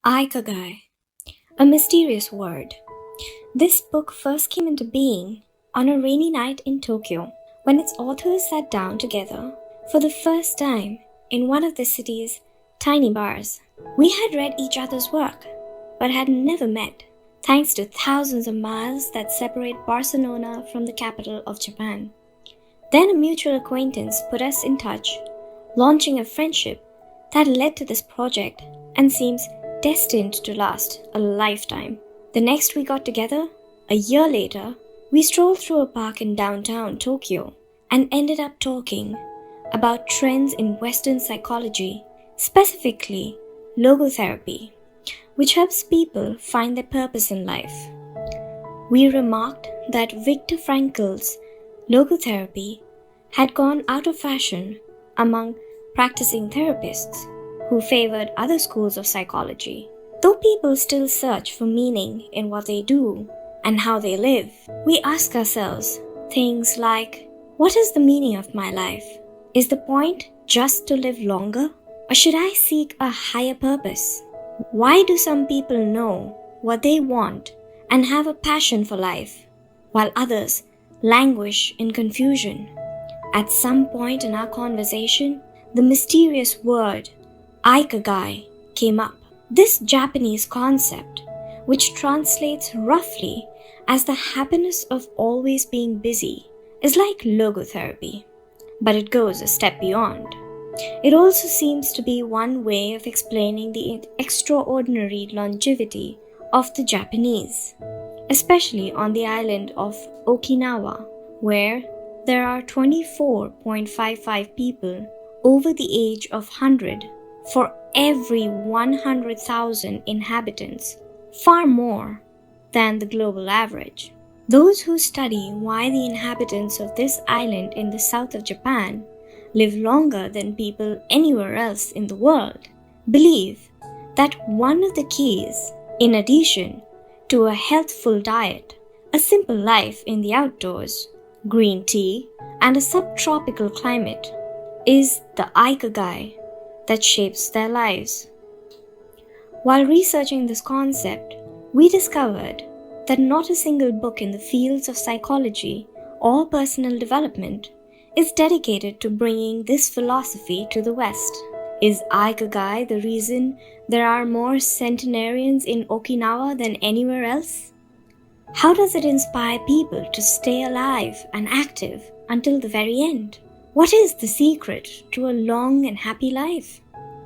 Ikigai, a mysterious word. This book first came into being on a rainy night in Tokyo when its authors sat down together for the first time in one of the city's tiny bars. We had read each other's work, but had never met, thanks to thousands of miles that separate Barcelona from the capital of Japan. Then a mutual acquaintance put us in touch, launching a friendship that led to this project and seems destined to last a lifetime. The next we got together, a year later, we strolled through a park in downtown Tokyo and ended up talking about trends in Western psychology, specifically logotherapy, which helps people find their purpose in life. We remarked that Viktor Frankl's logotherapy had gone out of fashion among practicing therapists who favored other schools of psychology. Though people still search for meaning in what they do and how they live, we ask ourselves things like, what is the meaning of my life? Is the point just to live longer? Or should I seek a higher purpose? Why do some people know what they want and have a passion for life, while others languish in confusion? At some point in our conversation, the mysterious word Ikigai came up. This Japanese concept, which translates roughly as the happiness of always being busy, is like logotherapy, but it goes a step beyond. It also seems to be one way of explaining the extraordinary longevity of the Japanese, especially on the island of Okinawa, where there are 24.55 people over the age of 100 for every 100,000 inhabitants, far more than the global average. Those who study why the inhabitants of this island in the south of Japan live longer than people anywhere else in the world believe that one of the keys, in addition to a healthful diet, a simple life in the outdoors, green tea, and a subtropical climate, is the Ikigai that shapes their lives. While researching this concept, we discovered that not a single book in the fields of psychology or personal development is dedicated to bringing this philosophy to the West. Is Ikigai the reason there are more centenarians in Okinawa than anywhere else? How does it inspire people to stay alive and active until the very end? What is the secret to a long and happy life?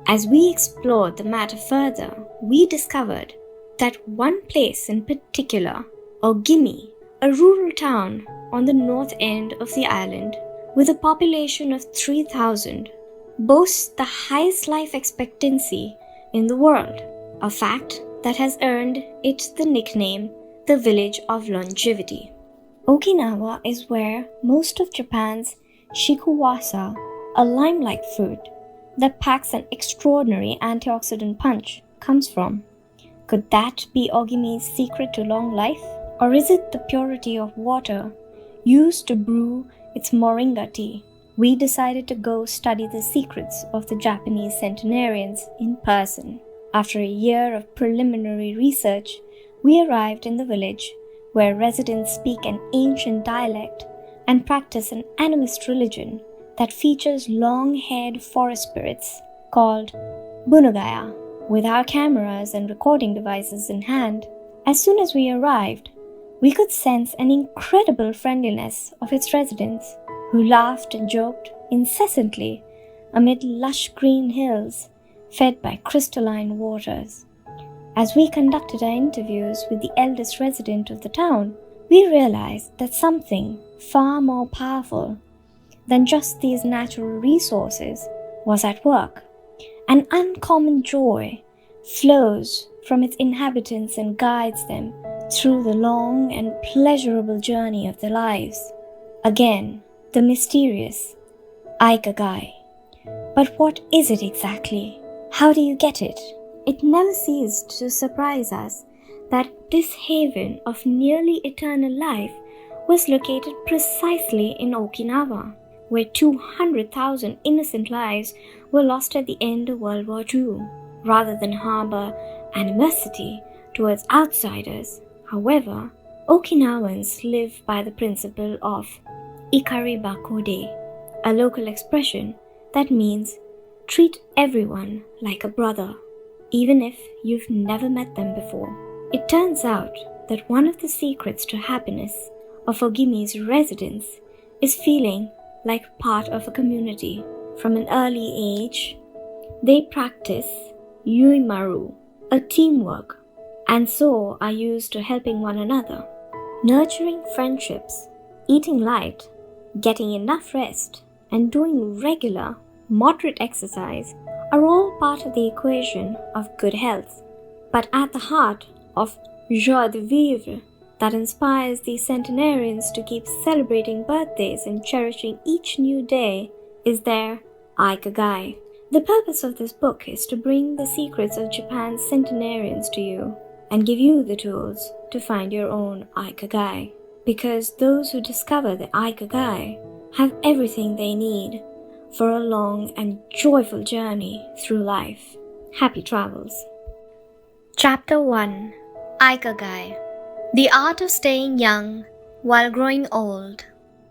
As we explored the matter further, we discovered that one place in particular, Ogimi, a rural town on the north end of the island with a population of 3,000, boasts the highest life expectancy in the world, a fact that has earned it the nickname the Village of Longevity. Okinawa is where most of Japan's shikuwasa, a lime-like fruit that packs an extraordinary antioxidant punch, comes from. Could that be Ogimi's secret to long life? Or is it the purity of water used to brew its moringa tea? We decided to go study the secrets of the Japanese centenarians in person. After a year of preliminary research, we arrived in the village where residents speak an ancient dialect and practice an animist religion that features long-haired forest spirits called Bunagaya. With our cameras and recording devices in hand, as soon as we arrived, we could sense an incredible friendliness of its residents, who laughed and joked incessantly amid lush green hills fed by crystalline waters. As we conducted our interviews with the eldest resident of the town, we realized that something far more powerful than just these natural resources was at work. An uncommon joy flows from its inhabitants and guides them through the long and pleasurable journey of their lives. Again, the mysterious Ikigai. But what is it exactly? How do you get it? It never ceased to surprise us that this haven of nearly eternal life was located precisely in Okinawa, where 200,000 innocent lives were lost at the end of World War II. rather than harbor animosity towards outsiders. However, Okinawans live by the principle of Ikari Bakode, a local expression that means treat everyone like a brother, even if you've never met them before. It turns out that one of the secrets to happiness of Ogimi's residents is feeling like part of a community. From an early age, they practice yuimaru, a teamwork, and so are used to helping one another. Nurturing friendships, eating light, getting enough rest, and doing regular, moderate exercise are all part of the equation of good health. But at the heart of joie de vivre that inspires the centenarians to keep celebrating birthdays and cherishing each new day is their Ikigai. The purpose of this book is to bring the secrets of Japan's centenarians to you and give you the tools to find your own Ikigai. Because those who discover the Ikigai have everything they need for a long and joyful journey through life. Happy travels. Chapter 1: Ikigai. The art of staying young while growing old.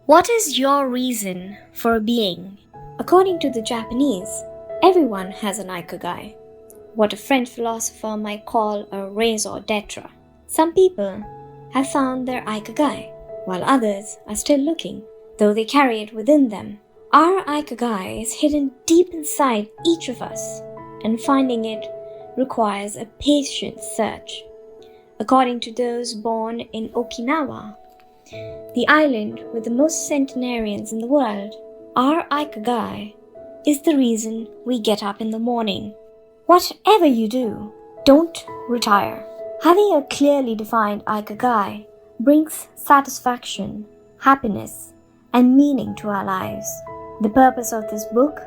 What is your reason for being? According to the Japanese, everyone has an Ikigai, what a French philosopher might call a raison d'etre. Some people have found their Ikigai, while others are still looking, though they carry it within them. Our Ikigai is hidden deep inside each of us, and finding it requires a patient search. According to those born in Okinawa, the island with the most centenarians in the world, our Ikigai is the reason we get up in the morning. Whatever you do, don't retire. Having a clearly defined Ikigai brings satisfaction, happiness, and meaning to our lives. The purpose of this book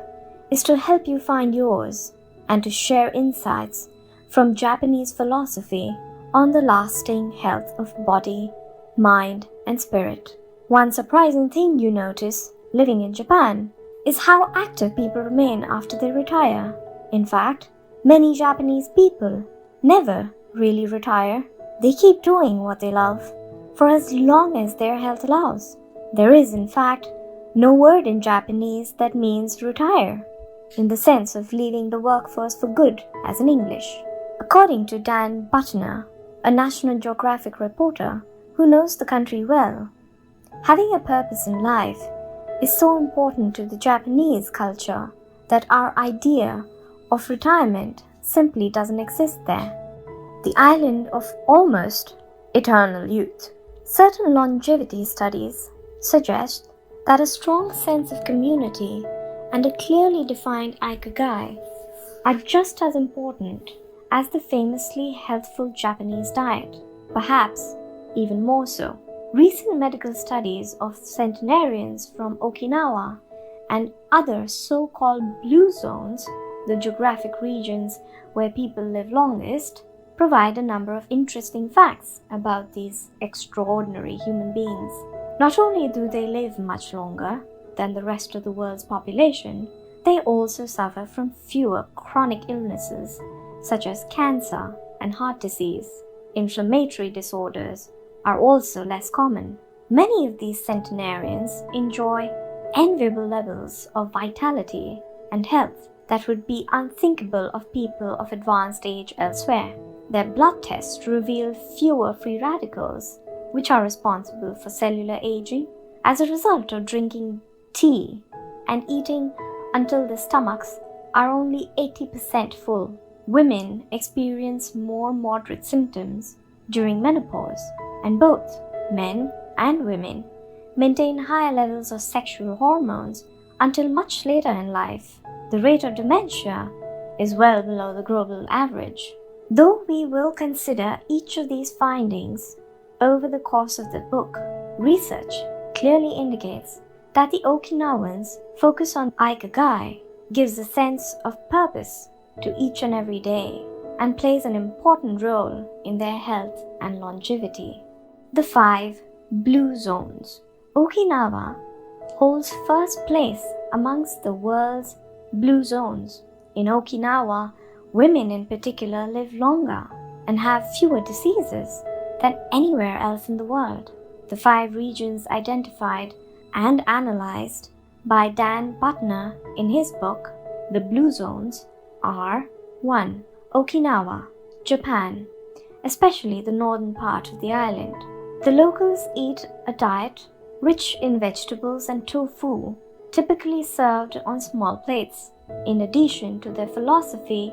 is to help you find yours and to share insights from Japanese philosophy on the lasting health of body, mind, and spirit. One surprising thing you notice living in Japan is how active people remain after they retire. In fact, many Japanese people never really retire. They keep doing what they love for as long as their health allows. There is, in fact, no word in Japanese that means retire, in the sense of leaving the workforce for good as in English. According to Dan Butner, a National Geographic reporter who knows the country well, having a purpose in life is so important to the Japanese culture that our idea of retirement simply doesn't exist there. The island of almost eternal youth. Certain longevity studies suggest that a strong sense of community and a clearly defined Ikigai are just as important as the famously healthful Japanese diet, perhaps even more so. Recent medical studies of centenarians from Okinawa and other so-called blue zones, the geographic regions where people live longest, provide a number of interesting facts about these extraordinary human beings. Not only do they live much longer than the rest of the world's population, they also suffer from fewer chronic illnesses such as cancer and heart disease. Inflammatory disorders are also less common. Many of these centenarians enjoy enviable levels of vitality and health that would be unthinkable of people of advanced age elsewhere. Their blood tests reveal fewer free radicals, which are responsible for cellular aging, as a result of drinking tea and eating until their stomachs are only 80% full. Women experience more moderate symptoms during menopause, and both men and women maintain higher levels of sexual hormones until much later in life. The rate of dementia is well below the global average. Though we will consider each of these findings over the course of the book, research clearly indicates that the Okinawans' focus on Ikigai gives a sense of purpose to each and every day and plays an important role in their health and longevity. The 5 blue zones. Okinawa holds first place amongst the world's blue zones. In Okinawa, Women in particular live longer and have fewer diseases than anywhere else in the world. The 5 regions identified and analyzed by Dan Butner in his book, The Blue Zones, are 1. Okinawa, Japan, especially the northern part of the island. The locals eat a diet rich in vegetables and tofu, typically served on small plates. In addition to their philosophy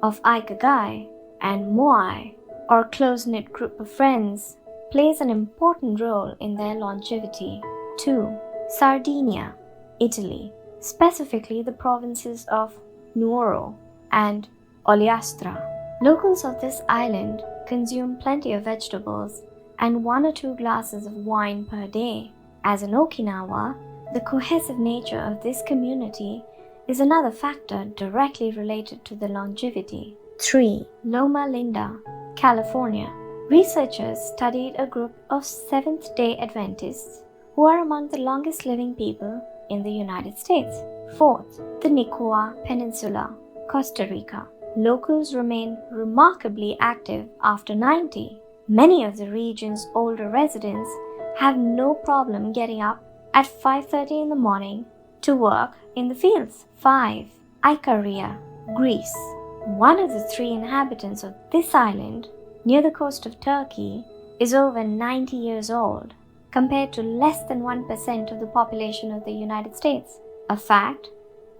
of Ikigai and Moai, or close-knit group of friends, plays an important role in their longevity. 2. Sardinia, Italy, specifically the provinces of Nuoro and Ogliastra. Locals of this island consume plenty of vegetables and 1 or 2 glasses of wine per day. As in Okinawa, the cohesive nature of this community is another factor directly related to the longevity. 3. Loma Linda, California. Researchers studied a group of Seventh-day Adventists who are among the longest living people in the United States. 4th, the Nicoya Peninsula, Costa Rica. Locals remain remarkably active after 90. Many of the region's older residents have no problem getting up at 5:30 in the morning to work in the fields. 5. Icaria, Greece. One of the 3 inhabitants of this island, near the coast of Turkey, is over 90 years old, compared to less than 1% of the population of the United States, a fact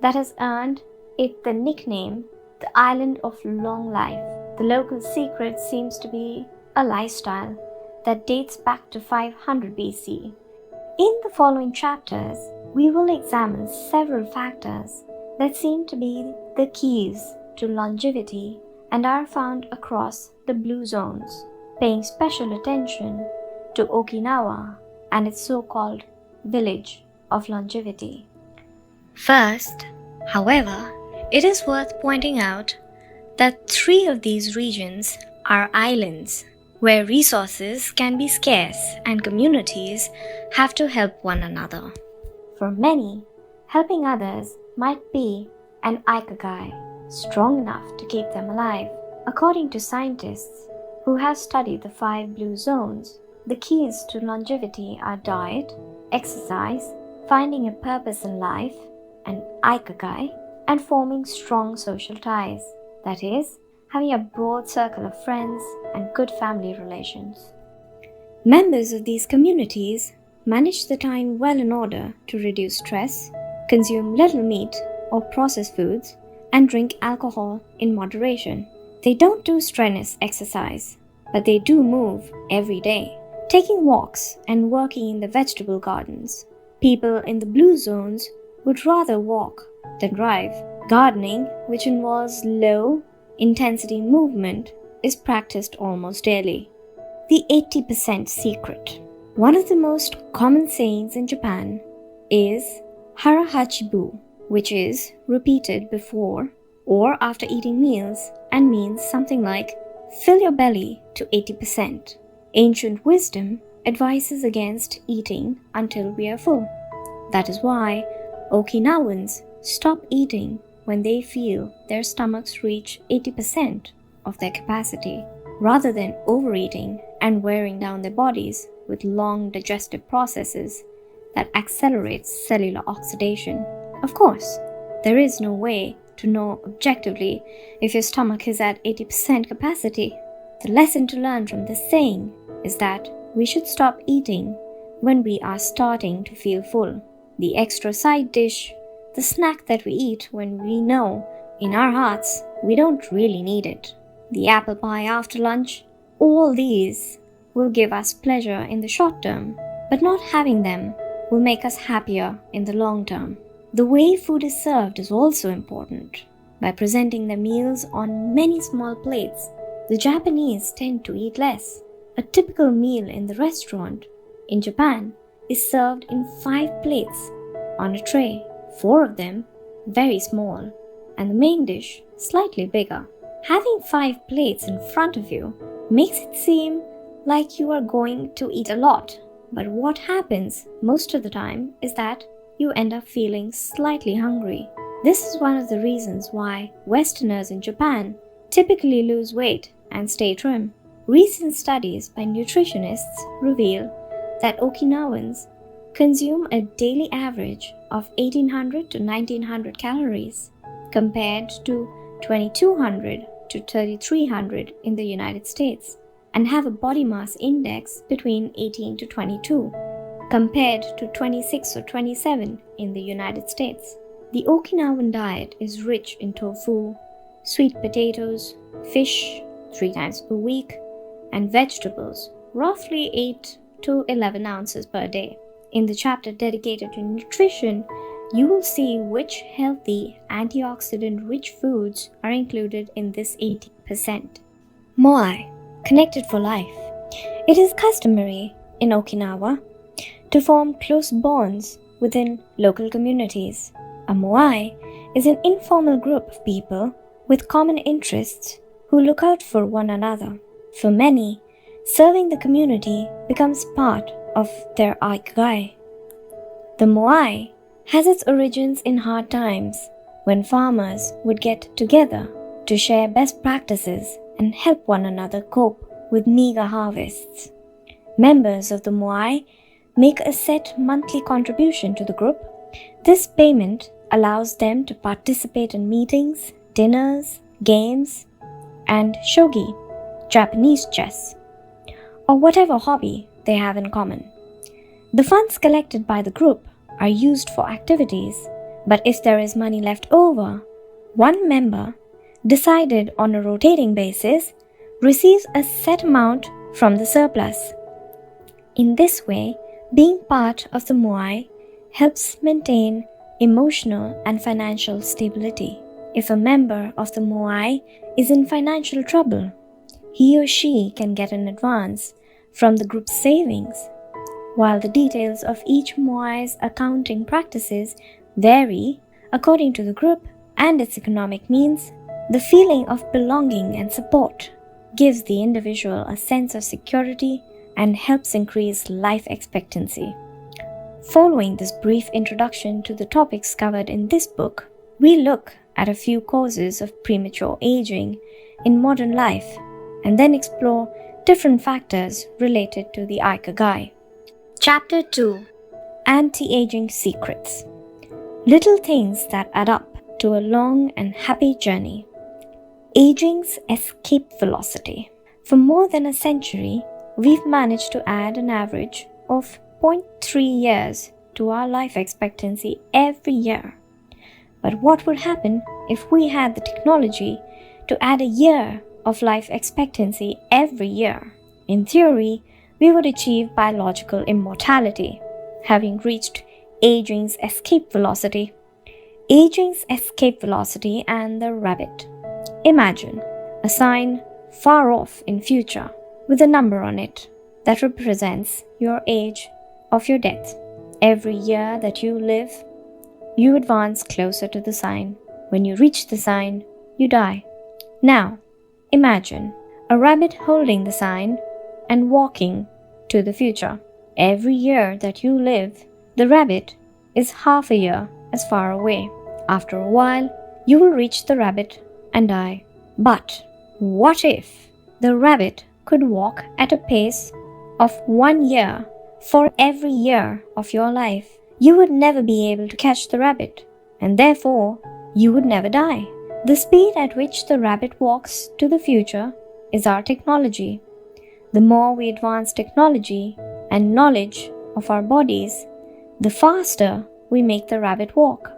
that has earned it the nickname the Island of Long Life. The local secret seems to be a lifestyle that dates back to 500 BC. In the following chapters, we will examine several factors that seem to be the keys to longevity and are found across the blue zones, paying special attention to Okinawa and its so-called village of longevity. First, however, it is worth pointing out that 3 of these regions are islands where resources can be scarce and communities have to help one another. For many, helping others might be an ikigai, strong enough to keep them alive. According to scientists who have studied the 5 blue zones, the keys to longevity are diet, exercise, finding a purpose in life, an ikigai, and forming strong social ties, that is, having a broad circle of friends and good family relations. Members of these communities manage the time well in order to reduce stress, consume little meat or processed foods, and drink alcohol in moderation. They don't do strenuous exercise, but they do move every day, taking walks and working in the vegetable gardens. People in the blue zones would rather walk than drive. Gardening, which involves low intensity movement, is practiced almost daily. The 80% secret. One of the most common sayings in Japan is harahachibu, which is repeated before or after eating meals and means something like fill your belly to 80%. Ancient wisdom advises against eating until we are full. That is why Okinawans stop eating when they feel their stomachs reach 80% of their capacity, rather than overeating and wearing down their bodies with long digestive processes that accelerate cellular oxidation. Of course, there is no way to know objectively if your stomach is at 80% capacity. The lesson to learn from this saying is that we should stop eating when we are starting to feel full. The extra side dish, the snack that we eat when we know in our hearts we don't really need it, the apple pie after lunch, all these will give us pleasure in the short term, but not having them will make us happier in the long term. The way food is served is also important. By presenting their meals on many small plates, the Japanese tend to eat less. A typical meal in the restaurant in Japan is served in 5 plates on a tray, 4 of them very small, and the main dish slightly bigger. Having 5 plates in front of you makes it seem like you are going to eat a lot, but what happens most of the time is that you end up feeling slightly hungry. This is one of the reasons why Westerners in Japan typically lose weight and stay trim. Recent studies by nutritionists reveal that Okinawans consume a daily average of 1800 to 1900 calories compared to 2200 to 3300 in the United States, and have a body mass index between 18 to 22 compared to 26 or 27 in the United States. The Okinawan diet is rich in tofu, sweet potatoes, fish 3 times per week, and vegetables, roughly 8 to 11 ounces per day. In the chapter dedicated to nutrition, you will see which healthy, antioxidant-rich foods are included in this 80%. Moai, connected for life. It is customary in Okinawa to form close bonds within local communities. A moai is an informal group of people with common interests who look out for one another. For many, serving the community becomes part of their Ikigai. The moai has its origins in hard times when farmers would get together to share best practices and help one another cope with meager harvests. Members of the moai make a set monthly contribution to the group. This payment allows them to participate in meetings, dinners, games, and shogi, Japanese chess, or whatever hobby they have in common. The funds collected by the group are used for activities, but if there is money left over, one member, decided on a rotating basis, receives a set amount from the surplus. In this way, being part of the moai helps maintain emotional and financial stability. If a member of the moai is in financial trouble, he or she can get an advance from the group's savings. While the details of each moai's accounting practices vary according to the group and its economic means, the feeling of belonging and support gives the individual a sense of security and helps increase life expectancy. Following this brief introduction to the topics covered in this book, we look at a few causes of premature aging in modern life and then explore different factors related to the Ikigai. Chapter 2: Anti-Aging Secrets. Little things that add up to a long and happy journey. Aging's escape velocity. For more than a century, we've managed to add an average of 0.3 years to our life expectancy every year. But what would happen if we had the technology to add a year of life expectancy every year? In theory, we would achieve biological immortality, having reached aging's escape velocity. Aging's escape velocity and the rabbit. Imagine a sign far off in future with a number on it that represents your age of your death. Every year that you live, you advance closer to the sign. When you reach the sign, you die. Now, imagine a rabbit holding the sign and walking to the future. Every year that you live, the rabbit is half a year as far away. After a while, you will reach the rabbit and die. But what if the rabbit could walk at a pace of 1 year for every year of your life? You would never be able to catch the rabbit, and therefore you would never die. The speed at which the rabbit walks to the future is our technology. The more we advance technology and knowledge of our bodies, the faster we make the rabbit walk.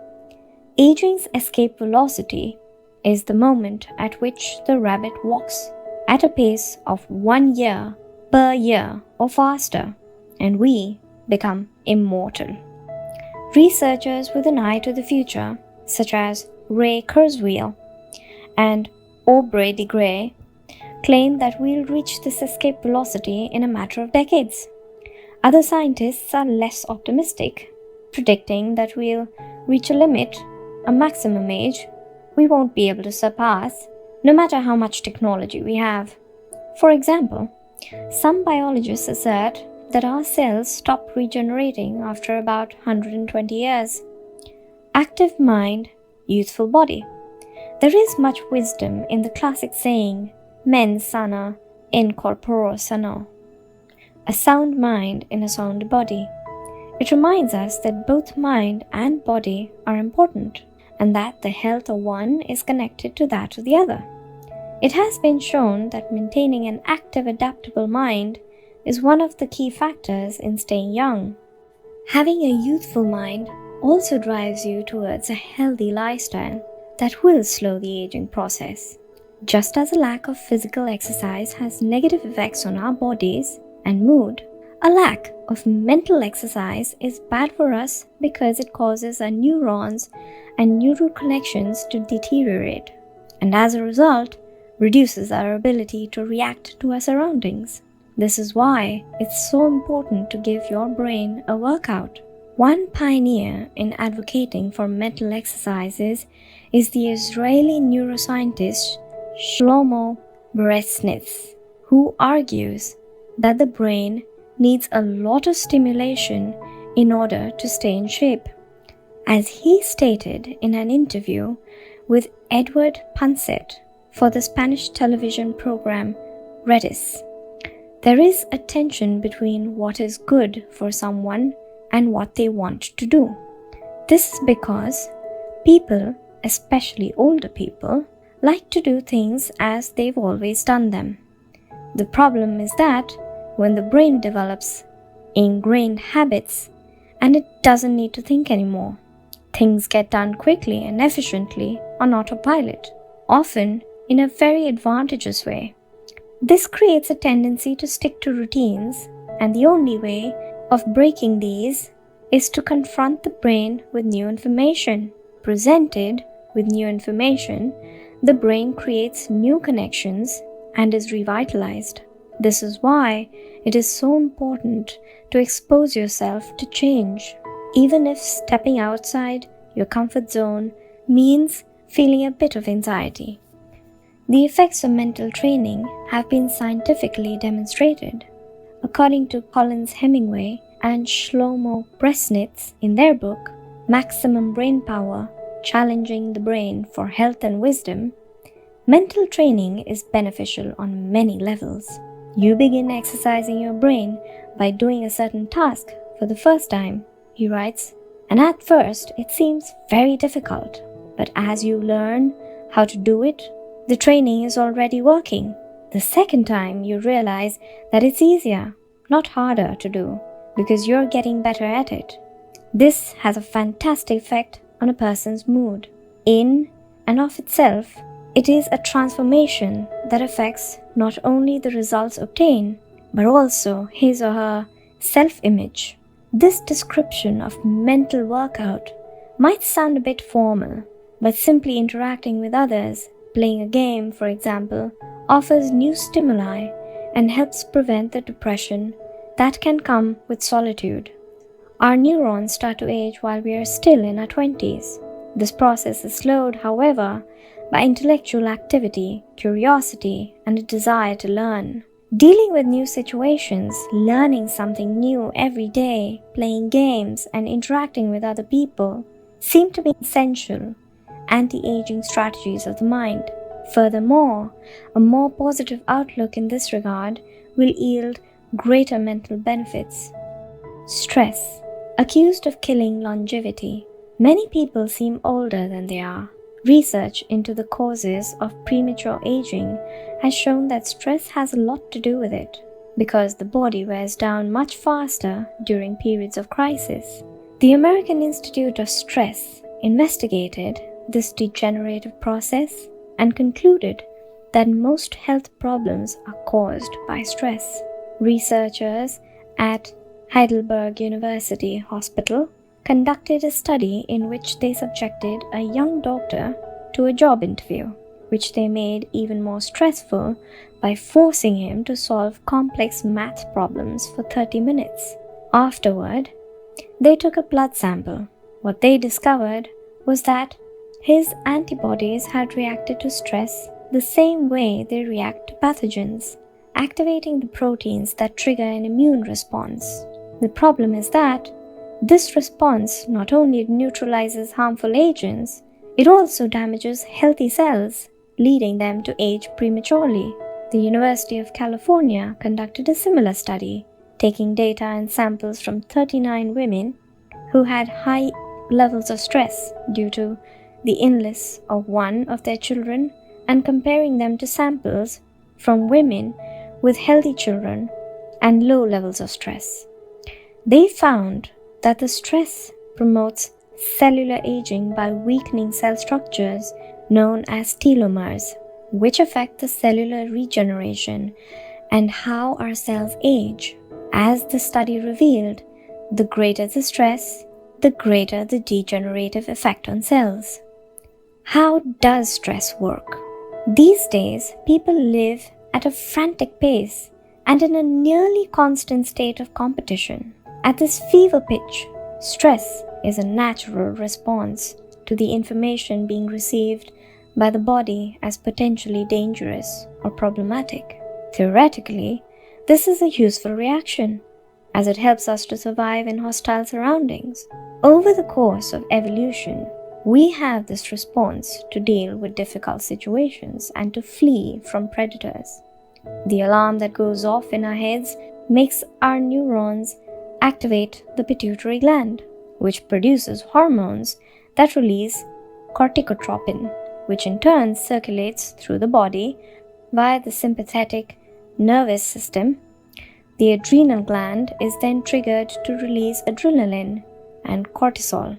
Aging's escape velocity is the moment at which the rabbit walks at a pace of 1 year per year or faster, and we become immortal. Researchers with an eye to the future, such as Ray Kurzweil and Aubrey de Grey, claim that we'll reach this escape velocity in a matter of decades. Other scientists are less optimistic, predicting that we'll reach a limit, a maximum age, we won't be able to surpass, no matter how much technology we have. For example, some biologists assert that our cells stop regenerating after about 120 years. Active mind youthful body. There is much wisdom in the classic saying, mens sana in corpore sano, a sound mind in a sound body. It reminds us that both mind and body are important, and that the health of one is connected to that of the other. It has been shown that maintaining an active, adaptable mind is one of the key factors in staying young. Having a youthful mind also drives you towards a healthy lifestyle that will slow the aging process. Just as a lack of physical exercise has negative effects on our bodies and mood, a lack of mental exercise is bad for us because it causes our neurons and neural connections to deteriorate, and as a result, reduces our ability to react to our surroundings. This is why it's so important to give your brain a workout. One pioneer in advocating for mental exercises is the Israeli neuroscientist Shlomo Beresnitz, who argues that the brain needs a lot of stimulation in order to stay in shape. As he stated in an interview with Edward Punset for the Spanish television program Redis, there is a tension between what is good for someone and what they want to do. This is because people, especially older people, like to do things as they've always done them. The problem is that when the brain develops ingrained habits and it doesn't need to think anymore, things get done quickly and efficiently on autopilot, often in a very advantageous way. This creates a tendency to stick to routines, and the only way of breaking these is to confront the brain with new information. Presented with new information, the brain creates new connections and is revitalized. This is why it is so important to expose yourself to change, even if stepping outside your comfort zone means feeling a bit of anxiety. The effects of mental training have been scientifically demonstrated. According to Collins Hemingway and Shlomo Beresnitz in their book, Maximum Brain Power, Challenging the Brain for Health and Wisdom, mental training is beneficial on many levels. You begin exercising your brain by doing a certain task for the first time, he writes, and at first it seems very difficult, but as you learn how to do it, the training is already working. The second time you realize that it's easier, not harder to do, because you're getting better at it. This has a fantastic effect on a person's mood. In and of itself, it is a transformation that affects not only the results obtained, but also his or her self-image. This description of mental workout might sound a bit formal, but simply interacting with others, playing a game, for example, offers new stimuli and helps prevent the depression that can come with solitude. Our neurons start to age while we are still in our 20s. This process is slowed, however, by intellectual activity, curiosity, and a desire to learn. Dealing with new situations, learning something new every day, playing games, and interacting with other people seem to be essential anti-aging strategies of the mind. Furthermore, a more positive outlook in this regard will yield greater mental benefits. Stress. Accused of killing longevity, many people seem older than they are. Research into the causes of premature aging has shown that stress has a lot to do with it, because the body wears down much faster during periods of crisis. The American Institute of Stress investigated this degenerative process and concluded that most health problems are caused by stress. Researchers at Heidelberg University Hospital conducted a study in which they subjected a young doctor to a job interview, which they made even more stressful by forcing him to solve complex math problems for 30 minutes. Afterward, they took a blood sample. What they discovered was that his antibodies had reacted to stress the same way they react to pathogens, activating the proteins that trigger an immune response. The problem is that this response not only neutralizes harmful agents, It also damages healthy cells, leading them to age prematurely. The University of California conducted a similar study, taking data and samples from 39 women who had high levels of stress due to the illness of one of their children and comparing them to samples from women with healthy children and low levels of stress. They found that the stress promotes cellular aging by weakening cell structures known as telomeres, which affect the cellular regeneration and how our cells age. As the study revealed, the greater the stress, the greater the degenerative effect on cells. How does stress work? These days, people live at a frantic pace and in a nearly constant state of competition. At this fever pitch, stress is a natural response to the information being received by the body as potentially dangerous or problematic. Theoretically, this is a useful reaction, as it helps us to survive in hostile surroundings. Over the course of evolution, we have this response to deal with difficult situations and to flee from predators. The alarm that goes off in our heads makes our neurons activate the pituitary gland, which produces hormones that release corticotropin, which in turn circulates through the body via the sympathetic nervous system. The adrenal gland is then triggered to release adrenaline and cortisol.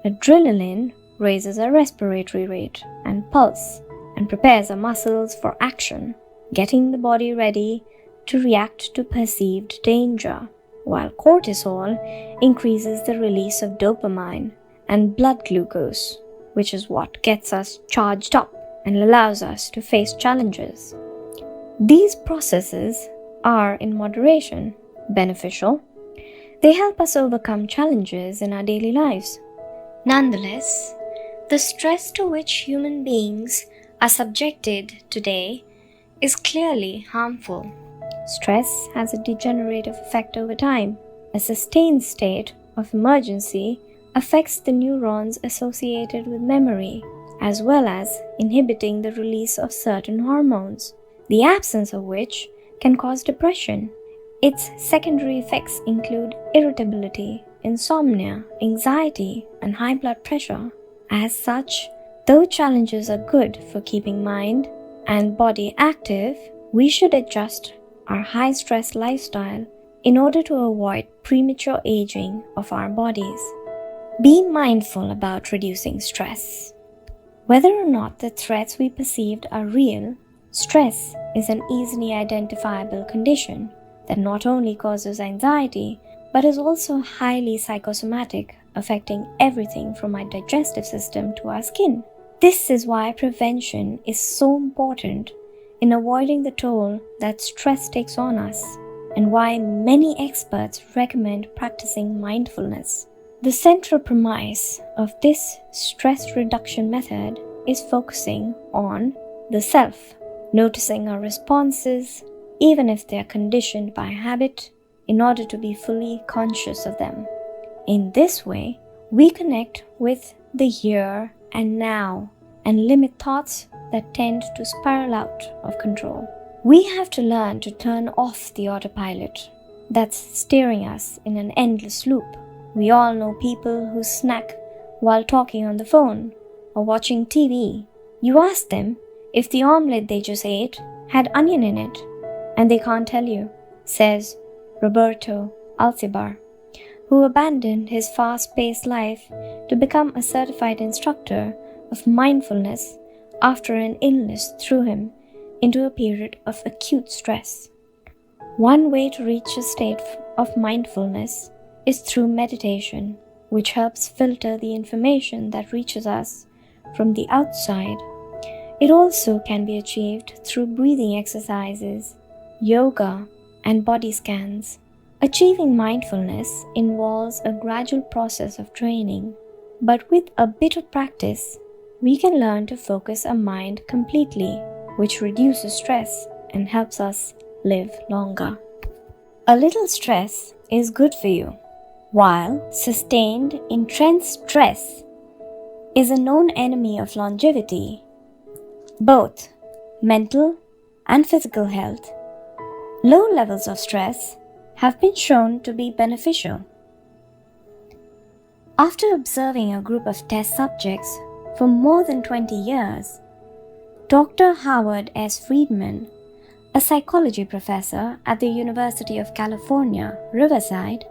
Adrenaline raises our respiratory rate and pulse and prepares our muscles for action, getting the body ready to react to perceived danger, while cortisol increases the release of dopamine and blood glucose, which is what gets us charged up and allows us to face challenges. These processes are, in moderation, beneficial. They help us overcome challenges in our daily lives. Nonetheless, the stress to which human beings are subjected today is clearly harmful. Stress has a degenerative effect over time. A sustained state of emergency affects the neurons associated with memory, as well as inhibiting the release of certain hormones, the absence of which can cause depression. Its secondary effects include irritability, insomnia, anxiety, and high blood pressure. As such, though challenges are good for keeping mind and body active, we should adjust our high-stress lifestyle in order to avoid premature aging of our bodies. Be mindful about reducing stress. Whether or not the threats we perceived are real, stress is an easily identifiable condition that not only causes anxiety, but is also highly psychosomatic, affecting everything from our digestive system to our skin. This is why prevention is so important in avoiding the toll that stress takes on us, and why many experts recommend practicing mindfulness. The central premise of this stress reduction method is focusing on the self, noticing our responses, even if they are conditioned by habit, in order to be fully conscious of them. In this way, we connect with the here and now and limit thoughts that tend to spiral out of control. We have to learn to turn off the autopilot that's steering us in an endless loop. We all know people who snack while talking on the phone or watching TV. You ask them if the omelette they just ate had onion in it, and they can't tell you, says Roberto Alcibar, who abandoned his fast-paced life to become a certified instructor of mindfulness after an illness threw him into a period of acute stress. One way to reach a state of mindfulness is through meditation, which helps filter the information that reaches us from the outside. It also can be achieved through breathing exercises, yoga, and body scans. Achieving mindfulness involves a gradual process of training, but with a bit of practice, we can learn to focus our mind completely, which reduces stress and helps us live longer. A little stress is good for you, while sustained intense stress is a known enemy of longevity, both mental and physical health. Low levels of stress have been shown to be beneficial. After observing a group of test subjects for more than 20 years, Dr. Howard S. Friedman, a psychology professor at the University of California, Riverside,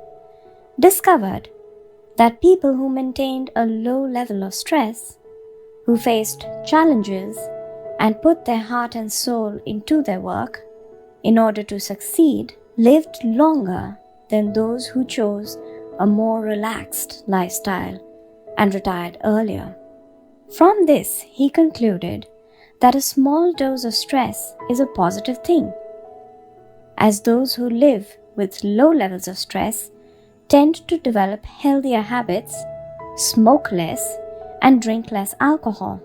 discovered that people who maintained a low level of stress, who faced challenges and put their heart and soul into their work in order to succeed, lived longer than those who chose a more relaxed lifestyle and retired earlier. From this, he concluded that a small dose of stress is a positive thing, as those who live with low levels of stress tend to develop healthier habits, smoke less, and drink less alcohol.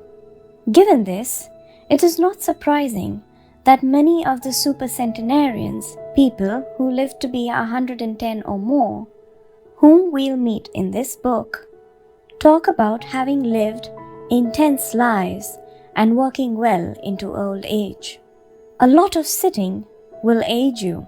Given this, it is not surprising that many of the supercentenarians, people who live to be 110 or more, whom we'll meet in this book, talk about having lived intense lives and working well into old age. A lot of sitting will age you.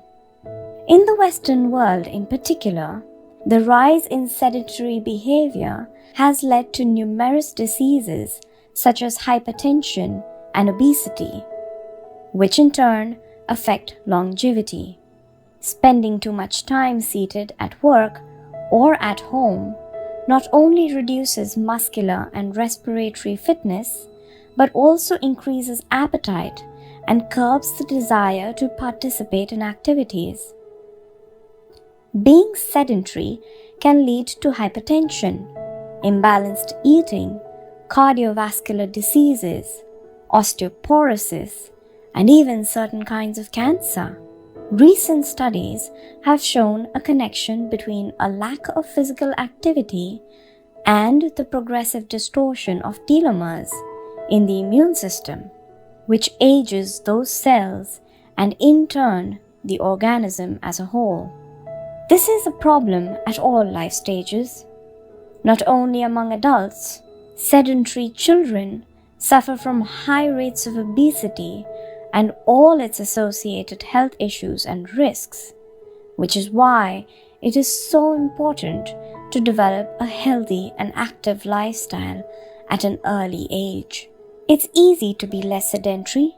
In the Western world in particular, the rise in sedentary behavior has led to numerous diseases such as hypertension and obesity, which in turn affect longevity. Spending too much time seated at work or at home not only reduces muscular and respiratory fitness, but also increases appetite and curbs the desire to participate in activities. Being sedentary can lead to hypertension, imbalanced eating, cardiovascular diseases, osteoporosis, and even certain kinds of cancer. Recent studies have shown a connection between a lack of physical activity and the progressive distortion of telomeres in the immune system, which ages those cells and in turn the organism as a whole. This is a problem at all life stages. Not only among adults, sedentary children suffer from high rates of obesity and all its associated health issues and risks, which is why it is so important to develop a healthy and active lifestyle at an early age. It's easy to be less sedentary.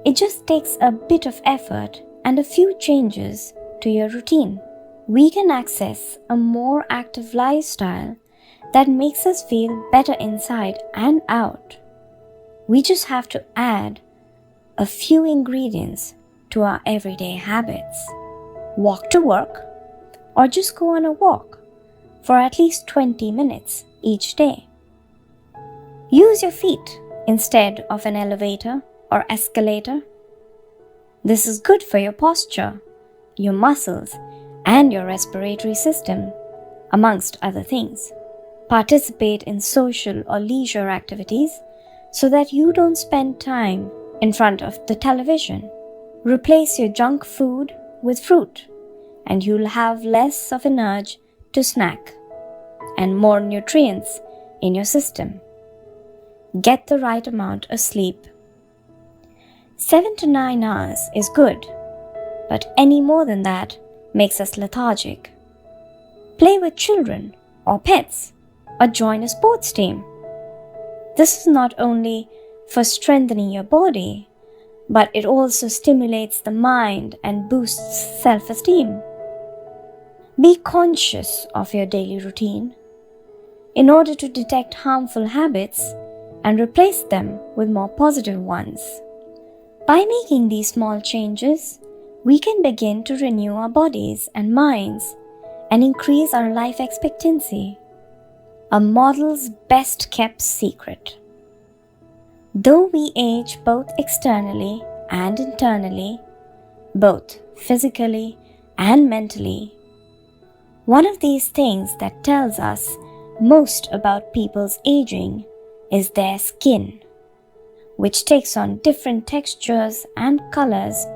It just takes a bit of effort and a few changes to your routine. We can access a more active lifestyle that makes us feel better inside and out. We just have to add a few ingredients to our everyday habits. Walk to work, or just go on a walk for at least 20 minutes each day. Use your feet instead of an elevator or escalator. This is good for your posture, your muscles, and your respiratory system, amongst other things. Participate in social or leisure activities so that you don't spend time in front of the television. Replace your junk food with fruit, and you'll have less of an urge to snack and more nutrients in your system. Get the right amount of sleep. 7 to 9 hours is good, but any more than that makes us lethargic. Play with children or pets, or join a sports team. This is not only for strengthening your body, but it also stimulates the mind and boosts self-esteem. Be conscious of your daily routine in order to detect harmful habits and replace them with more positive ones. By making these small changes, we can begin to renew our bodies and minds and increase our life expectancy. A model's best kept secret. Though we age both externally and internally, both physically and mentally, one of these things that tells us most about people's aging is their skin, which takes on different textures and colors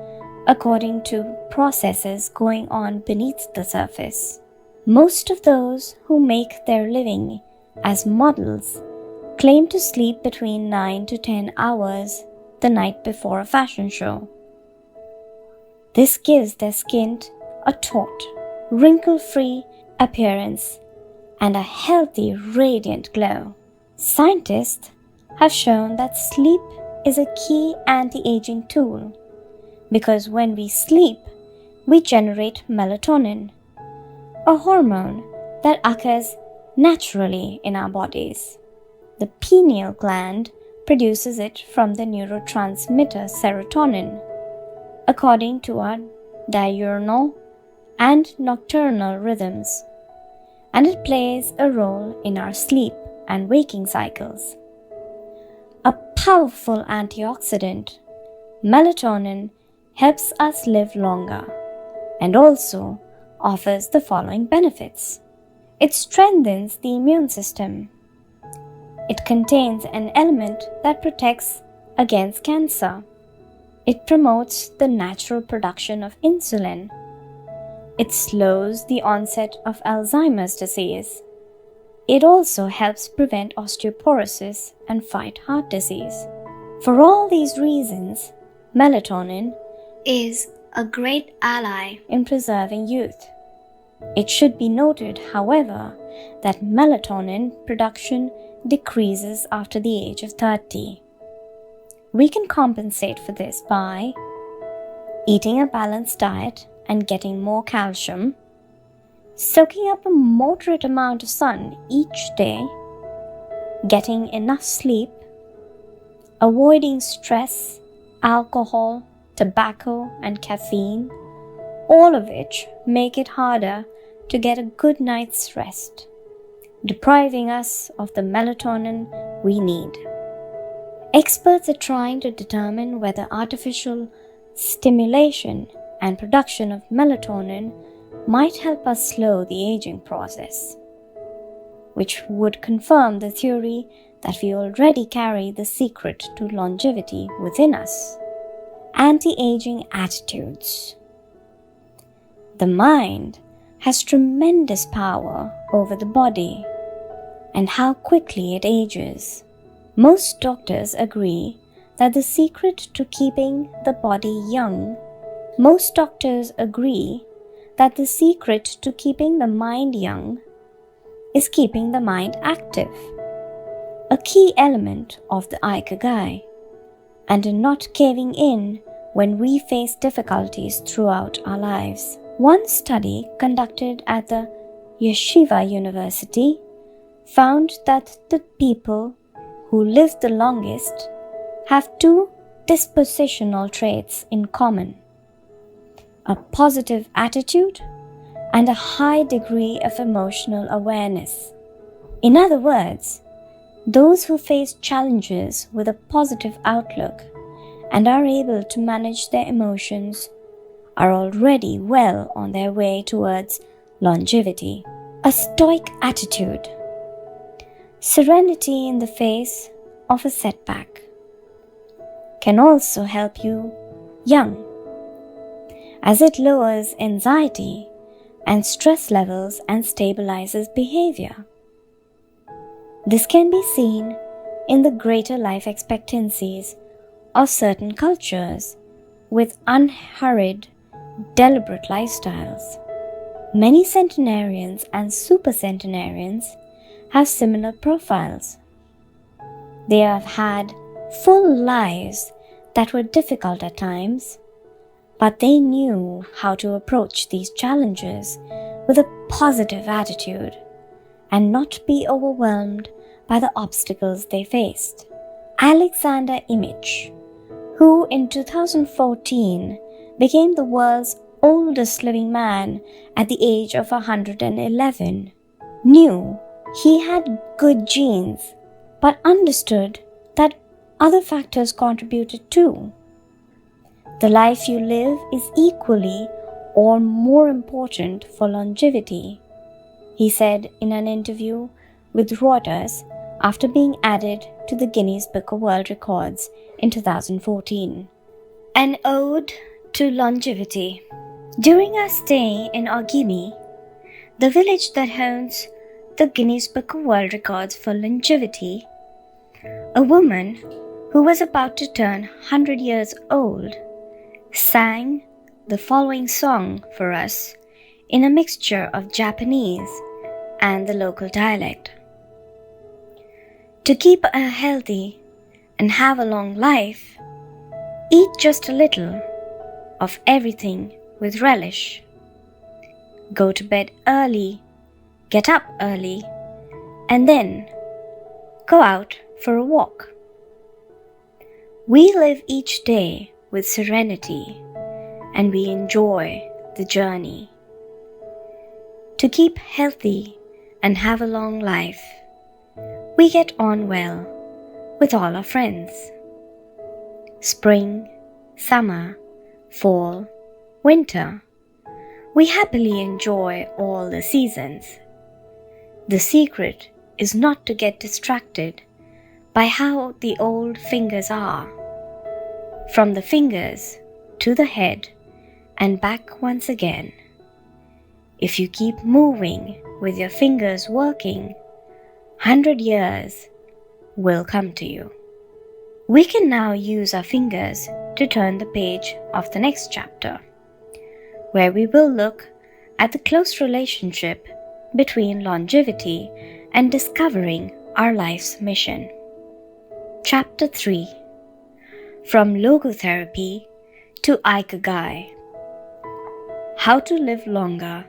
according to processes going on beneath the surface. Most of those who make their living as models claim to sleep between 9 to 10 hours the night before a fashion show. This gives their skin a taut, wrinkle-free appearance and a healthy, radiant glow. Scientists have shown that sleep is a key anti-aging tool because when we sleep, we generate melatonin, a hormone that occurs naturally in our bodies. The pineal gland produces it from the neurotransmitter serotonin, according to our diurnal and nocturnal rhythms, and it plays a role in our sleep and waking cycles. A powerful antioxidant, melatonin helps us live longer and also offers the following benefits. It strengthens the immune system. It contains an element that protects against cancer. It promotes the natural production of insulin. It slows the onset of Alzheimer's disease. It also helps prevent osteoporosis and fight heart disease. For all these reasons, melatonin is a great ally in preserving youth. It should be noted, however, that melatonin production decreases after the age of 30. We can compensate for this by eating a balanced diet and getting more calcium, soaking up a moderate amount of sun each day, getting enough sleep, avoiding stress, alcohol, tobacco, and caffeine, all of which make it harder to get a good night's rest, depriving us of the melatonin we need. Experts are trying to determine whether artificial stimulation and production of melatonin might help us slow the aging process, which would confirm the theory that we already carry the secret to longevity within us. Anti-aging attitudes. The mind has tremendous power over the body and how quickly it ages. Most doctors agree that the secret to keeping the body young Most doctors agree that the secret to keeping the mind young is keeping the mind active, a key element of the Ikigai, and in not caving in when we face difficulties throughout our lives. One study conducted at the Yeshiva University found that the people who live the longest have two dispositional traits in common: a positive attitude and a high degree of emotional awareness. In other words, those who face challenges with a positive outlook and are able to manage their emotions are already well on their way towards longevity. A stoic attitude. Serenity in the face of a setback can also help you young, as it lowers anxiety and stress levels and stabilizes behavior. This can be seen in the greater life expectancies of certain cultures with unhurried, deliberate lifestyles. Many centenarians and supercentenarians have similar profiles. They have had full lives that were difficult at times, but they knew how to approach these challenges with a positive attitude and not be overwhelmed by the obstacles they faced. Alexander Imich, who in 2014 became the world's oldest living man at the age of 111, knew he had good genes, but understood that other factors contributed too. The life you live is equally or more important for longevity, he said in an interview with Reuters after being added to the Guinness Book of World Records in 2014. An ode to longevity. During our stay in Ogimi, the village that owns the Guinness Book of World Records for longevity, A woman who was about to turn 100 years old sang the following song for us in a mixture of Japanese and the local dialect. To keep a healthy and have a long life, eat just a little of everything with relish. Go to bed early, get up early, and then go out for a walk. We live each day with serenity, and we enjoy the journey. To keep healthy and have a long life, we get on well with all our friends. Spring, summer, fall, winter, we happily enjoy all the seasons. The secret is not to get distracted by how the old fingers are. From the fingers to the head and back once again. If you keep moving with your fingers working, 100 years will come to you. We can now use our fingers to turn the page of the next chapter, where we will look at the close relationship between longevity and discovering our life's mission. Chapter 3. From Logotherapy to Ikigai. How to live longer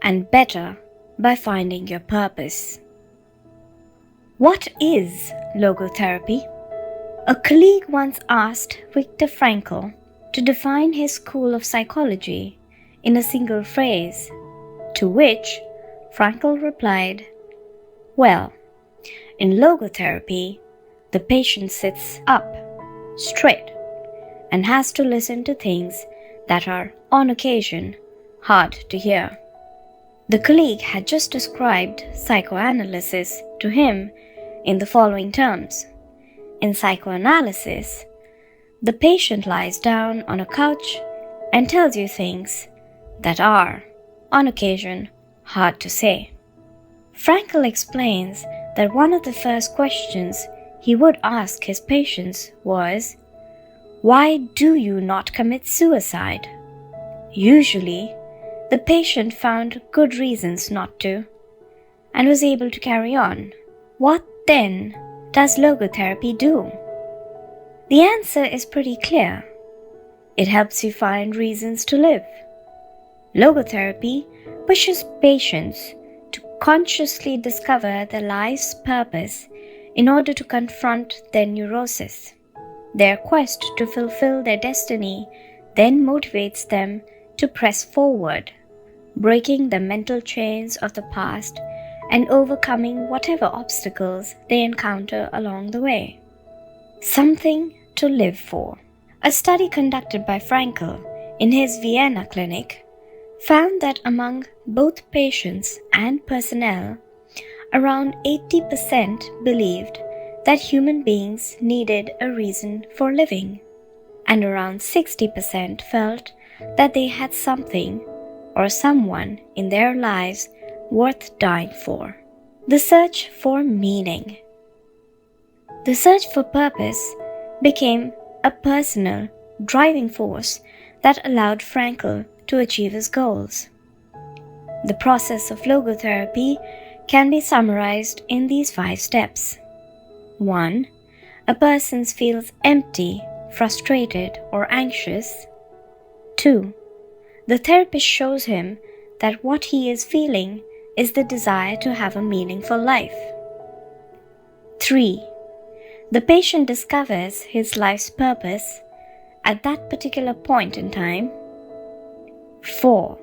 and better by finding your purpose. What is logotherapy? A colleague once asked Viktor Frankl to define his school of psychology in a single phrase, to which Frankl replied, "Well, in logotherapy, the patient sits up, straight, and has to listen to things that are, on occasion, hard to hear." The colleague had just described psychoanalysis to him in the following terms. In psychoanalysis, the patient lies down on a couch and tells you things that are, on occasion, hard to say. Frankl explains that one of the first questions he would ask his patients was, "Why do you not commit suicide?" Usually, the patient found good reasons not to, and was able to carry on. What then does logotherapy do? The answer is pretty clear. It helps you find reasons to live. Logotherapy pushes patients to consciously discover their life's purpose in order to confront their neurosis. Their quest to fulfill their destiny then motivates them to press forward, breaking the mental chains of the past and overcoming whatever obstacles they encounter along the way. Something to live for. A study conducted by Frankl in his Vienna clinic found that among both patients and personnel, around 80% believed that human beings needed a reason for living, and around 60% felt that they had something or someone in their lives worth dying for. The search for meaning. The search for purpose became a personal driving force that allowed Frankl to achieve his goals. The process of logotherapy can be summarized in these 5 steps. 1. A person feels empty, frustrated, or anxious. 2. The therapist shows him that what he is feeling is the desire to have a meaningful life. 3. The patient discovers his life's purpose at that particular point in time. 4.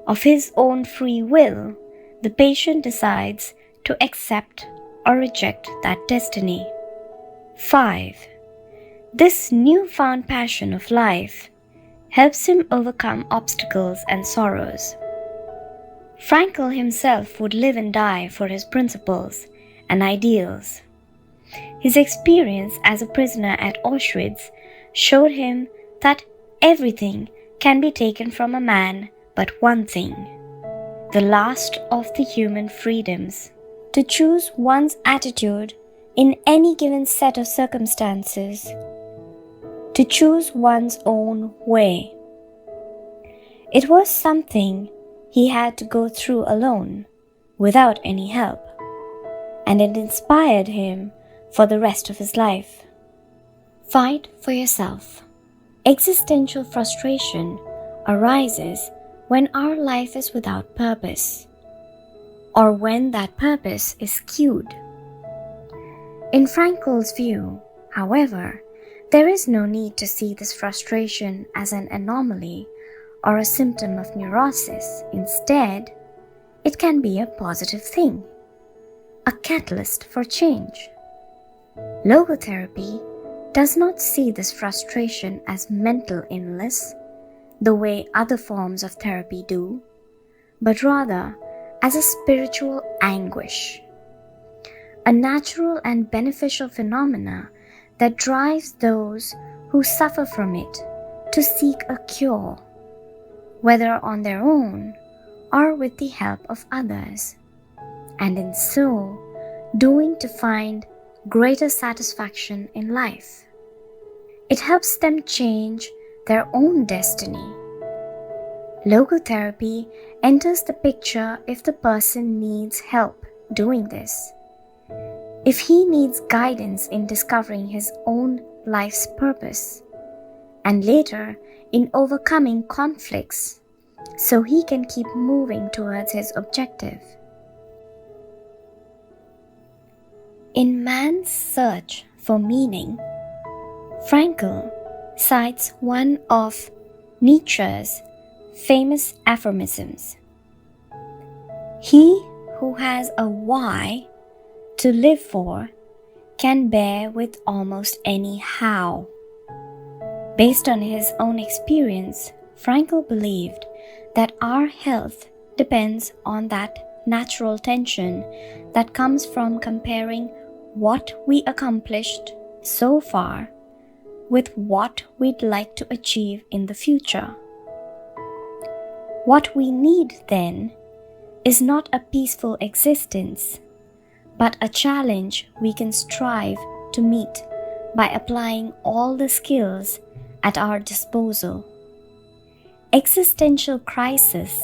Of his own free will, the patient decides to accept or reject that destiny. 5. This newfound passion of life helps him overcome obstacles and sorrows. Frankl himself would live and die for his principles and ideals. His experience as a prisoner at Auschwitz showed him that everything can be taken from a man but one thing, the last of the human freedoms. To choose one's attitude in any given set of circumstances, to choose one's own way. It was something he had to go through alone, without any help, and it inspired him for the rest of his life. Fight for yourself. Existential frustration arises when our life is without purpose, or when that purpose is skewed. In Frankl's view, however, there is no need to see this frustration as an anomaly or a symptom of neurosis. Instead, it can be a positive thing, a catalyst for change. Logotherapy does not see this frustration as mental illness, the way other forms of therapy do, but rather as a spiritual anguish, a natural and beneficial phenomena that drives those who suffer from it to seek a cure, whether on their own or with the help of others, and in so doing to find greater satisfaction in life. It helps them change their own destiny. Logotherapy enters the picture if the person needs help doing this, if he needs guidance in discovering his own life's purpose, and later in overcoming conflicts so he can keep moving towards his objective. In Man's Search for Meaning, Frankl cites one of Nietzsche's famous affirmations: "He who has a why to live for can bear with almost any how." Based on his own experience, Frankl believed that our health depends on that natural tension that comes from comparing what we accomplished so far with what we'd like to achieve in the future. What we need then is not a peaceful existence, but a challenge we can strive to meet by applying all the skills at our disposal. Existential crisis,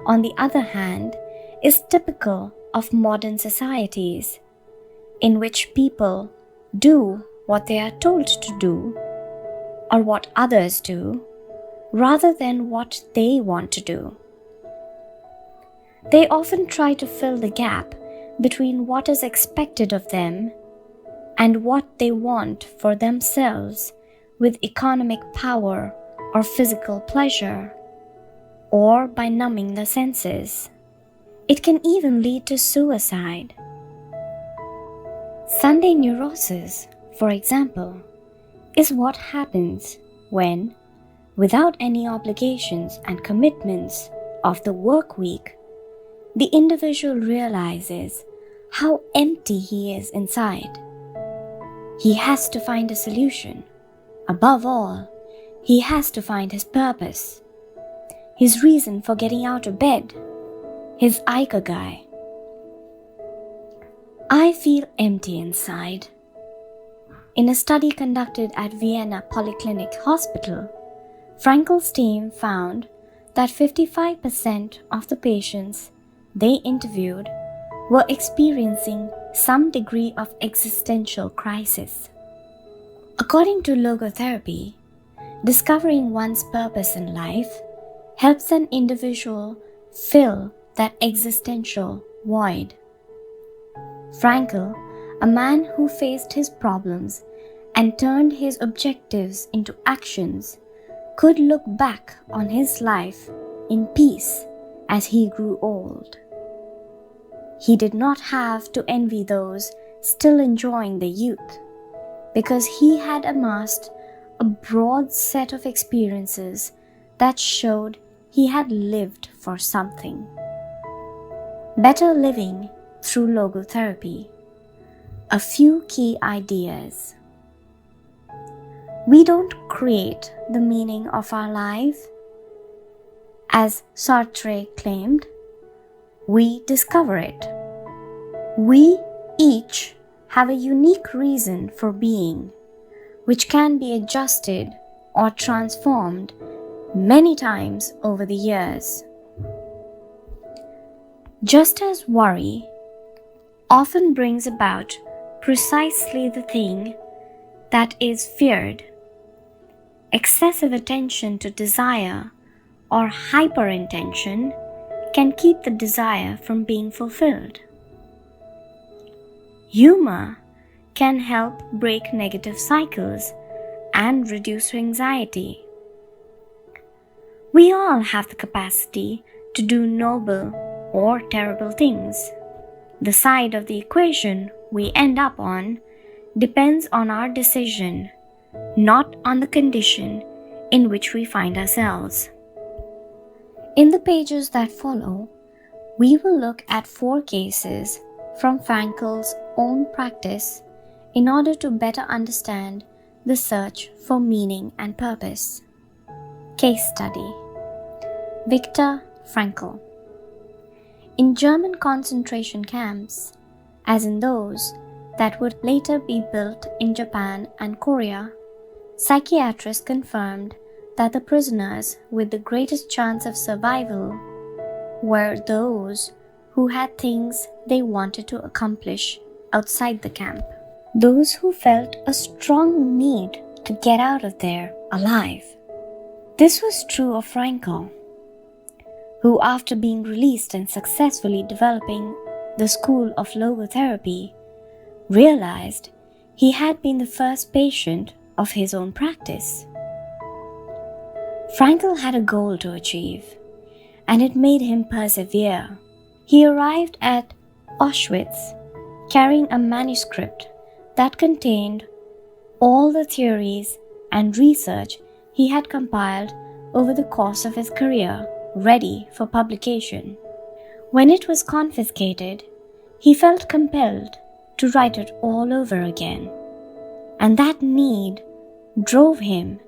on the other hand, is typical of modern societies, in which people do what they are told to do, or what others do, rather than what they want to do. They often try to fill the gap between what is expected of them and what they want for themselves with economic power or physical pleasure, or by numbing the senses. It can even lead to suicide. Sunday neurosis, for example, is what happens when, without any obligations and commitments of the work week, the individual realizes how empty he is inside. He has to find a solution. Above all, he has to find his purpose, his reason for getting out of bed, his Ikigai. I feel empty inside. In a study conducted at Vienna Polyclinic Hospital, Frankl's team found that 55% of the patients they interviewed were experiencing some degree of existential crisis. According to Logotherapy, discovering one's purpose in life helps an individual fill that existential void. Frankl, a man who faced his problems and turned his objectives into actions, could look back on his life in peace as he grew old. He did not have to envy those still enjoying their youth, because he had amassed a broad set of experiences that showed he had lived for something. Better living through Logotherapy. A few key ideas. We don't create the meaning of our life. As Sartre claimed, we discover it. We each have a unique reason for being, which can be adjusted or transformed many times over the years. Just as worry often brings about precisely the thing that is feared, excessive attention to desire or hyperintention can keep the desire from being fulfilled. Humor can help break negative cycles and reduce anxiety. We all have the capacity to do noble or terrible things. The side of the equation we end up on depends on our decision, not on the condition in which we find ourselves. In the pages that follow, we will look at 4 cases from Frankl's own practice in order to better understand the search for meaning and purpose. Case study: Viktor Frankl. In German concentration camps, as in those that would later be built in Japan and Korea, psychiatrists confirmed that the prisoners with the greatest chance of survival were those who had things they wanted to accomplish outside the camp. Those who felt a strong need to get out of there alive. This was true of Frankl, who, after being released and successfully developing the school of logotherapy, realized he had been the first patient of his own practice. Frankl had a goal to achieve, and it made him persevere. He arrived at Auschwitz carrying a manuscript that contained all the theories and research he had compiled over the course of his career, ready for publication. When it was confiscated, he felt compelled to write it all over again, and that need drove him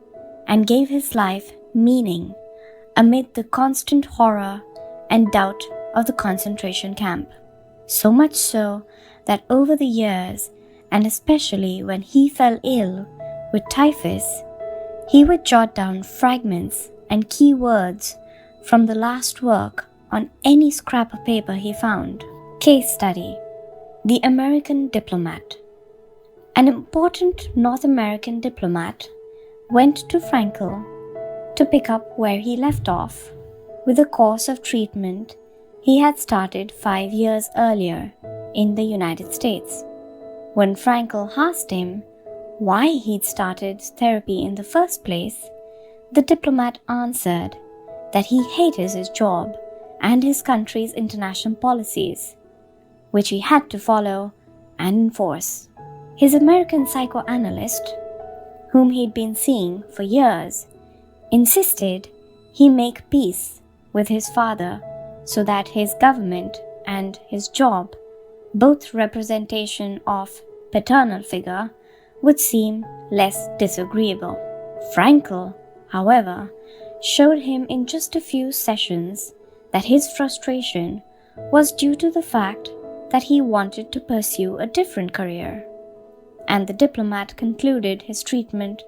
and gave his life meaning amid the constant horror and doubt of the concentration camp. So much so that over the years, and especially when he fell ill with typhus, he would jot down fragments and key words from the last work on any scrap of paper he found. Case study: The American Diplomat. An important North American diplomat went to Frankl to pick up where he left off with a course of treatment he had started 5 years earlier in the United States. When Frankl asked him why he'd started therapy in the first place, the diplomat answered that he hated his job and his country's international policies, which he had to follow and enforce. His American psychoanalyst, whom he'd been seeing for years, insisted he make peace with his father so that his government and his job, both representation of paternal figure, would seem less disagreeable. Frankl, however, showed him in just a few sessions that his frustration was due to the fact that he wanted to pursue a different career, and the diplomat concluded his treatment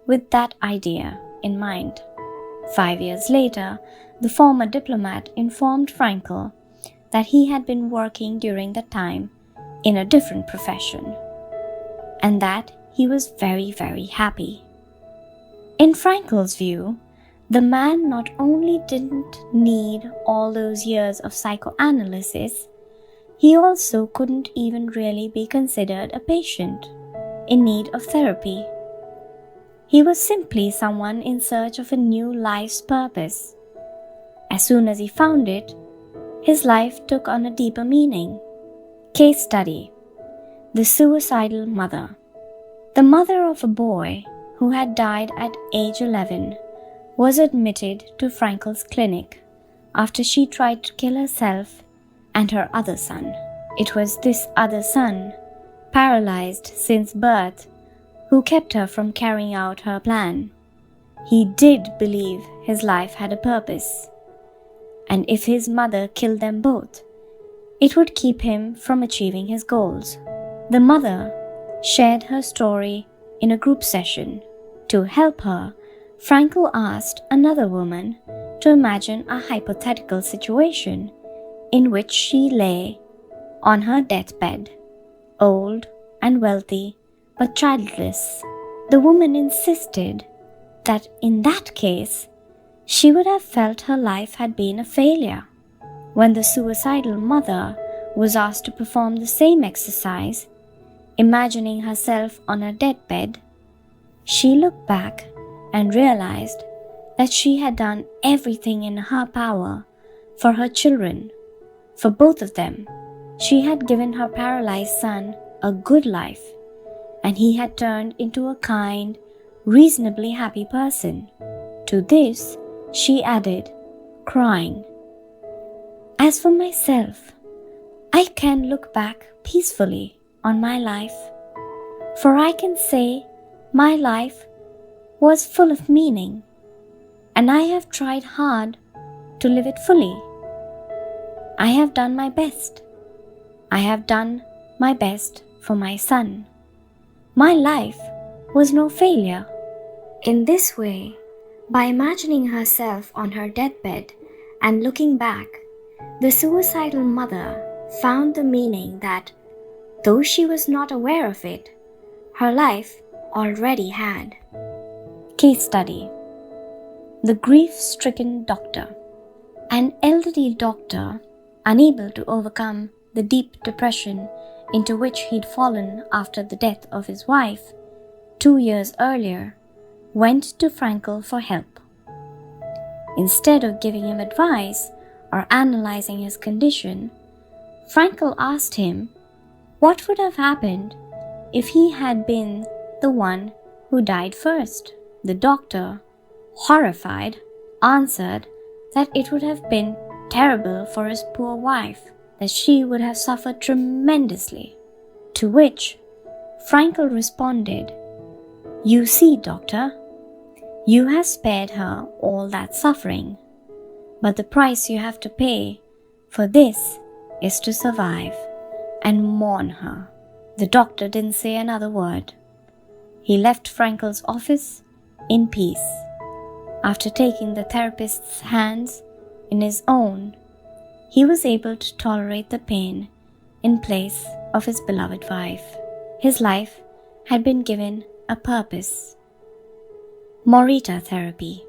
with that idea in mind. 5 years later, the former diplomat informed Frankl that he had been working during that time in a different profession, and that he was very, very happy. In Frankl's view, the man not only didn't need all those years of psychoanalysis, he also couldn't even really be considered a patient in need of therapy. He was simply someone in search of a new life's purpose. As soon as he found it, his life took on a deeper meaning. Case study: The Suicidal Mother. The mother of a boy who had died at age 11 was admitted to Frankl's clinic after she tried to kill herself and her other son. It was this other son, paralyzed since birth, who kept her from carrying out her plan. He did believe his life had a purpose, and if his mother killed them both, it would keep him from achieving his goals. The mother shared her story in a group session. To help her, Frankl asked another woman to imagine a hypothetical situation in which she lay on her deathbed, old and wealthy but childless. The woman insisted that in that case, she would have felt her life had been a failure. When the suicidal mother was asked to perform the same exercise, imagining herself on her deathbed, she looked back and realized that she had done everything in her power for her children, for both of them. She had given her paralyzed son a good life, and he had turned into a kind, reasonably happy person. To this, she added, crying, "As for myself, I can look back peacefully on my life, for I can say my life was full of meaning, and I have tried hard to live it fully. I have done my best. I have done my best for my son. My life was no failure." In this way, by imagining herself on her deathbed and looking back, the suicidal mother found the meaning that, though she was not aware of it, her life already had. Case study: The grief-stricken doctor. An elderly doctor, unable to overcome the deep depression into which he'd fallen after the death of his wife 2 years earlier, went to Frankl for help. Instead of giving him advice or analyzing his condition, Frankl asked him what would have happened if he had been the one who died first. The doctor, horrified, answered that it would have been terrible for his poor wife, that she would have suffered tremendously. To which Frankl responded, "You see, doctor, you have spared her all that suffering, but the price you have to pay for this is to survive and mourn her." The doctor didn't say another word. He left Frankl's office in peace. After taking the therapist's hands in his own, he was able to tolerate the pain in place of his beloved wife. His life had been given a purpose. Morita therapy.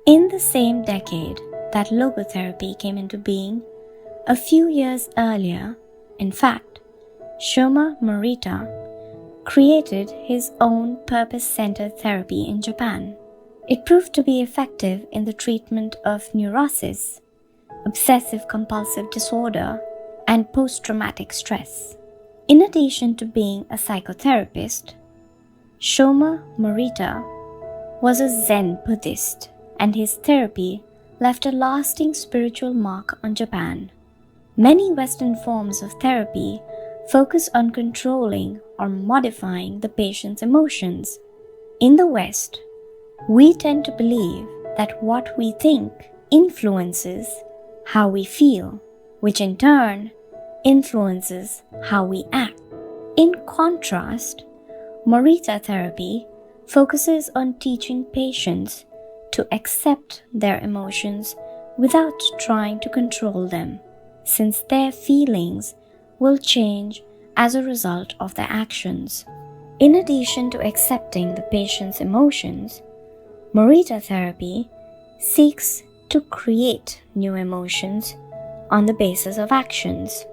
In the same decade that logotherapy came into being, a few years earlier, in fact, Shoma Morita created his own purpose-centered therapy in Japan. It proved to be effective in the treatment of neurosis, obsessive-compulsive disorder, and post-traumatic stress. In addition to being a psychotherapist, Shoma Morita was a Zen Buddhist, and his therapy left a lasting spiritual mark on Japan. Many Western forms of therapy focus on controlling or modifying the patient's emotions. In the West, we tend to believe that what we think influences how we feel, which in turn influences how we act. In contrast, Morita therapy focuses on teaching patients to accept their emotions without trying to control them, since their feelings will change as a result of their actions. In addition to accepting the patient's emotions, Morita therapy seeks to create new emotions on the basis of actions.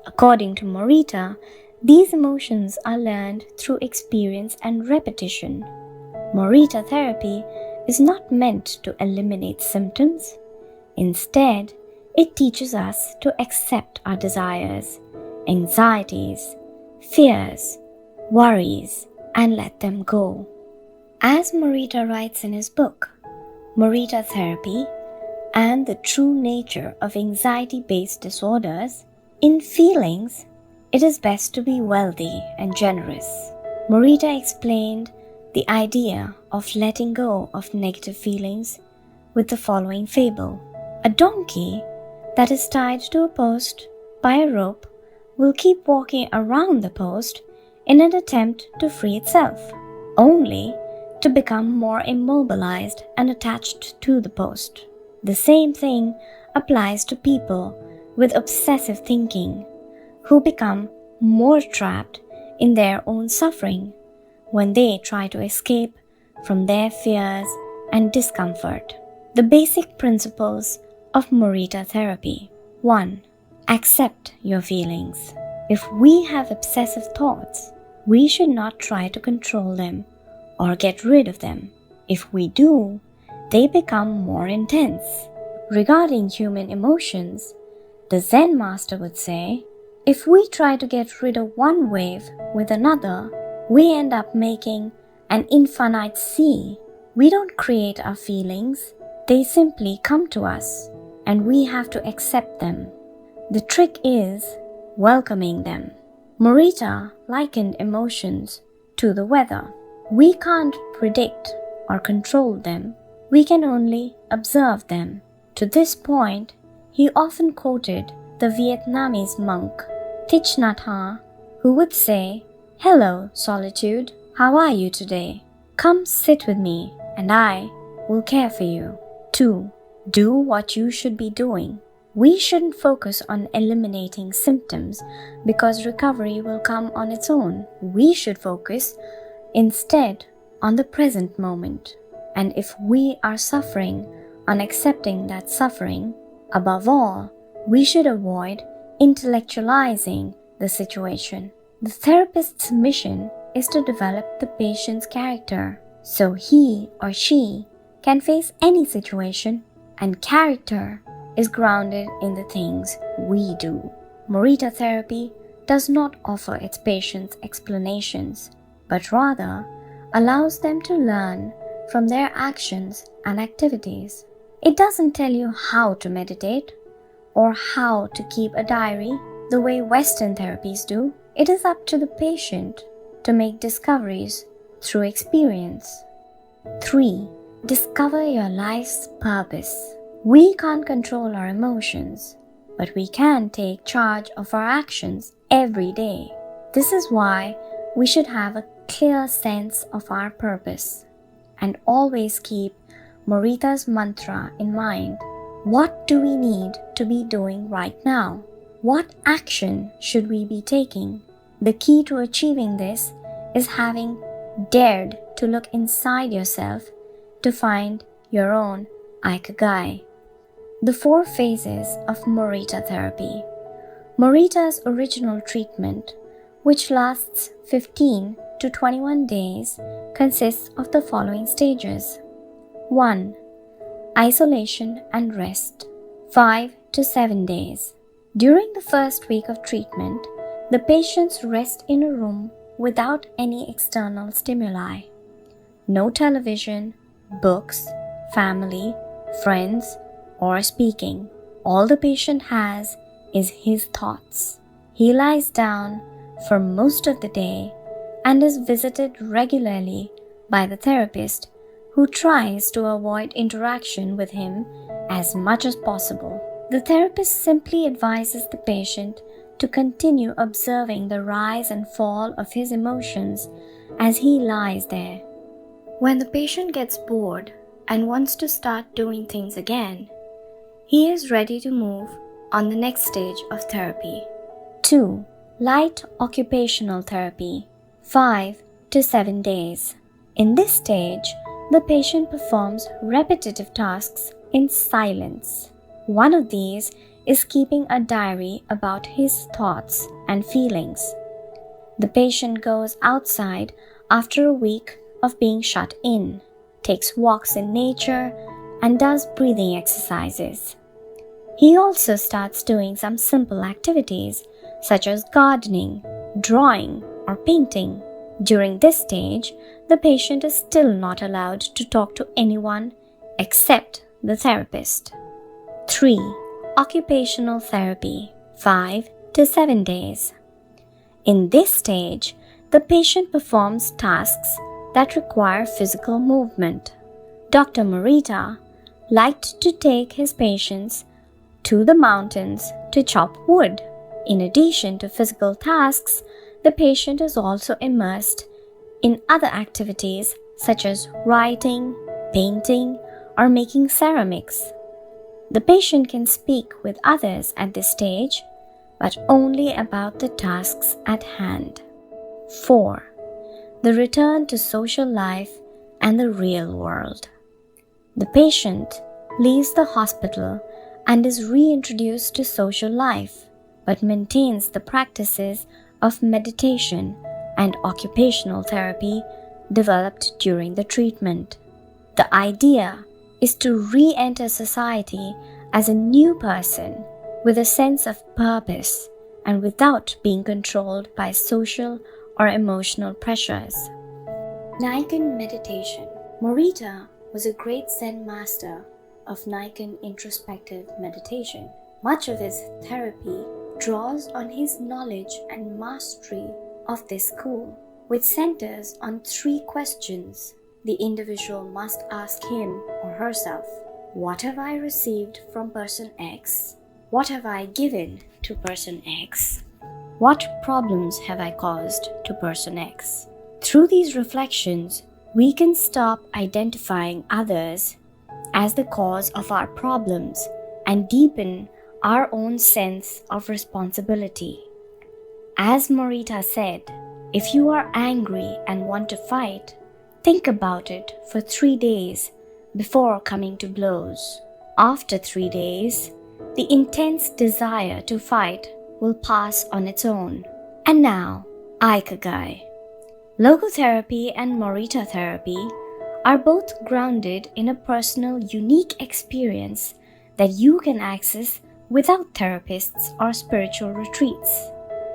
According to Morita, these emotions are learned through experience and repetition. Morita therapy is not meant to eliminate symptoms. Instead, it teaches us to accept our desires, anxieties, fears, worries, and let them go. As Morita writes in his book, Morita Therapy and the True Nature of Anxiety-Based Disorders, in feelings, it is best to be wealthy and generous. Morita explained the idea of letting go of negative feelings with the following fable. A donkey that is tied to a post by a rope will keep walking around the post in an attempt to free itself, only to become more immobilized and attached to the post. The same thing applies to people with obsessive thinking, who become more trapped in their own suffering when they try to escape from their fears and discomfort. The basic principles of Morita therapy. 1. Accept your feelings. If we have obsessive thoughts, we should not try to control them or get rid of them. If we do, they become more intense. Regarding human emotions, the Zen master would say, if we try to get rid of one wave with another, we end up making an infinite sea. We don't create our feelings, they simply come to us, and we have to accept them. The trick is welcoming them. Morita likened emotions to the weather. We can't predict or control them, we can only observe them. To this point, he often quoted the Vietnamese monk Thich Nhat Hanh, who would say, "Hello, solitude, how are you today? Come sit with me and I will care for you." 2. Do what you should be doing. We shouldn't focus on eliminating symptoms because recovery will come on its own. We should focus instead on the present moment. And if we are suffering, on accepting that suffering. Above all, we should avoid intellectualizing the situation. The therapist's mission is to develop the patient's character so he or she can face any situation, and character is grounded in the things we do. Morita therapy does not offer its patients explanations, but rather allows them to learn from their actions and activities. It doesn't tell you how to meditate or how to keep a diary the way Western therapies do. It is up to the patient to make discoveries through experience. 3. Discover your life's purpose. We can't control our emotions, but we can take charge of our actions every day. This is why we should have a clear sense of our purpose and always keep Morita's mantra in mind. What do we need to be doing right now? What action should we be taking? The key to achieving this is having dared to look inside yourself to find your own Ikigai. The 4 phases of Morita therapy. Morita's original treatment, which lasts 15 to 21 days, consists of the following stages. 1. Isolation and rest, 5 to 7 days. During the first week of treatment, the patients rest in a room without any external stimuli. No television, books, family, friends, or speaking. All the patient has is his thoughts. He lies down for most of the day and is visited regularly by the therapist, who tries to avoid interaction with him as much as possible. The therapist simply advises the patient to continue observing the rise and fall of his emotions as he lies there. When the patient gets bored and wants to start doing things again, he is ready to move on the next stage of therapy. 2. Light occupational therapy, 5 to 7 days. In this stage, the patient performs repetitive tasks in silence. One of these is keeping a diary about his thoughts and feelings. The patient goes outside after a week of being shut in, takes walks in nature, and does breathing exercises. He also starts doing some simple activities such as gardening, drawing, or painting. During this stage, the patient is still not allowed to talk to anyone except the therapist. 3. Occupational therapy, 5 to 7 days. In this stage, the patient performs tasks that require physical movement. Dr. Morita liked to take his patients to the mountains to chop wood. In addition to physical tasks, the patient is also immersed in other activities such as writing, painting, or making ceramics. The patient can speak with others at this stage, but only about the tasks at hand. 4. The return to social life and the real world. The patient leaves the hospital and is reintroduced to social life, but maintains the practices of meditation and occupational therapy developed during the treatment. The idea is to re-enter society as a new person with a sense of purpose and without being controlled by social or emotional pressures. Nichiren meditation. Morita was a great Zen master of Nichiren introspective meditation. Much of his therapy draws on his knowledge and mastery of this school, which centers on 3 questions the individual must ask him or herself. What have I received from person X? What have I given to person X? What problems have I caused to person X? Through these reflections, we can stop identifying others as the cause of our problems and deepen our own sense of responsibility. As Morita said, if you are angry and want to fight, think about it for 3 days before coming to blows. After 3 days, the intense desire to fight will pass on its own. And now, Ikigai. Logotherapy and Morita therapy are both grounded in a personal, unique experience that you can access without therapists or spiritual retreats.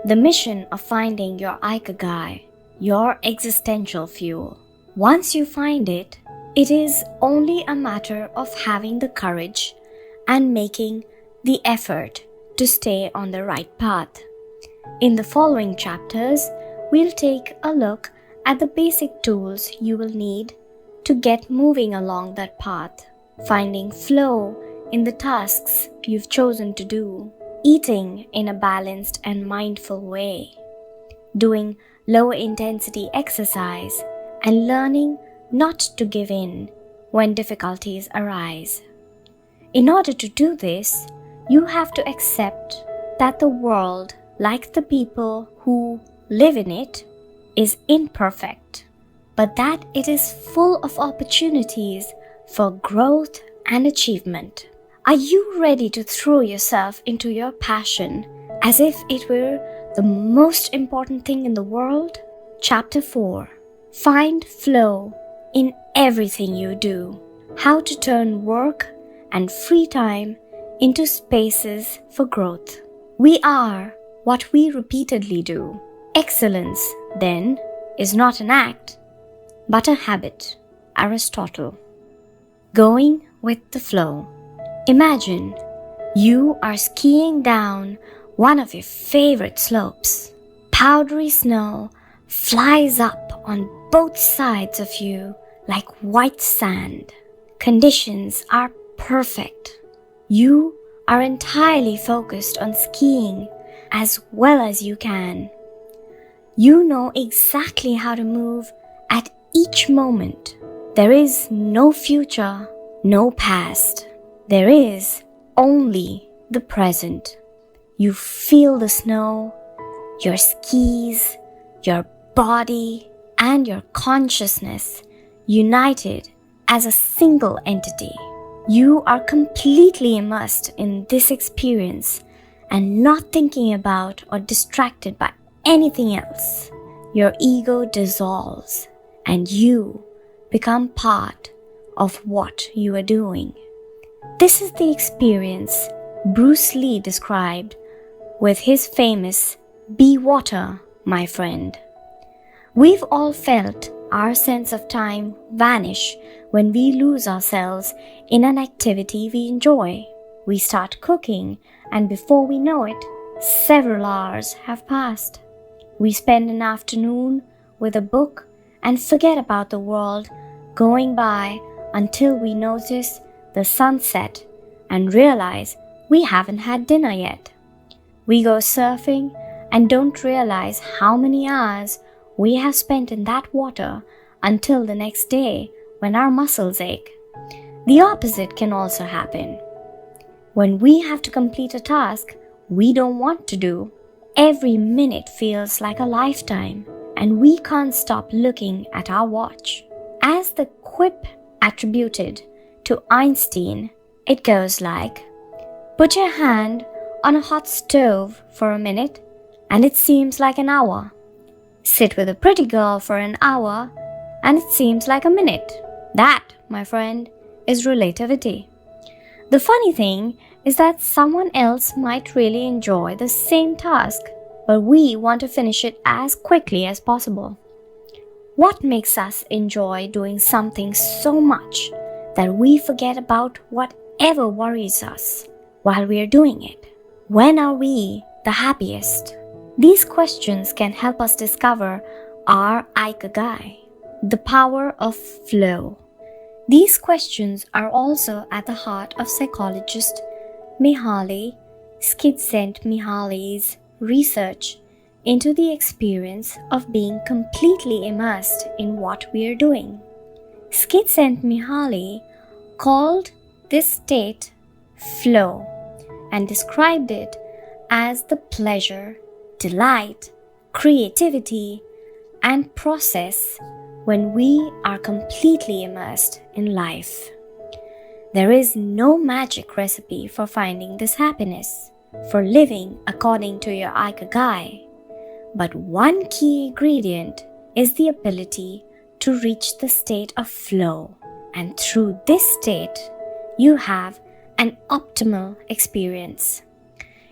The mission of finding your Ikigai, your existential fuel. Once you find it, it is only a matter of having the courage and making the effort to stay on the right path. In the following chapters, we'll take a look at the basic tools you will need to get moving along that path, finding flow in the tasks you've chosen to do, eating in a balanced and mindful way, doing low intensity exercise, and learning not to give in when difficulties arise. In order to do this, you have to accept that the world, like the people who live in it, is imperfect, but that it is full of opportunities for growth and achievement. Are you ready to throw yourself into your passion as if it were the most important thing in the world? Chapter 4. Find flow in everything you do. How to turn work and free time into spaces for growth. We are what we repeatedly do. Excellence, then, is not an act, but a habit. Aristotle. Going with the flow. Imagine you are skiing down one of your favorite slopes. Powdery snow flies up on both sides of you like white sand. Conditions are perfect. You are entirely focused on skiing as well as you can. You know exactly how to move at each moment. There is no future, no past. There is only the present. You feel the snow, your skis, your body, and your consciousness united as a single entity. You are completely immersed in this experience and not thinking about or distracted by anything else. Your ego dissolves and you become part of what you are doing. This is the experience Bruce Lee described with his famous "Be water, my friend." We've all felt our sense of time vanish when we lose ourselves in an activity we enjoy. We start cooking, and before we know it, several hours have passed. We spend an afternoon with a book and forget about the world going by until we notice the sunset and realize we haven't had dinner yet. We go surfing and don't realize how many hours we have spent in that water until the next day when our muscles ache. The opposite can also happen. When we have to complete a task we don't want to do, every minute feels like a lifetime, and we can't stop looking at our watch. As the quip attributed to Einstein, it goes like, "Put your hand on a hot stove for a minute, and it seems like an hour. Sit with a pretty girl for an hour, and it seems like a minute." That, my friend, is relativity. The funny thing is that someone else might really enjoy the same task, but we want to finish it as quickly as possible. What makes us enjoy doing something so much that we forget about whatever worries us while we are doing it? When are we the happiest? These questions can help us discover our Ikigai, the power of flow. These questions are also at the heart of psychologist Mihaly Csikszentmihalyi's research into the experience of being completely immersed in what we are doing. Csikszentmihalyi called this state flow and described it as the pleasure, delight, creativity, and process when we are completely immersed in life. There is no magic recipe for finding this happiness, for living according to your Ikigai, but one key ingredient is the ability to reach the state of flow, and through this state, you have an optimal experience.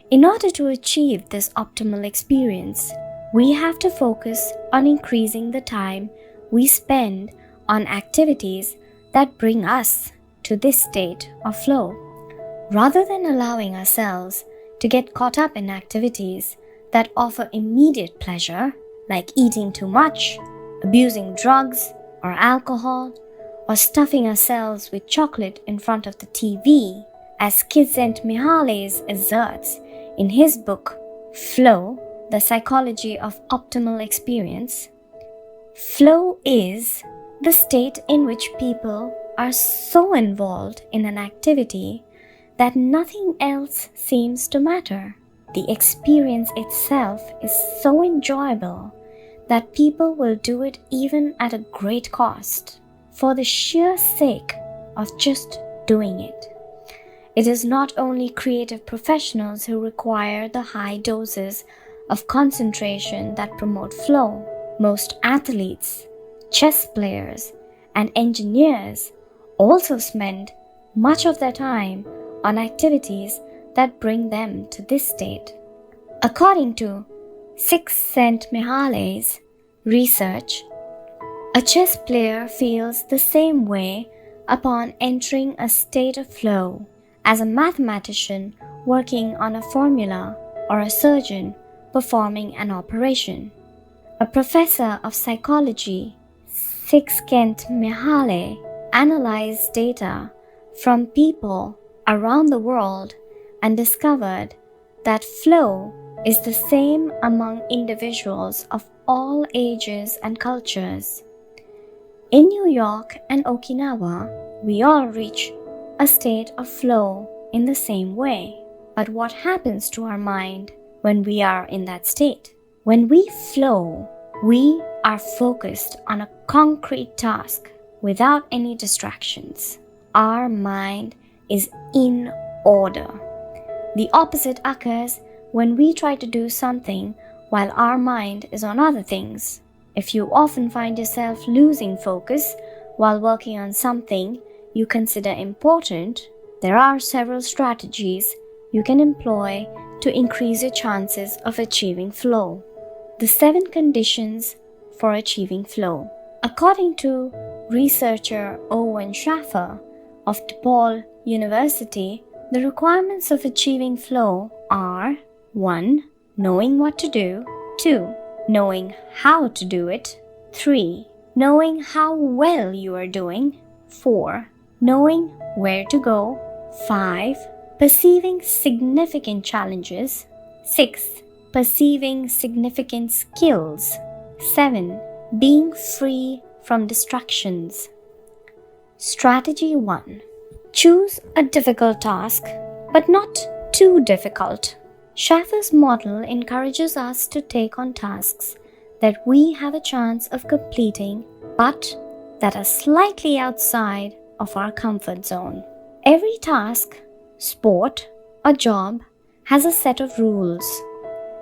In order to achieve this optimal experience, we have to focus on increasing the time we spend on activities that bring us to this state of flow, rather than allowing ourselves to get caught up in activities that offer immediate pleasure, like eating too much, abusing drugs or alcohol, or stuffing ourselves with chocolate in front of the TV, as Csikszentmihalyi asserts in his book Flow, The Psychology of Optimal Experience. Flow is the state in which people are so involved in an activity that nothing else seems to matter. The experience itself is so enjoyable that people will do it even at a great cost, for the sheer sake of just doing it. It is not only creative professionals who require the high doses of concentration that promote flow. Most athletes, chess players, and engineers also spend much of their time on activities that bring them to this state. According to Csikszentmihalyi's research, a chess player feels the same way upon entering a state of flow as a mathematician working on a formula or a surgeon performing an operation. A professor of psychology, Csikszentmihalyi, analyzed data from people around the world and discovered that flow is the same among individuals of all ages and cultures. In New York and Okinawa, we all reach a state of flow in the same way. But what happens to our mind when we are in that state? When we flow, we are focused on a concrete task without any distractions. Our mind is in order. The opposite occurs when we try to do something while our mind is on other things. If you often find yourself losing focus while working on something you consider important, there are several strategies you can employ to increase your chances of achieving flow. The 7 conditions for achieving flow. According to researcher Owen Schaffer of DePaul University, the requirements of achieving flow are 1. Knowing what to do. 2. Knowing how to do it. 3. Knowing how well you are doing. 4. Knowing where to go. 5. Perceiving significant challenges. 6. perceiving significant skills. 7. Being free from distractions. Strategy 1. Choose a difficult task, but not too difficult. Schaffer's model encourages us to take on tasks that we have a chance of completing, but that are slightly outside of our comfort zone. Every task, sport, or job has a set of rules,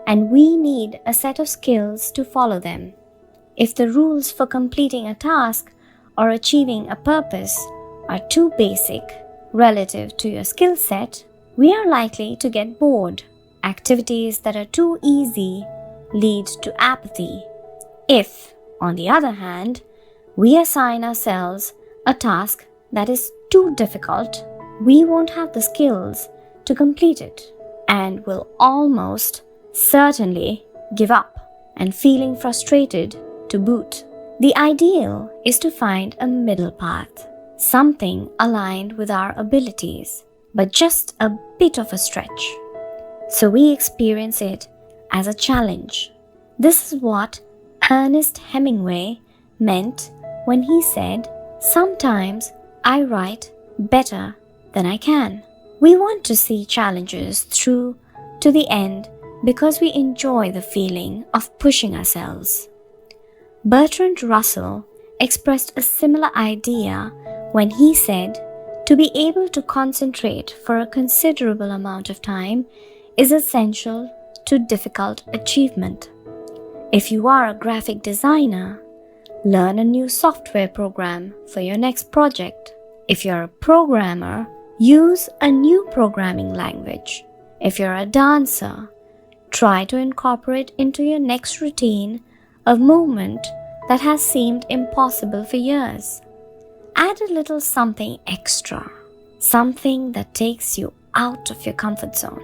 and we need a set of skills to follow them. If the rules for completing a task or achieving a purpose are too basic relative to your skill set, we are likely to get bored. Activities that are too easy lead to apathy. If, on the other hand, we assign ourselves a task that is too difficult, we won't have the skills to complete it and will almost certainly give up, and feeling frustrated to boot. The ideal is to find a middle path, something aligned with our abilities, but just a bit of a stretch, so we experience it as a challenge. This is what Ernest Hemingway meant when he said, "Sometimes I write better than I can." We want to see challenges through to the end because we enjoy the feeling of pushing ourselves. Bertrand Russell expressed a similar idea when he said, "To be able to concentrate for a considerable amount of time is essential to difficult achievement." If you are a graphic designer, learn a new software program for your next project. If you're a programmer, use a new programming language. If you're a dancer, try to incorporate into your next routine a movement that has seemed impossible for years. Add a little something extra, something that takes you out of your comfort zone.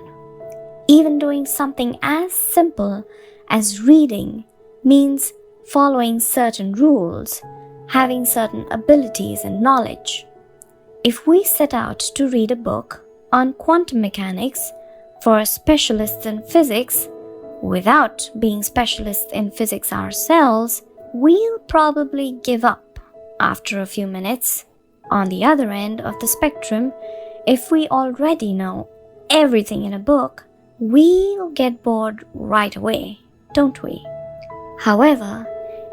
Even doing something as simple as reading means following certain rules, having certain abilities and knowledge. If we set out to read a book on quantum mechanics for specialists in physics without being specialists in physics ourselves, we'll probably give up after a few minutes. On the other end of the spectrum, if we already know everything in a book, we'll get bored right away, don't we? However,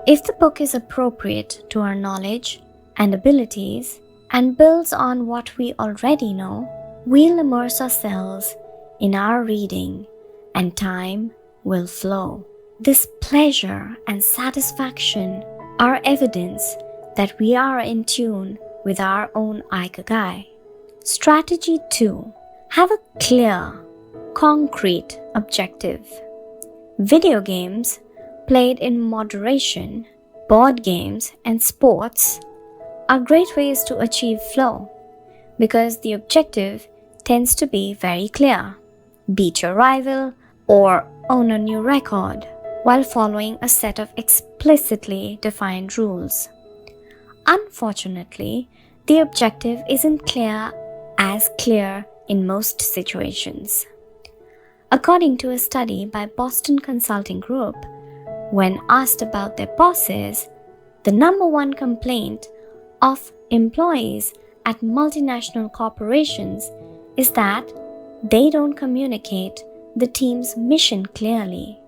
if the book is appropriate to our knowledge and abilities and builds on what we already know, we'll immerse ourselves in our reading and time will flow. This pleasure and satisfaction are evidence that we are in tune with our own Ikigai. Strategy 2. Have a clear, concrete objective. Video games played in moderation, board games, and sports are great ways to achieve flow because the objective tends to be very clear. Beat your rival or own a new record while following a set of explicitly defined rules. Unfortunately, the objective isn't clear in most situations. According to a study by Boston Consulting Group, when asked about their bosses, the number one complaint of employees at multinational corporations is that they don't communicate the team's mission clearly,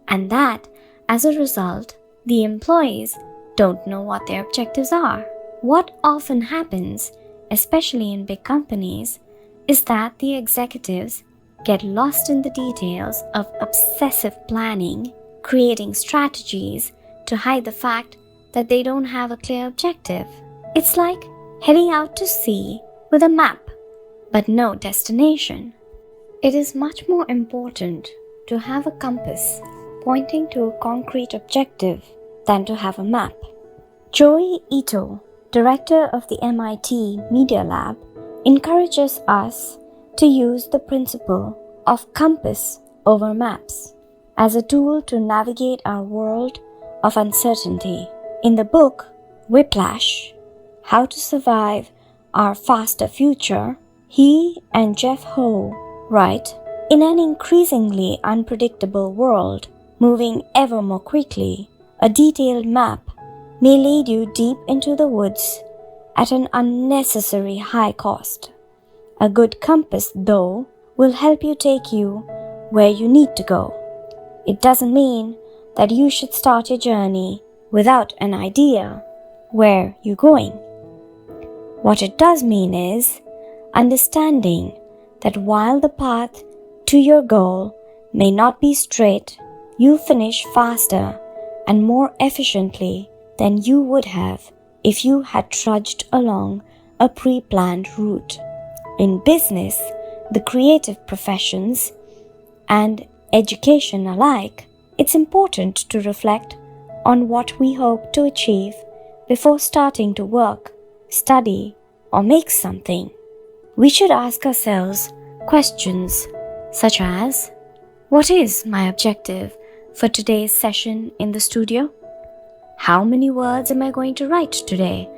and that, as a result, the employees don't know what their objectives are. What often happens, especially in big companies, is that the executives get lost in the details of obsessive planning, creating strategies to hide the fact that they don't have a clear objective. It's like heading out to sea with a map, but no destination. It is much more important to have a compass pointing to a concrete objective than to have a map. Joey Ito, director of the MIT Media Lab, encourages us to use the principle of compass over maps as a tool to navigate our world of uncertainty. In the book Whiplash, How to Survive Our Faster Future, he and Jeff Ho write, In an increasingly unpredictable world, moving ever more quickly, a detailed map may lead you deep into the woods at an unnecessary high cost. A good compass, though, will help you take you where you need to go. It doesn't mean that you should start your journey without an idea where you're going. What it does mean is understanding that while the path to your goal may not be straight, you finish faster and more efficiently than you would have if you had trudged along a pre-planned route. In business, the creative professions, and education alike, it's important to reflect on what we hope to achieve before starting to work, study, or make something. We should ask ourselves questions such as, what is my objective for today's session in the studio? How many words am I going to write today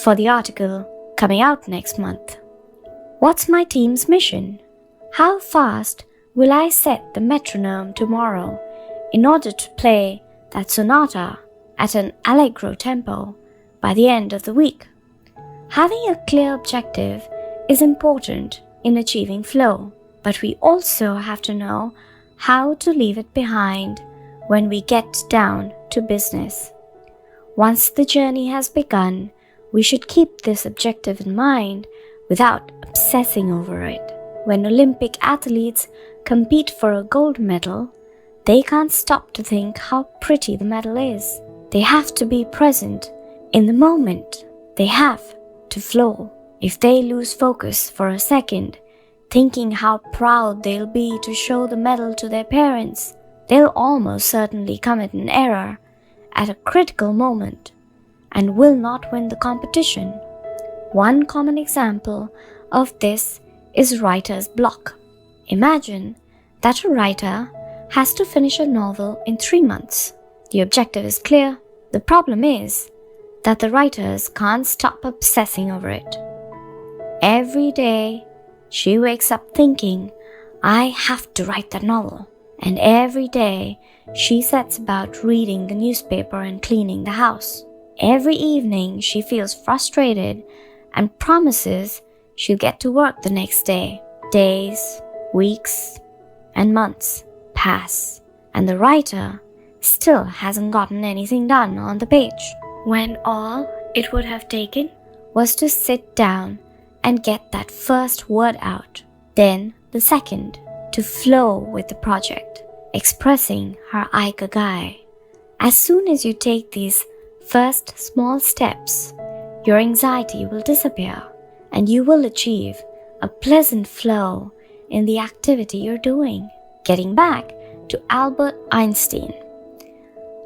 for the article coming out next month? What's my team's mission? How fast will I set the metronome tomorrow in order to play that sonata at an allegro tempo by the end of the week? Having a clear objective is important in achieving flow, but we also have to know how to leave it behind when we get down to business. Once the journey has begun, we should keep this objective in mind without obsessing over it. When Olympic athletes compete for a gold medal, they can't stop to think how pretty the medal is. They have to be present in the moment. They have to flow. If they lose focus for a second, thinking how proud they'll be to show the medal to their parents, they'll almost certainly commit an error at a critical moment and will not win the competition. One common example of this is writer's block. Imagine that a writer has to finish a novel in 3 months. The objective is clear. The problem is that the writers can't stop obsessing over it. Every day, she wakes up thinking, I have to write that novel. And every day, she sets about reading the newspaper and cleaning the house. Every evening, she feels frustrated and promises she'll get to work the next day. Days, weeks, and months pass, and the writer still hasn't gotten anything done on the page, when all it would have taken was to sit down and get that first word out, then the second, to flow with the project, expressing her Ikigai. As soon as you take these first small steps, your anxiety will disappear and you will achieve a pleasant flow in the activity you're doing. Getting back to Albert Einstein,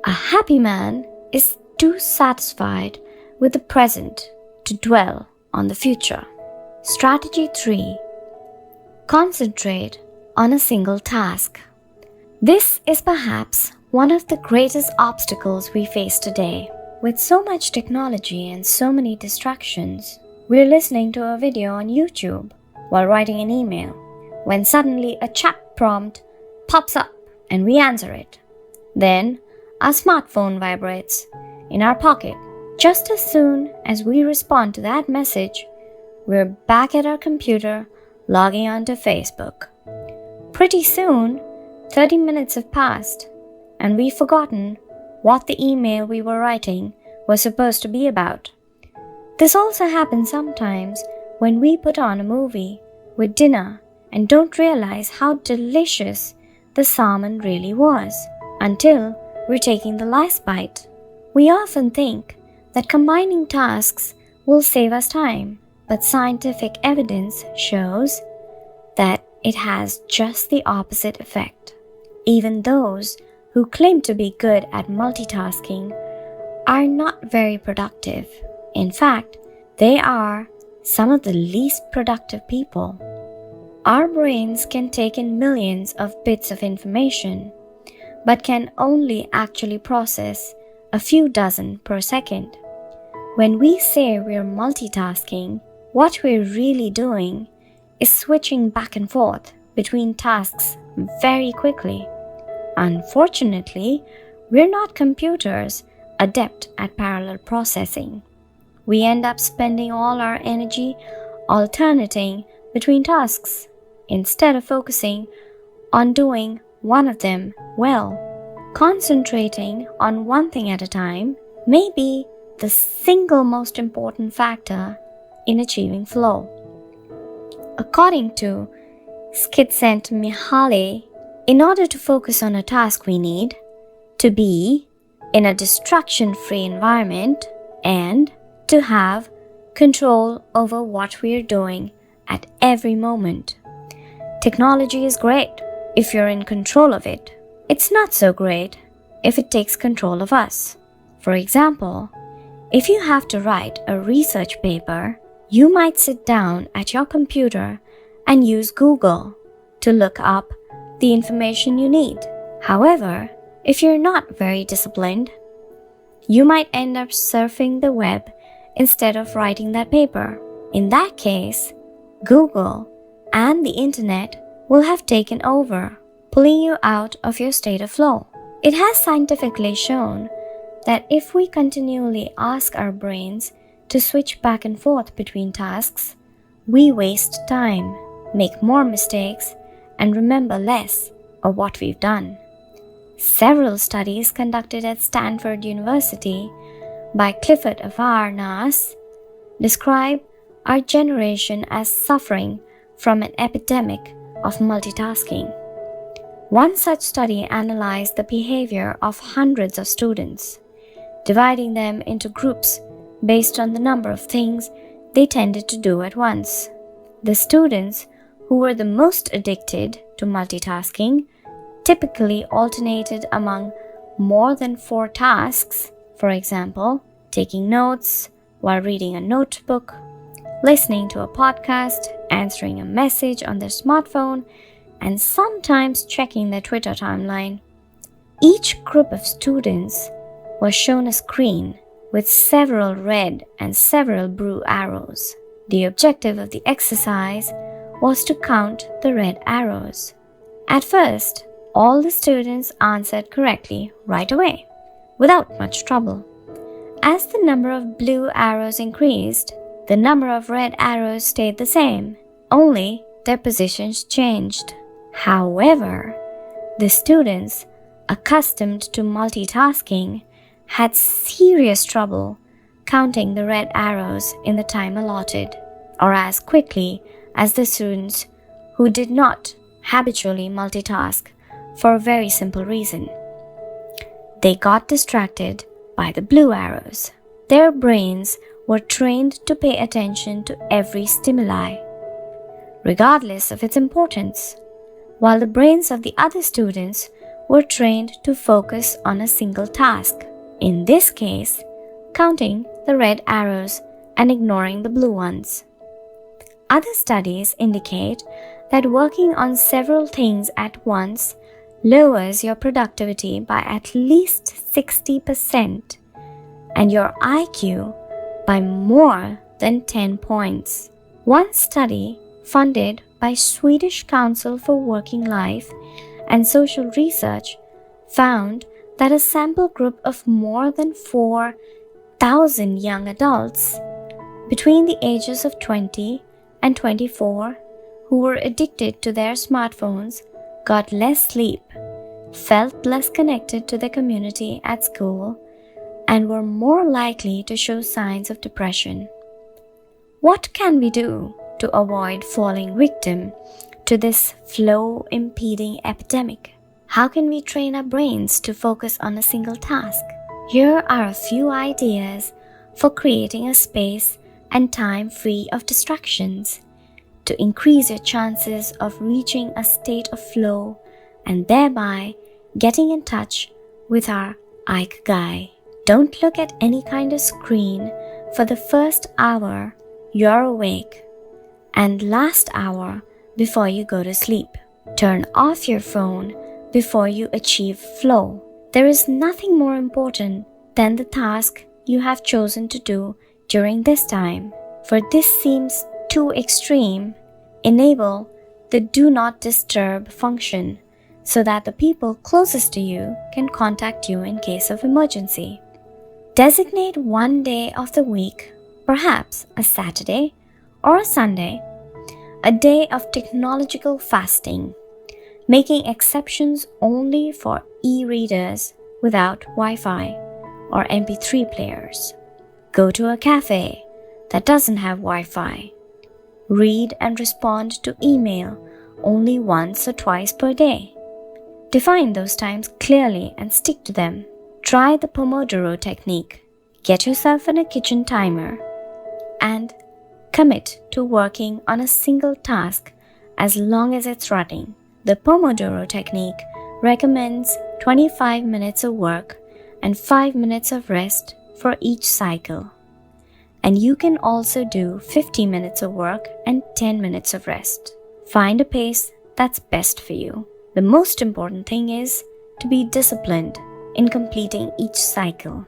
a happy man is too satisfied with the present to dwell on the future. Strategy 3. Concentrate on a single task. This is perhaps one of the greatest obstacles we face today. With so much technology and so many distractions, we're listening to a video on YouTube while writing an email, when suddenly a chat prompt pops up and we answer it. Then our smartphone vibrates in our pocket. Just as soon as we respond to that message, we're back at our computer logging onto Facebook. Pretty soon, 30 minutes have passed and we've forgotten what the email we were writing was supposed to be about. This also happens sometimes when we put on a movie with dinner and don't realize how delicious the salmon really was until we're taking the last bite. We often think that combining tasks will save us time, but scientific evidence shows that it has just the opposite effect. Even those who claim to be good at multitasking are not very productive. In fact, they are some of the least productive people. Our brains can take in millions of bits of information, but can only actually process a few dozen per second. When we say we're multitasking, what we're really doing is switching back and forth between tasks very quickly. Unfortunately, we're not computers adept at parallel processing. We end up spending all our energy alternating between tasks instead of focusing on doing one of them well. Concentrating on one thing at a time may be the single most important factor in achieving flow. According to Csikszentmihalyi, in order to focus on a task, we need to be in a distraction-free environment and to have control over what we are doing at every moment. Technology is great if you're in control of it. It's not so great if it takes control of us. For example, if you have to write a research paper, you might sit down at your computer and use Google to look up the information you need. However, if you're not very disciplined, you might end up surfing the web instead of writing that paper. In that case, Google and the internet will have taken over, pulling you out of your state of flow. It has scientifically shown that if we continually ask our brains to switch back and forth between tasks, we waste time, make more mistakes, and remember less of what we've done. Several studies conducted at Stanford University by Clifford Avarnas describe our generation as suffering from an epidemic of multitasking. One such study analyzed the behavior of hundreds of students, dividing them into groups based on the number of things they tended to do at once. The students who were the most addicted to multitasking typically alternated among more than 4 tasks, for example, taking notes while reading a notebook, listening to a podcast, answering a message on their smartphone, and sometimes checking their Twitter timeline. Each group of students was shown a screen with several red and several blue arrows. The objective of the exercise was to count the red arrows. At first, all the students answered correctly right away, without much trouble. As the number of blue arrows increased, the number of red arrows stayed the same, only their positions changed. However, the students accustomed to multitasking had serious trouble counting the red arrows in the time allotted, or as quickly as the students who did not habitually multitask for a very simple reason. They got distracted by the blue arrows. Their brains were trained to pay attention to every stimuli, regardless of its importance, while the brains of the other students were trained to focus on a single task, in this case, counting the red arrows and ignoring the blue ones. Other studies indicate that working on several things at once lowers your productivity by at least 60% and your IQ by more than 10 points. One study funded by Swedish Council for Working Life and Social Research found that a sample group of more than 4,000 young adults between the ages of 20 and 24 who were addicted to their smartphones got less sleep, felt less connected to their community at school, and were more likely to show signs of depression. What can we do to avoid falling victim to this flow-impeding epidemic? How can we train our brains to focus on a single task? Here are a few ideas for creating a space and time free of distractions to increase your chances of reaching a state of flow and thereby getting in touch with our Ikigai. Don't look at any kind of screen for the first hour you're awake and last hour before you go to sleep. Turn off your phone before you achieve flow. There is nothing more important than the task you have chosen to do during this time. For this seems too extreme, enable the do not disturb function so that the people closest to you can contact you in case of emergency. Designate one day of the week, perhaps a Saturday or a Sunday, a day of technological fasting, making exceptions only for e-readers without Wi-Fi or MP3 players. Go to a cafe that doesn't have Wi-Fi. Read and respond to email only once or twice per day. Define those times clearly and stick to them. Try the Pomodoro technique. Get yourself in a kitchen timer and commit to working on a single task as long as it's running. The Pomodoro technique recommends 25 minutes of work and 5 minutes of rest for each cycle. And you can also do 50 minutes of work and 10 minutes of rest. Find a pace that's best for you. The most important thing is to be disciplined in completing each cycle.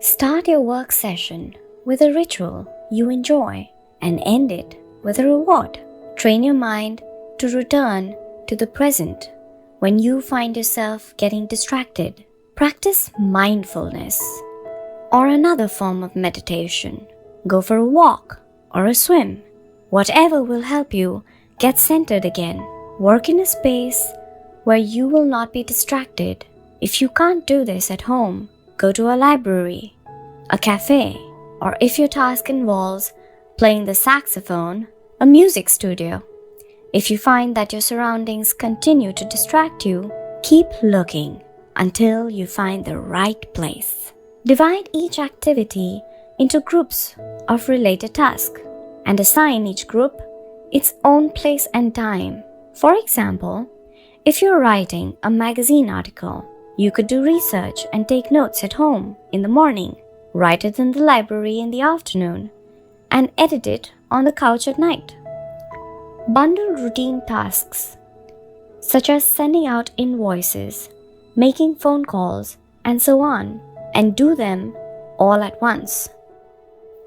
Start your work session with a ritual you enjoy and end it with a reward. Train your mind to return to the present when you find yourself getting distracted. Practice mindfulness or another form of meditation. Go for a walk or a swim. Whatever will help you get centered again. Work in a space where you will not be distracted. If you can't do this at home, go to a library, a cafe, or if your task involves playing the saxophone, a music studio. If you find that your surroundings continue to distract you, keep looking until you find the right place. Divide each activity into groups of related tasks and assign each group its own place and time. For example, if you're writing a magazine article, you could do research and take notes at home in the morning, write it in the library in the afternoon, and edit it on the couch at night. Bundle routine tasks such as sending out invoices, making phone calls, and so on, and do them all at once.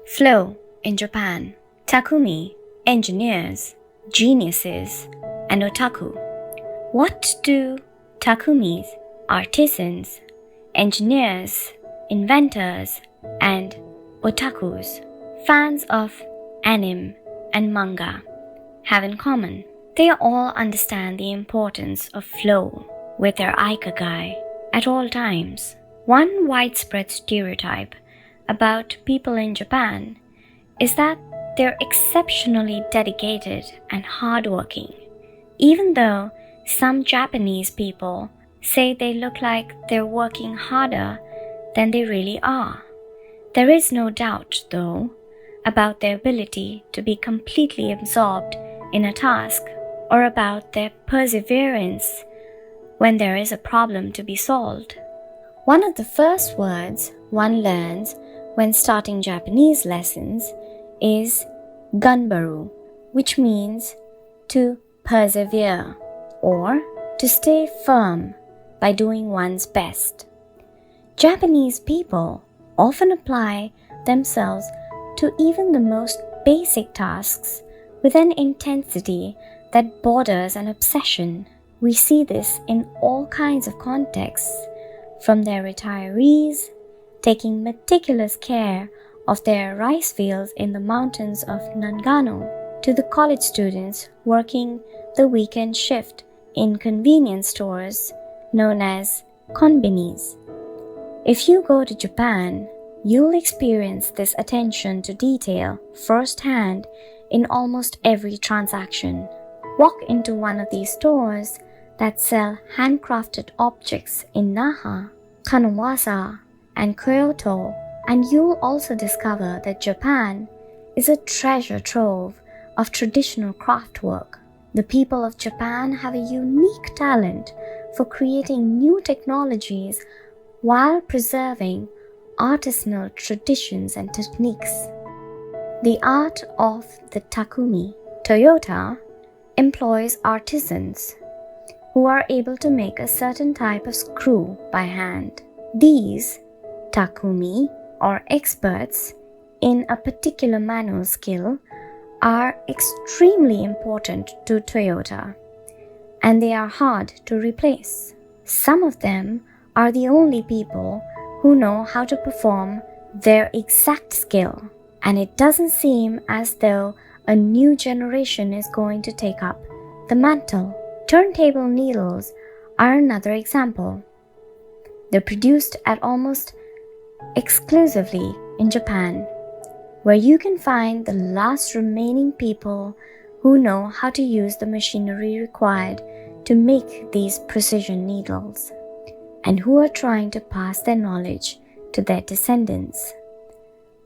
Flow in Japan. Takumi, engineers, geniuses, and otaku. What do takumis, artisans, engineers, inventors, and otakus, fans of anime and manga, have in common? They all understand the importance of flow with their Ikigai at all times. One widespread stereotype about people in Japan is that they're exceptionally dedicated and hardworking, even though some Japanese people say they look like they're working harder than they really are. There is no doubt, though, about their ability to be completely absorbed in a task or about their perseverance when there is a problem to be solved. One of the first words one learns when starting Japanese lessons is ganbaru, which means to persevere or to stay firm by doing one's best. Japanese people often apply themselves to even the most basic tasks with an intensity that borders on obsession. We see this in all kinds of contexts, from their retirees taking meticulous care of their rice fields in the mountains of Nagano to the college students working the weekend shift in convenience stores known as konbinis. If you go to Japan, you'll experience this attention to detail firsthand in almost every transaction. Walk into one of these stores that sell handcrafted objects in Naha, Kanazawa, and Kyoto, and you'll also discover that Japan is a treasure trove of traditional craftwork. The people of Japan have a unique talent for creating new technologies while preserving artisanal traditions and techniques. The art of the takumi. Toyota employs artisans who are able to make a certain type of screw by hand. These takumi, or experts in a particular manual skill, are extremely important to Toyota, and they are hard to replace. Some of them are the only people who know how to perform their exact skill, and it doesn't seem as though a new generation is going to take up the mantle. Turntable needles are another example. They're produced at almost exclusively in Japan, where you can find the last remaining people who know how to use the machinery required to make these precision needles, and who are trying to pass their knowledge to their descendants.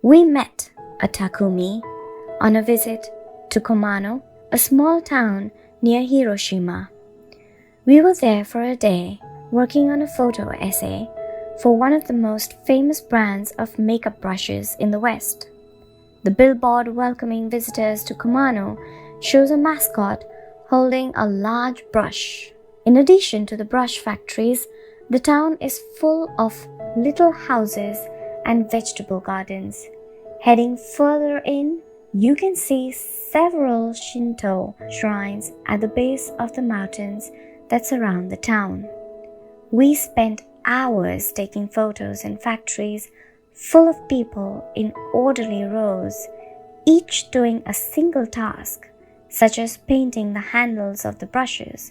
We met a Takumi on a visit to Kumano, a small town near Hiroshima. We were there for a day working on a photo essay for one of the most famous brands of makeup brushes in the West. The billboard welcoming visitors to Kumano shows a mascot holding a large brush. In addition to the brush factories, the town is full of little houses and vegetable gardens. Heading further in, you can see several Shinto shrines at the base of the mountains that surround the town. We spent hours taking photos in factories full of people in orderly rows, each doing a single task, such as painting the handles of the brushes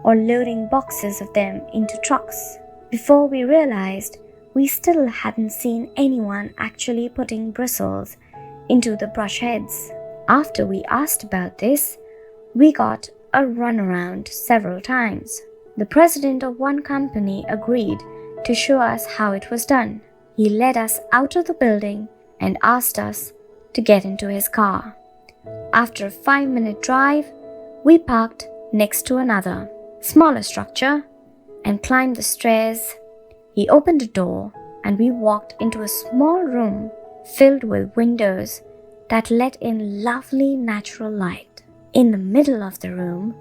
or loading boxes of them into trucks, before we realized we still hadn't seen anyone actually putting bristles into the brush heads. After we asked about this, we got a runaround several times. The president of one company agreed to show us how it was done. He led us out of the building and asked us to get into his car. After a 5-minute drive, we parked next to another, smaller structure and climbed the stairs. He opened a door and we walked into a small room filled with windows that let in lovely natural light. In the middle of the room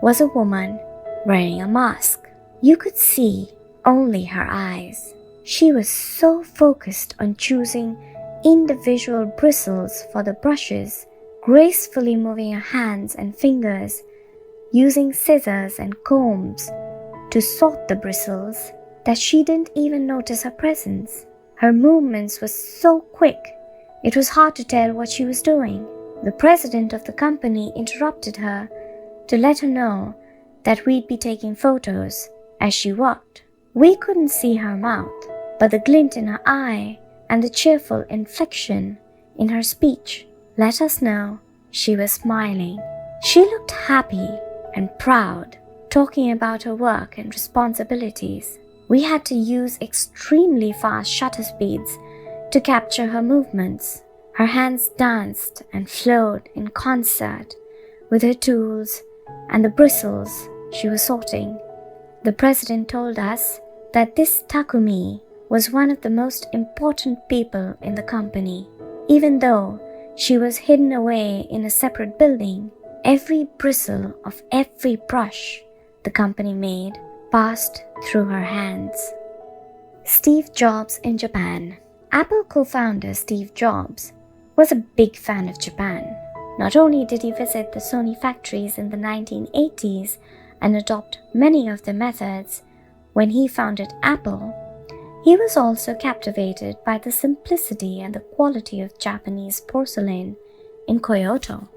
was a woman wearing a mask. You could see only her eyes. She was so focused on choosing individual bristles for the brushes, gracefully moving her hands and fingers, using scissors and combs to sort the bristles, that she didn't even notice her presence. Her movements were so quick, it was hard to tell what she was doing. The president of the company interrupted her to let her know that we'd be taking photos as she walked. We couldn't see her mouth, but the glint in her eye and the cheerful inflection in her speech let us know she was smiling. She looked happy and proud, talking about her work and responsibilities. We had to use extremely fast shutter speeds to capture her movements. Her hands danced and flowed in concert with her tools and the bristles she was sorting. The president told us that this Takumi was one of the most important people in the company. Even though she was hidden away in a separate building, every bristle of every brush the company made passed through her hands. Steve Jobs in Japan. Apple co-founder Steve Jobs was a big fan of Japan. Not only did he visit the Sony factories in the 1980s and adopt many of their methods when he founded Apple, he was also captivated by the simplicity and the quality of Japanese porcelain in Kyoto.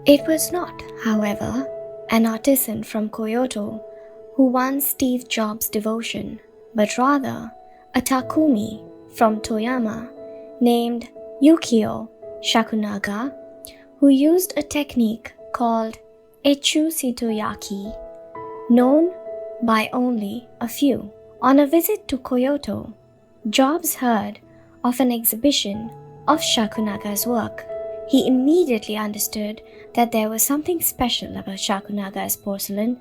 It was not, however, an artisan from Kyoto who won Steve Jobs' devotion, but rather a Takumi from Toyama named Yukio Shakunaga, who used a technique called Echu Sitoyaki, known by only a few. On a visit to Kyoto, Jobs heard of an exhibition of Shakunaga's work. He immediately understood that there was something special about Shakunaga's porcelain.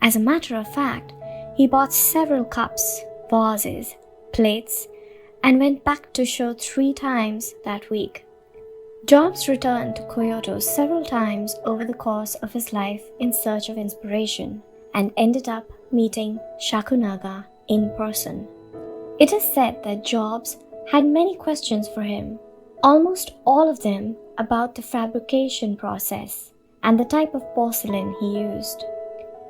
As a matter of fact, he bought several cups, vases, plates, and went back to show 3 times that week. Jobs returned to Kyoto several times over the course of his life in search of inspiration, and ended up meeting Shakunaga in person. It is said that Jobs had many questions for him, almost all of them about the fabrication process and the type of porcelain he used.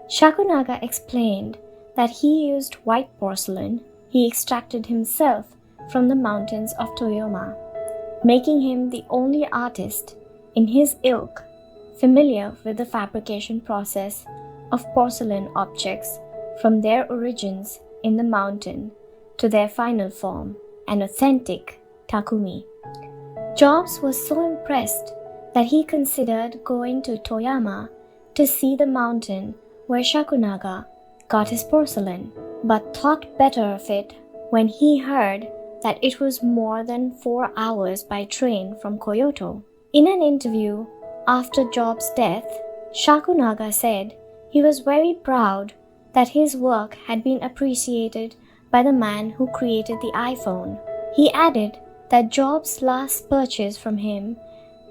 Shakunaga explained that he used white porcelain he extracted himself from the mountains of Toyama, making him the only artist in his ilk familiar with the fabrication process of porcelain objects from their origins in the mountain to their final form, an authentic takumi. Jobs was so impressed that he considered going to Toyama to see the mountain where Shakunaga got his porcelain, but thought better of it when he heard that it was more than 4 hours by train from Kyoto. In an interview after Jobs' death, Shakunaga said he was very proud that his work had been appreciated by the man who created the iPhone. He added that Jobs' last purchase from him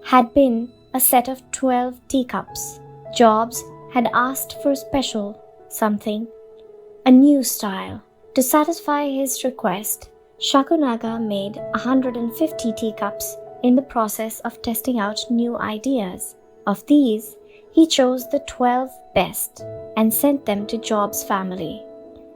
had been a set of 12 teacups. Jobs had asked for special something, a new style. To satisfy his request, Shakunaga made 150 teacups in the process of testing out new ideas. Of these, he chose the 12 best and sent them to Jobs' family.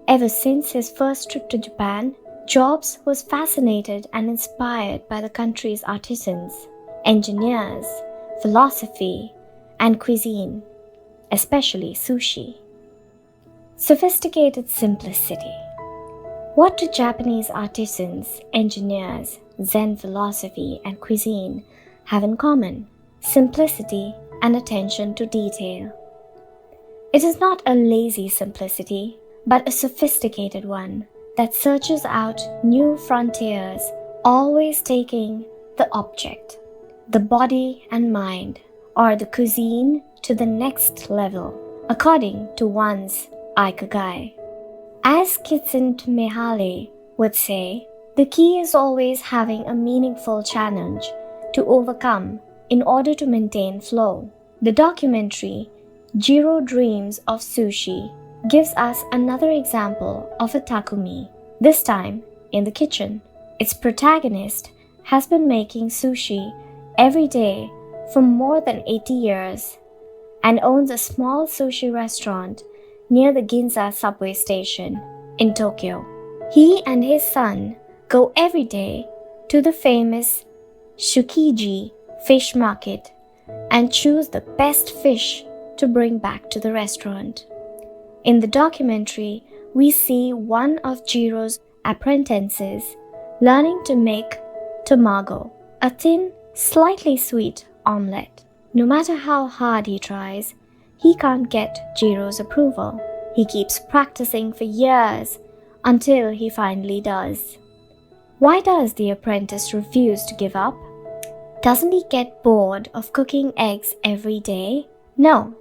Ever since his first trip to Japan, Jobs was fascinated and inspired by the country's artisans, engineers, philosophy, and cuisine, especially sushi. Sophisticated simplicity. What do Japanese artisans, engineers, Zen philosophy, and cuisine have in common? Simplicity and attention to detail. It is not a lazy simplicity, but a sophisticated one that searches out new frontiers, always taking the object, the body and mind, or the cuisine to the next level, according to one's Ikigai. As Csikszentmihalyi would say, the key is always having a meaningful challenge to overcome in order to maintain flow. The documentary Jiro Dreams of Sushi gives us another example of a takumi, this time in the kitchen. Its protagonist has been making sushi every day for more than 80 years and owns a small sushi restaurant near the Ginza subway station in Tokyo. He and his son go every day to the famous Tsukiji fish market and choose the best fish to bring back to the restaurant. In the documentary, we see one of Jiro's apprentices learning to make tamago, a thin, slightly sweet omelette. No matter how hard he tries, he can't get Jiro's approval. He keeps practicing for years until he finally does. Why does the apprentice refuse to give up? Doesn't he get bored of cooking eggs every day? No,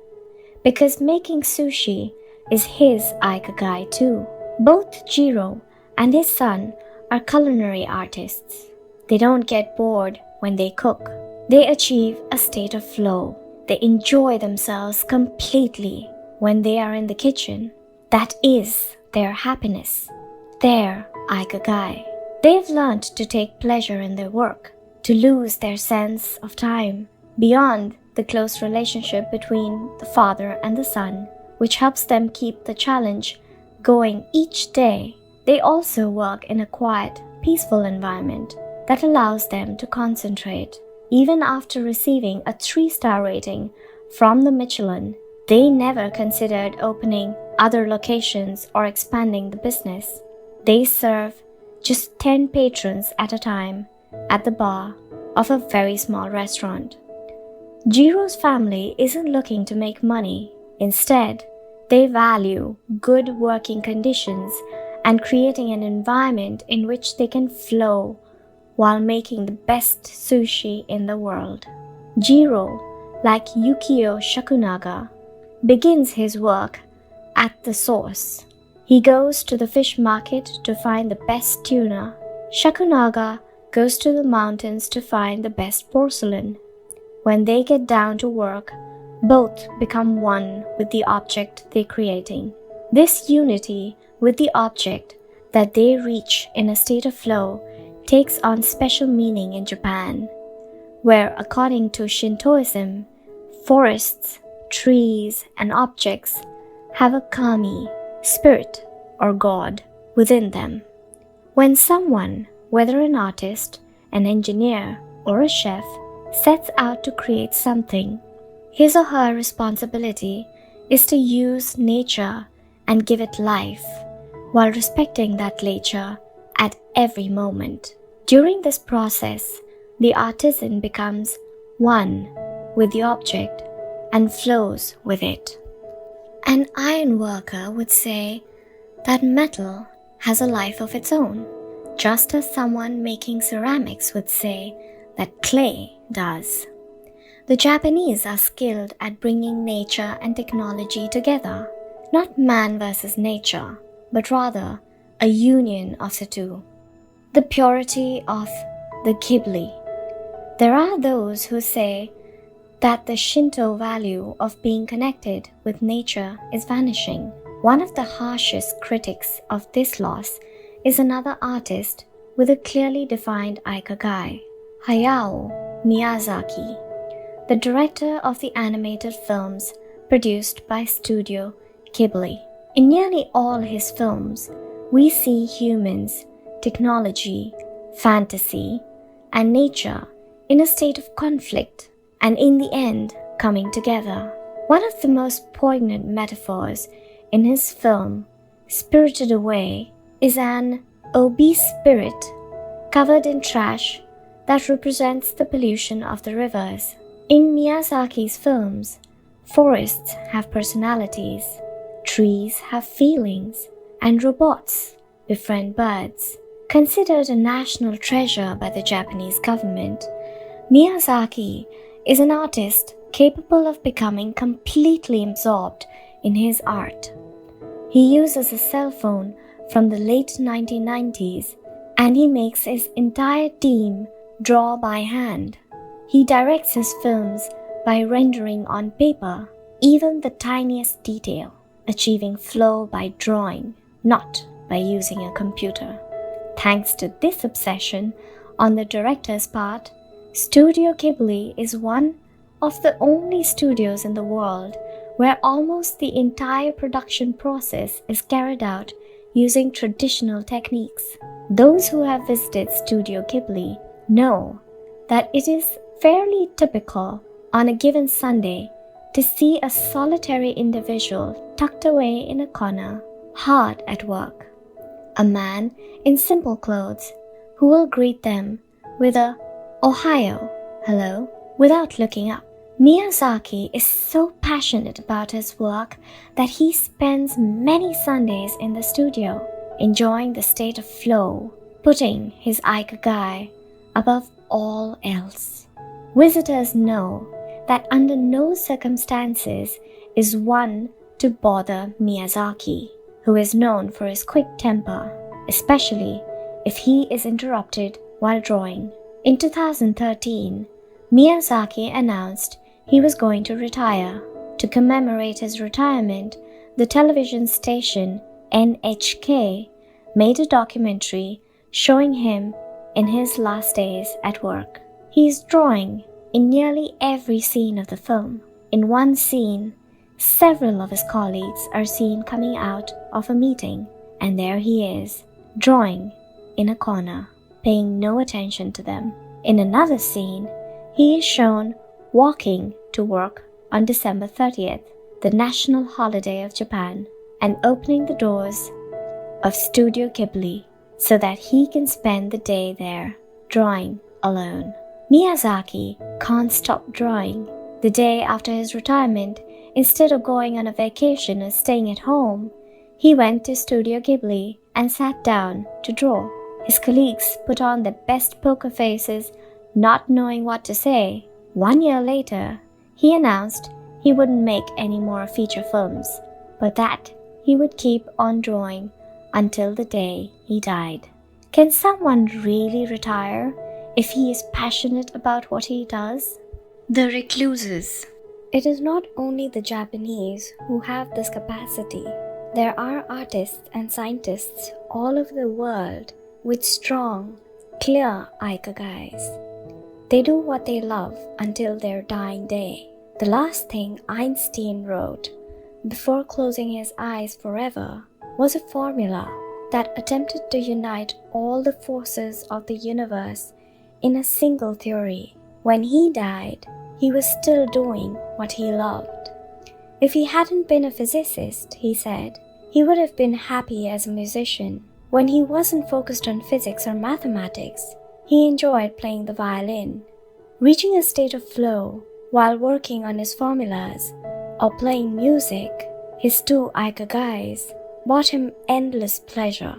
because making sushi is his Ikigai too. Both Jiro and his son are culinary artists. They don't get bored when they cook. They achieve a state of flow. They enjoy themselves completely when they are in the kitchen. That is their happiness, their Ikigai. They've learned to take pleasure in their work, to lose their sense of time beyond the close relationship between the father and the son, which helps them keep the challenge going each day. They also work in a quiet, peaceful environment that allows them to concentrate. Even after receiving a 3-star rating from the Michelin, they never considered opening other locations or expanding the business. They serve just 10 patrons at a time at the bar of a very small restaurant. Jiro's family isn't looking to make money. Instead, they value good working conditions and creating an environment in which they can flow while making the best sushi in the world. Jiro, like Yukio Shakunaga, begins his work at the source. He goes to the fish market to find the best tuna. Shakunaga goes to the mountains to find the best porcelain. When they get down to work, both become one with the object they're creating. This unity with the object that they reach in a state of flow takes on special meaning in Japan. where, according to Shintoism, forests, trees, and objects have a kami, spirit, or god within them. When someone, whether an artist, an engineer, or a chef, sets out to create something, his or her responsibility is to use nature and give it life, while respecting that nature at every moment. During this process, the artisan becomes one with the object and flows with it. An iron worker would say that metal has a life of its own, just as someone making ceramics would say that clay does. The Japanese are skilled at bringing nature and technology together, not man versus nature, but rather a union of the two. The purity of the Ghibli. There are those who say that the Shinto value of being connected with nature is vanishing. One of the harshest critics of this loss is another artist with a clearly defined Ikigai, Hayao Miyazaki, the director of the animated films produced by Studio Ghibli. In nearly all his films, we see humans, technology, fantasy, and nature in a state of conflict, and in the end, coming together. One of the most poignant metaphors in his film, Spirited Away, is an obese spirit covered in trash that represents the pollution of the rivers. In Miyazaki's films, forests have personalities, trees have feelings, and robots befriend birds. Considered a national treasure by the Japanese government, Miyazaki is an artist capable of becoming completely absorbed in his art. He uses a cell phone from the late 1990s, and he makes his entire team draw by hand. He directs his films by rendering on paper even the tiniest detail, achieving flow by drawing, not by using a computer. Thanks to this obsession on the director's part, Studio Ghibli is one of the only studios in the world where almost the entire production process is carried out using traditional techniques. Those who have visited Studio Ghibli know that it is fairly typical on a given Sunday to see a solitary individual tucked away in a corner, hard at work. A man in simple clothes who will greet them with a "Ohio," hello, without looking up. Miyazaki is so passionate about his work that he spends many Sundays in the studio, enjoying the state of flow, putting his Ikigai above all else. Visitors know that under no circumstances is one to bother Miyazaki, who is known for his quick temper, especially if he is interrupted while drawing. In 2013, Miyazaki announced he was going to retire. To commemorate his retirement, the television station NHK made a documentary showing him in his last days at work. He is drawing in nearly every scene of the film. In one scene, several of his colleagues are seen coming out of a meeting, and there he is, drawing in a corner, paying no attention to them. In another scene, he is shown walking to work on December 30th, the national holiday of Japan, and opening the doors of Studio Ghibli so that he can spend the day there, drawing alone. Miyazaki can't stop drawing. The day after his retirement, instead of going on a vacation or staying at home, he went to Studio Ghibli and sat down to draw. His colleagues put on their best poker faces, not knowing what to say. 1 year later, he announced he wouldn't make any more feature films, but that he would keep on drawing until the day he died. Can someone really retire if he is passionate about what he does? The recluses. It is not only the Japanese who have this capacity. There are artists and scientists all over the world with strong, clear ikigais. They do what they love until their dying day. The last thing Einstein wrote before closing his eyes forever was a formula that attempted to unite all the forces of the universe in a single theory. When he died, he was still doing what he loved. If he hadn't been a physicist, he said, he would have been happy as a musician. When he wasn't focused on physics or mathematics, he enjoyed playing the violin. Reaching a state of flow while working on his formulas or playing music, his two ikigais, brought him endless pleasure.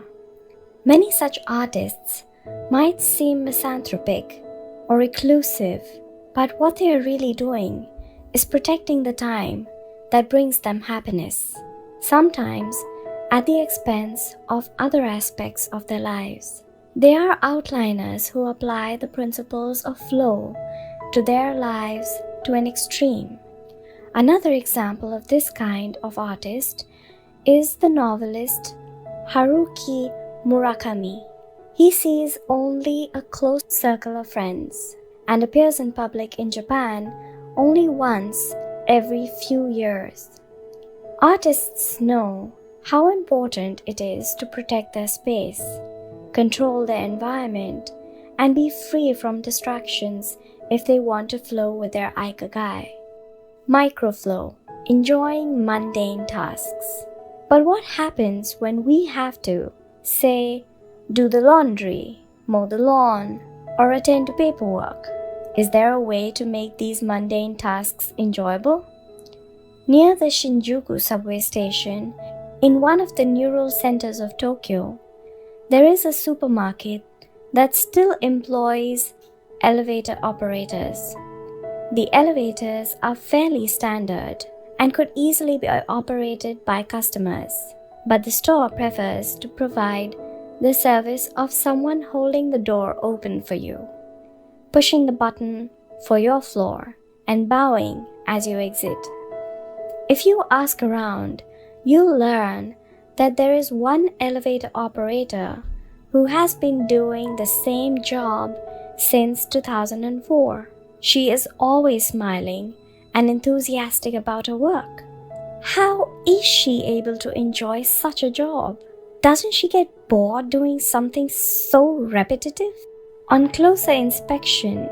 Many such artists might seem misanthropic or reclusive, but what they are really doing is protecting the time that brings them happiness, sometimes at the expense of other aspects of their lives. They are outliners who apply the principles of flow to their lives to an extreme. Another example of this kind of artist is the novelist Haruki Murakami. He sees only a close circle of friends and appears in public in Japan only once every few years. Artists know how important it is to protect their space, control their environment, and be free from distractions if they want to flow with their ikigai. Microflow, enjoying mundane tasks. But what happens when we have to, say, do the laundry, mow the lawn, or attend to paperwork? Is there a way to make these mundane tasks enjoyable? Near the Shinjuku subway station, in one of the neural centers of Tokyo, there is a supermarket that still employs elevator operators. The elevators are fairly standard and could easily be operated by customers, but the store prefers to provide the service of someone holding the door open for you, pushing the button for your floor, and bowing as you exit. If you ask around, you'll learn that there is one elevator operator who has been doing the same job since 2004. She is always smiling and enthusiastic about her work. How is she able to enjoy such a job? Doesn't she get bored doing something so repetitive? On closer inspection,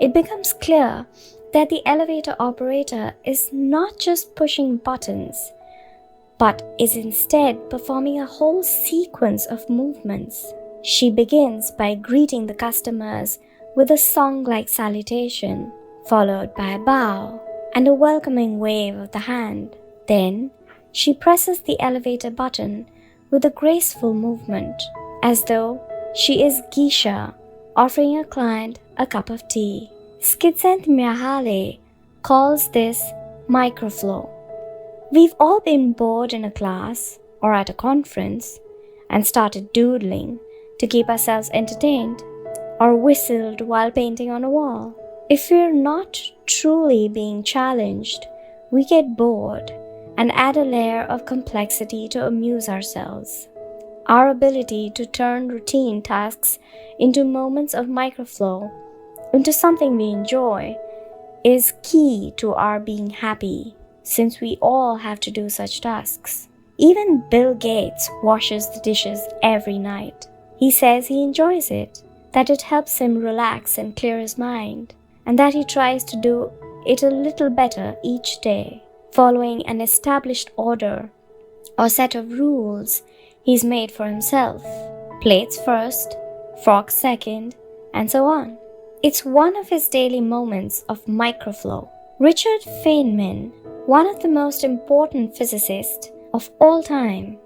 it becomes clear that the elevator operator is not just pushing buttons, but is instead performing a whole sequence of movements. She begins by greeting the customers with a song-like salutation, followed by a bow and a welcoming wave of the hand. Then, she presses the elevator button with a graceful movement, as though she is geisha offering a client a cup of tea. Csikszentmihalyi calls this microflow. We've all been bored in a class or at a conference and started doodling to keep ourselves entertained, or whistled while painting on a wall. If we're not truly being challenged, we get bored and add a layer of complexity to amuse ourselves. Our ability to turn routine tasks into moments of microflow, into something we enjoy, is key to our being happy, since we all have to do such tasks. Even Bill Gates washes the dishes every night. He says he enjoys it, that it helps him relax and clear his mind, and that he tries to do it a little better each day, following an established order or set of rules he's made for himself. Plates first, forks second, and so on. It's one of his daily moments of microflow. Richard Feynman, one of the most important physicists of all time,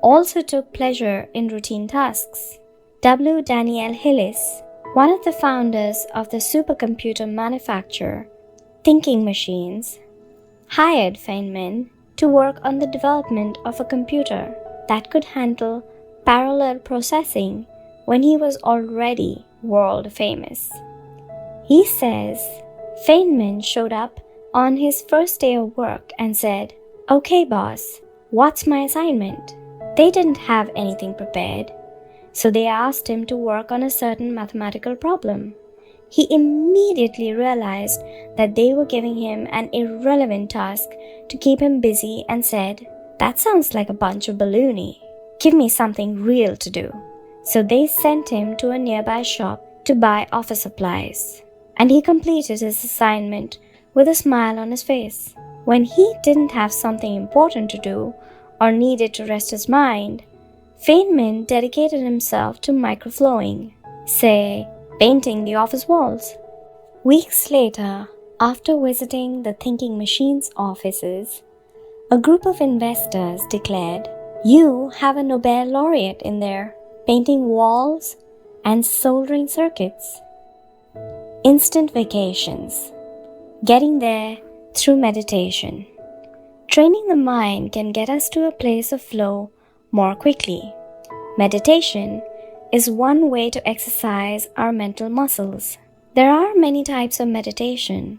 also took pleasure in routine tasks. W. Daniel Hillis, one of the founders of the supercomputer manufacturer Thinking Machines, hired Feynman to work on the development of a computer that could handle parallel processing when he was already world famous. He says Feynman showed up on his first day of work and said, "Okay, boss, what's my assignment?" They didn't have anything prepared, so they asked him to work on a certain mathematical problem. he immediately realized that they were giving him an irrelevant task to keep him busy and said, "That sounds like a bunch of baloney. Give me something real to do." So they sent him to a nearby shop to buy office supplies, and he completed his assignment with a smile on his face. When he didn't have something important to do or needed to rest his mind, Feynman dedicated himself to microflowing, say, painting the office walls. Weeks later, after visiting the Thinking Machine's offices, a group of investors declared, "You have a Nobel laureate in there, painting walls and soldering circuits." Instant vacations. Getting there through meditation. Training the mind can get us to a place of flow more quickly. Meditation is one way to exercise our mental muscles. There are many types of meditation,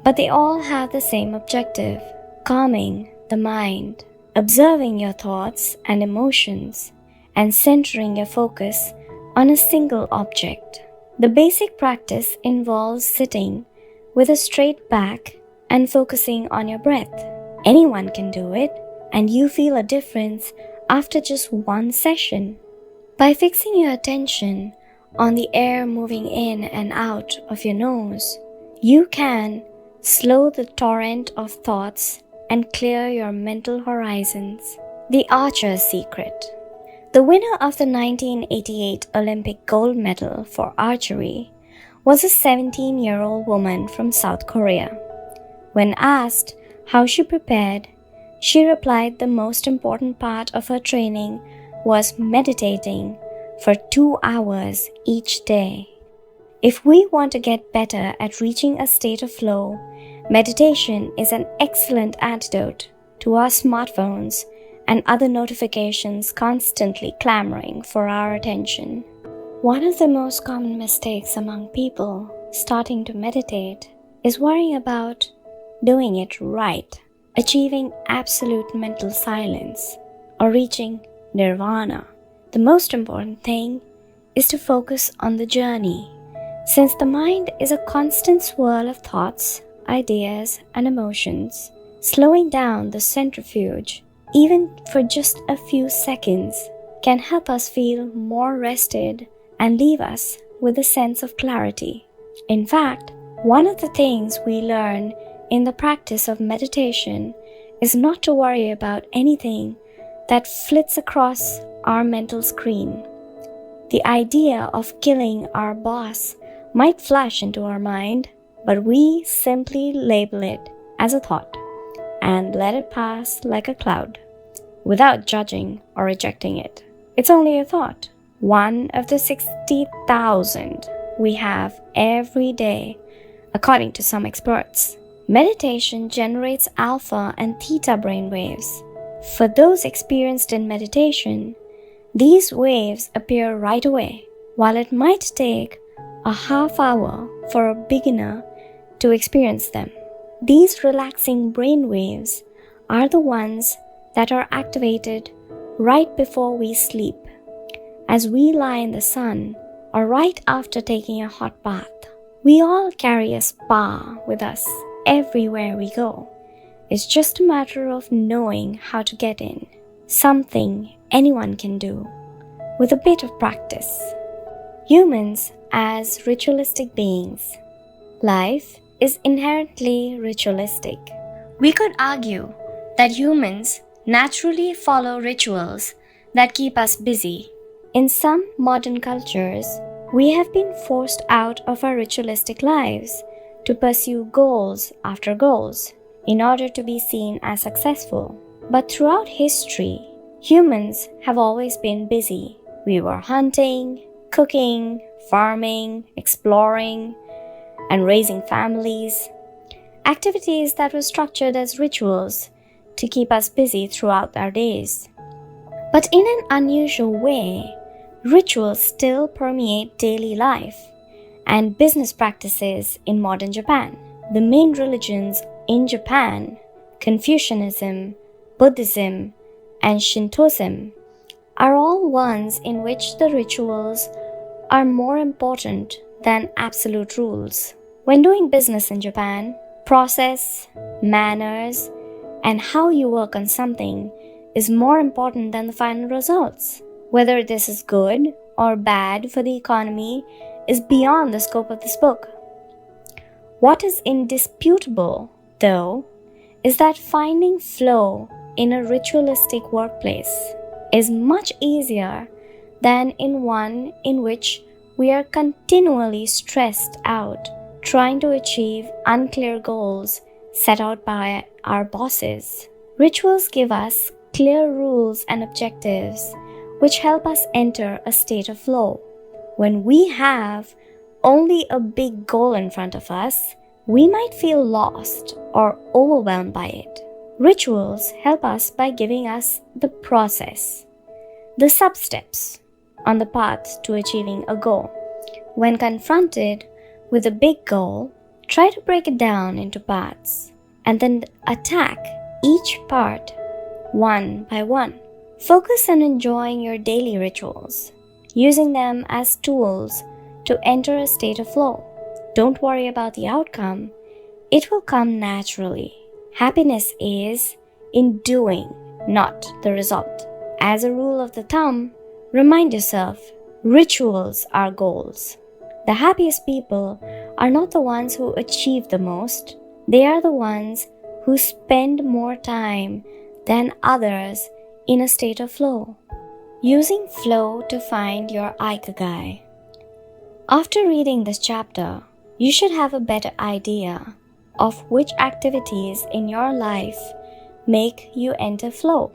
but they all have the same objective: calming the mind, observing your thoughts and emotions, and centering your focus on a single object. The basic practice involves sitting with a straight back and focusing on your breath. Anyone can do it, and you feel a difference after just one session. By fixing your attention on the air moving in and out of your nose, you can slow the torrent of thoughts and clear your mental horizons. The Archer's Secret. The winner of the 1988 Olympic gold medal for archery was a 17-year-old woman from South Korea. When asked how she prepared, she replied the most important part of her training was meditating for 2 hours each day. If we want to get better at reaching a state of flow, meditation is an excellent antidote to our smartphones and other notifications constantly clamoring for our attention. One of the most common mistakes among people starting to meditate is worrying about doing it right, achieving absolute mental silence, or reaching nirvana. The most important thing is to focus on the journey. Since the mind is a constant swirl of thoughts, ideas, and emotions, slowing down the centrifuge, even for just a few seconds, can help us feel more rested and leave us with a sense of clarity. In fact, one of the things we learn in the practice of meditation is not to worry about anything that flits across our mental screen. The idea of killing our boss might flash into our mind, but we simply label it as a thought and let it pass like a cloud without judging or rejecting it. It's only a thought, one of the 60,000 we have every day, according to some experts. Meditation generates alpha and theta brain waves. For those experienced in meditation, these waves appear right away, while it might take a half hour for a beginner to experience them. These relaxing brain waves are the ones that are activated right before we sleep, as we lie in the sun or right after taking a hot bath. We all carry a spa with us everywhere we go. It's just a matter of knowing how to get in, something anyone can do with a bit of practice. Humans as ritualistic beings. Life is inherently ritualistic. We could argue that humans naturally follow rituals that keep us busy. In some modern cultures, we have been forced out of our ritualistic lives to pursue goals after goals in order to be seen as successful. But throughout history, humans have always been busy. We were hunting, cooking, farming, exploring, and raising families. Activities that were structured as rituals to keep us busy throughout our days. But in an unusual way, rituals still permeate daily life and business practices in modern Japan. The main religions in Japan, Confucianism, Buddhism, and Shintoism, are all ones in which the rituals are more important than absolute rules. When doing business in Japan, process, manners, and how you work on something is more important than the final results. Whether this is good or bad for the economy is beyond the scope of this book. What is indisputable, though, is that finding flow in a ritualistic workplace is much easier than in one in which we are continually stressed out trying to achieve unclear goals set out by our bosses. Rituals give us clear rules and objectives which help us enter a state of flow. When we have only a big goal in front of us, we might feel lost or overwhelmed by it. Rituals help us by giving us the process, the sub-steps on the path to achieving a goal. When confronted with a big goal, try to break it down into parts and then attack each part one by one. Focus on enjoying your daily rituals, using them as tools to enter a state of flow. Don't worry about the outcome, it will come naturally. Happiness is in doing, not the result. As a rule of the thumb, remind yourself, rituals are goals. The happiest people are not the ones who achieve the most, they are the ones who spend more time than others in a state of flow. Using flow to find your Ikigai. After reading this chapter, you should have a better idea of which activities in your life make you enter flow.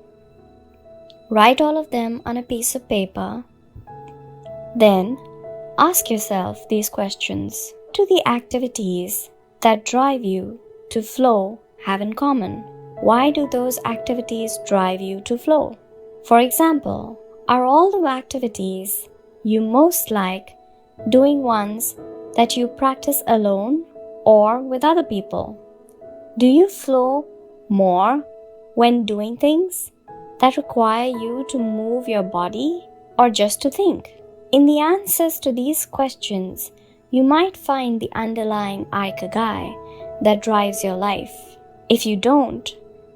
Write all of them on a piece of paper. Then, ask yourself these questions. What do the activities that drive you to flow have in common? Why do those activities drive you to flow? For example, are all the activities you most like doing ones that you practice alone or with other people? Do you flow more when doing things that require you to move your body or just to think? In the answers to these questions, you might find the underlying Ikigai that drives your life. If you don't,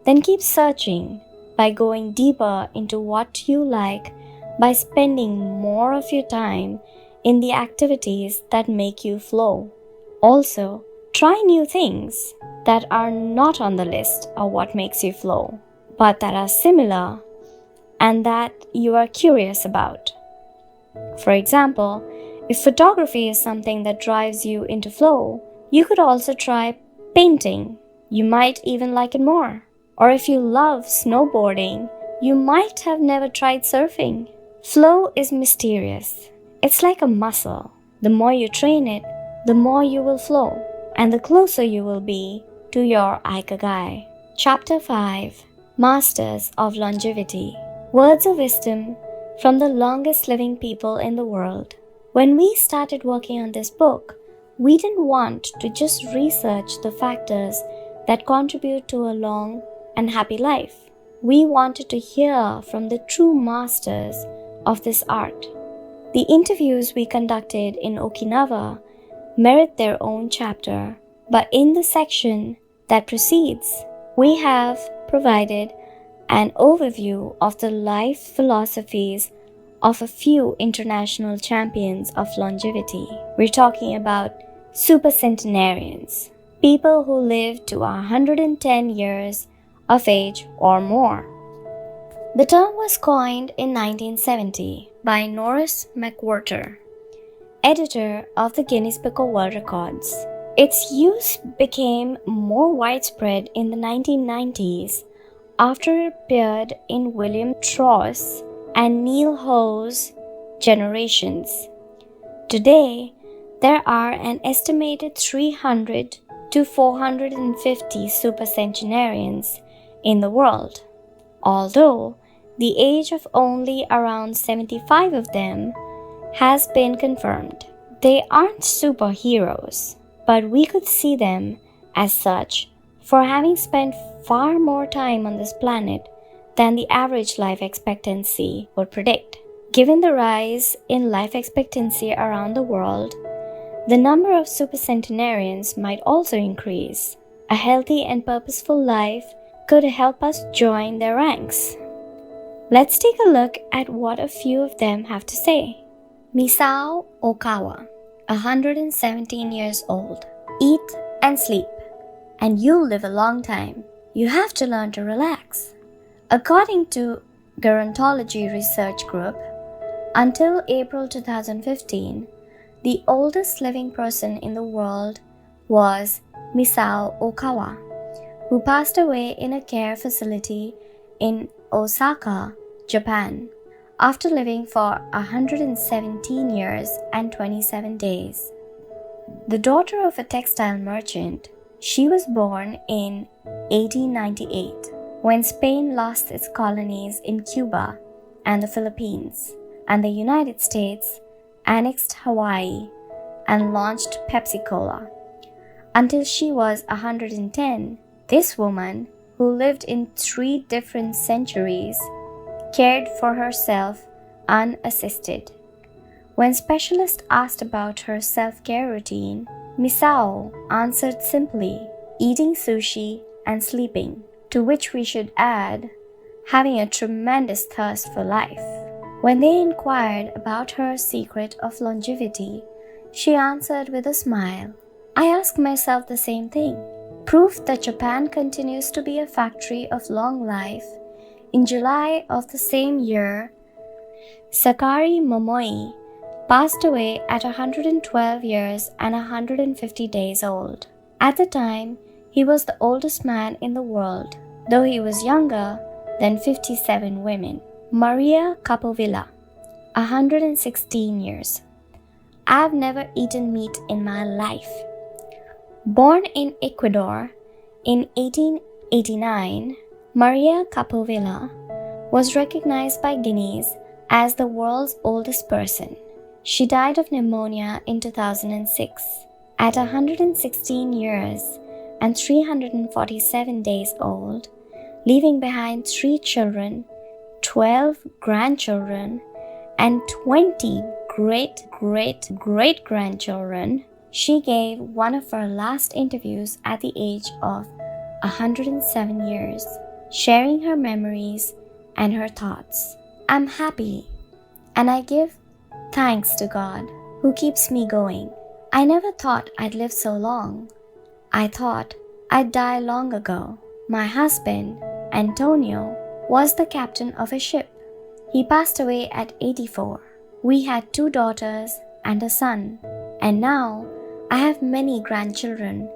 then keep searching by going deeper into what you like by spending more of your time in the activities that make you flow. Also, try new things that are not on the list of what makes you flow, but that are similar and that you are curious about. For example, if photography is something that drives you into flow, you could also try painting. You might even like it more. Or if you love snowboarding, you might have never tried surfing. Flow is mysterious. It's like a muscle. The more you train it, the more you will flow, and the closer you will be to your Ikigai. Chapter 5, Masters of Longevity. Words of wisdom from the longest living people in the world. When we started working on this book, we didn't want to just research the factors that contribute to a long and happy life. We wanted to hear from the true masters of this art. The interviews we conducted in Okinawa merit their own chapter, but in the section that precedes, we have provided an overview of the life philosophies of a few international champions of longevity. We're talking about supercentenarians, people who live to 110 years of age or more. The term was coined in 1970 by Norris McWhorter, editor of the Guinness Book of World Records. Its use became more widespread in the 1990s after it appeared in William Tross and Neil Howe's Generations. Today, there are an estimated 300 to 450 supercentenarians in the world, although the age of only around 75 of them has been confirmed. They aren't superheroes, but we could see them as such for having spent far more time on this planet than the average life expectancy would predict. Given the rise in life expectancy around the world, The number of supercentenarians might also increase. A healthy and purposeful life could help us join their ranks. Let's take a look at what a few of them have to say. Misao Okawa, 117 years old. Eat and sleep, and you'll live a long time. You have to learn to relax. According to Gerontology Research Group, until April 2015, the oldest living person in the world was Misao Okawa, who passed away in a care facility in Osaka, Japan, after living for 117 years and 27 days. The daughter of a textile merchant, she was born in 1898 when Spain lost its colonies in Cuba and the Philippines, and the United States annexed Hawaii and launched Pepsi-Cola. Until she was 110, this woman, who lived in 3 different centuries, cared for herself unassisted. When specialists asked about her self-care routine, Misao answered simply, eating sushi and sleeping, to which we should add, having a tremendous thirst for life. When they inquired about her secret of longevity, she answered with a smile, I ask myself the same thing. Proof that Japan continues to be a factory of long life. In July of the same year, Sakari Momoi passed away at 112 years and 150 days old. At the time, he was the oldest man in the world, though he was younger than 57 women. Maria Capovilla, 116 years. I've never eaten meat in my life. Born in Ecuador in 1889, Maria Capovilla was recognized by Guinness as the world's oldest person. She died of pneumonia in 2006 at 116 years and 347 days old, leaving behind 3 children, 12 grandchildren, and 20 great-great-great-grandchildren. She gave one of her last interviews at the age of 107 years, sharing her memories and her thoughts. I'm happy, and I give thanks to God, who keeps me going. I never thought I'd live so long. I thought I'd die long ago. My husband, Antonio, was the captain of a ship. He passed away at 84. We had 2 daughters and a son, and now I have many grandchildren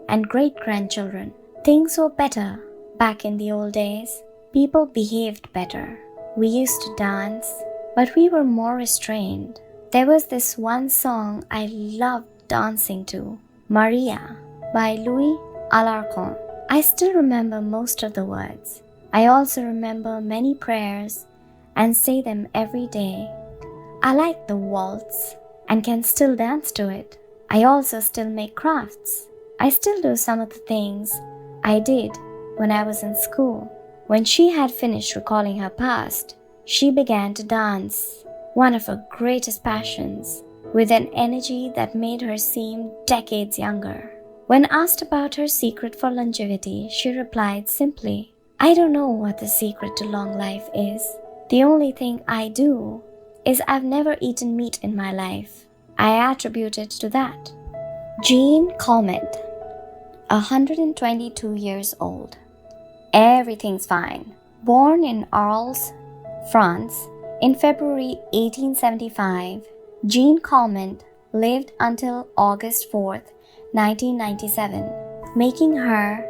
and great-grandchildren. Things were better back in the old days. People behaved better. We used to dance, but we were more restrained. There was this one song I loved dancing to, Maria by Louis Alarcon. I still remember most of the words. I also remember many prayers and say them every day. I like the waltz and can still dance to it. I also still make crafts. I still do some of the things I did when I was in school. When she had finished recalling her past, she began to dance, one of her greatest passions, with an energy that made her seem decades younger. When asked about her secret for longevity, she replied simply, I don't know what the secret to long life is. The only thing I do is I've never eaten meat in my life. I attribute it to that. Jean Calment, 122 years old. Everything's fine. Born in Arles, France, in February 1875, Jean Calment lived until August 4th, 1997, making her,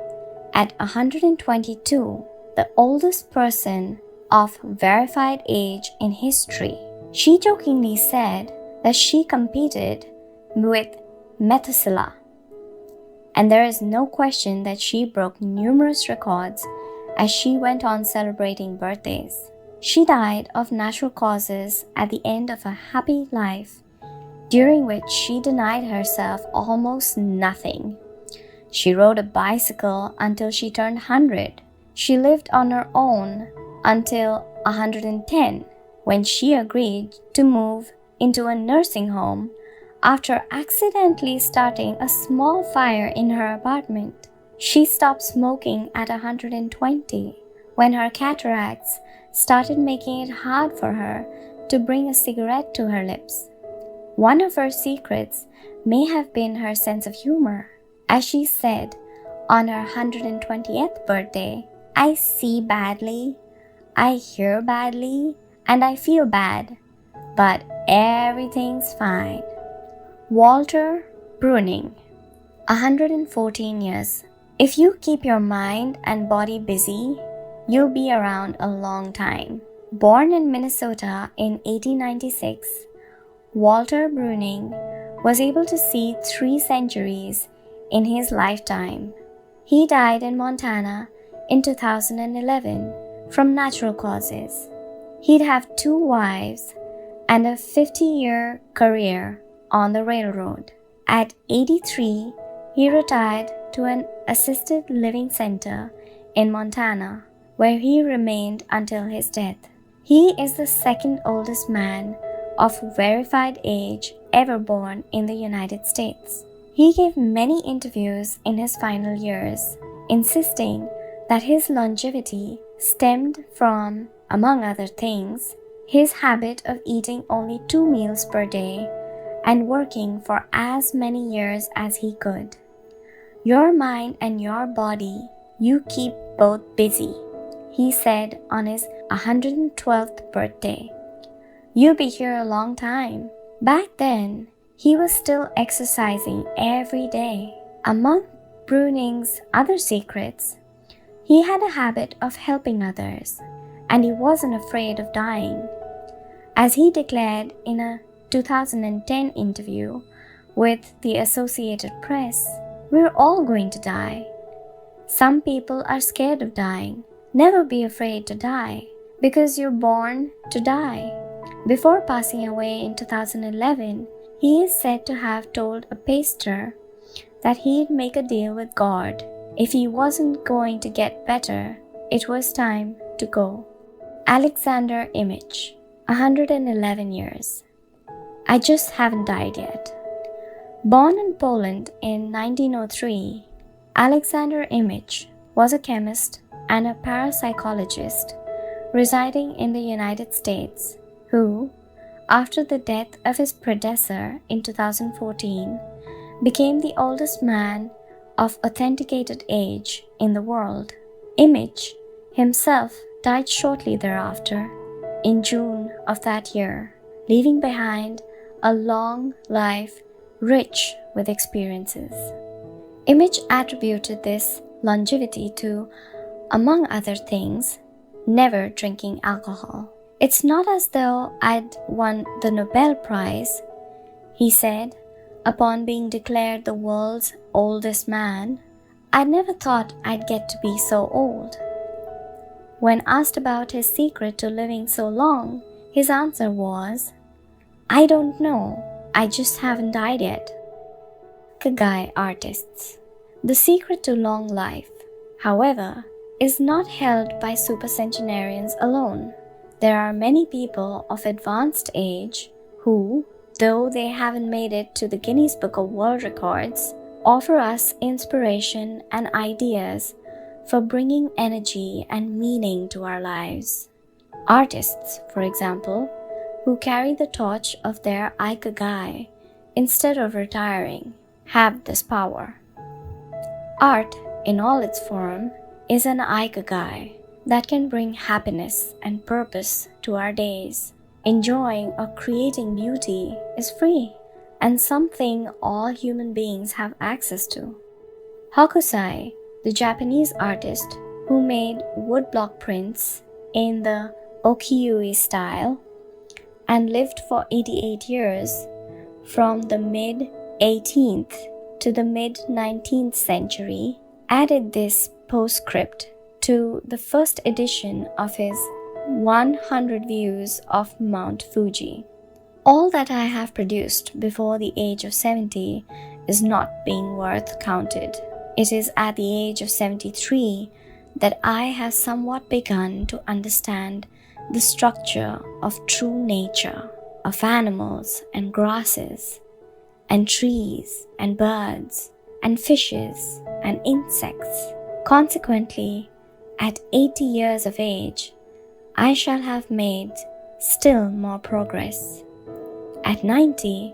at 122, the oldest person of verified age in history. She jokingly said that she competed with Methuselah, and there is no question that she broke numerous records as she went on celebrating birthdays. She died of natural causes at the end of a happy life, during which she denied herself almost nothing. She rode a bicycle until she turned 100. She lived on her own until 110, when she agreed to move into a nursing home After accidentally starting a small fire in her apartment, she stopped smoking at 120 when her cataracts started making it hard for her to bring a cigarette to her lips. One of her secrets may have been her sense of humor. As she said on her 120th birthday, "I see badly, I hear badly, and I feel bad, but everything's fine." Walter Bruning, 114 years. If you keep your mind and body busy, you'll be around a long time. Born in Minnesota in 1896, Walter Bruning was able to see 3 centuries in his lifetime. He died in Montana in 2011 from natural causes. He'd have 2 wives and a 50-year career on the railroad. At 83, he retired to an assisted living center in Montana, where he remained until his death. He is the second oldest man of verified age ever born in the United States. He gave many interviews in his final years, insisting that his longevity stemmed from, among other things, his habit of eating only 2 meals per day and working for as many years as he could. "Your mind and your body, you keep both busy," he said on his 112th birthday. "You'll be here a long time." Back then, he was still exercising every day. Among Bruning's other secrets, he had a habit of helping others, and he wasn't afraid of dying. As he declared in a 2010 interview with the Associated Press, "We're all going to die. Some people are scared of dying. Never be afraid to die, because you're born to die." Before passing away in 2011, he is said to have told a pastor that he'd make a deal with God. If he wasn't going to get better, it was time to go. Alexander Image, 111 years. I just haven't died yet. Born in Poland in 1903, Alexander Image was a chemist and a parapsychologist residing in the United States who, after the death of his predecessor in 2014, became the oldest man of authenticated age in the world. Image himself died shortly thereafter, in June of that year, leaving behind a long life rich with experiences. Image attributed this longevity to, among other things, never drinking alcohol. "It's not as though I'd won the Nobel Prize," he said, upon being declared the world's oldest man. "I never thought I'd get to be so old." When asked about his secret to living so long, his answer was, "I don't know, I just haven't died yet." Ikigai artists. The secret to long life, however, is not held by supercentenarians alone. There are many people of advanced age who, though they haven't made it to the Guinness Book of World Records, offer us inspiration and ideas for bringing energy and meaning to our lives. Artists, for example, who carry the torch of their Ikigai instead of retiring, have this power. Art, in all its form, is an Ikigai that can bring happiness and purpose to our days. Enjoying or creating beauty is free and something all human beings have access to. Hokusai, the Japanese artist who made woodblock prints in the ukiyo-e style and lived for 88 years, from the mid-18th to the mid-19th century, added this postscript to the first edition of his 100 Views of Mount Fuji. "All that I have produced before the age of 70 is not being worth counted. It is at the age of 73 that I have somewhat begun to understand the structure of true nature, of animals and grasses, and trees and birds and fishes and insects. Consequently, at 80 years of age, I shall have made still more progress. At 90,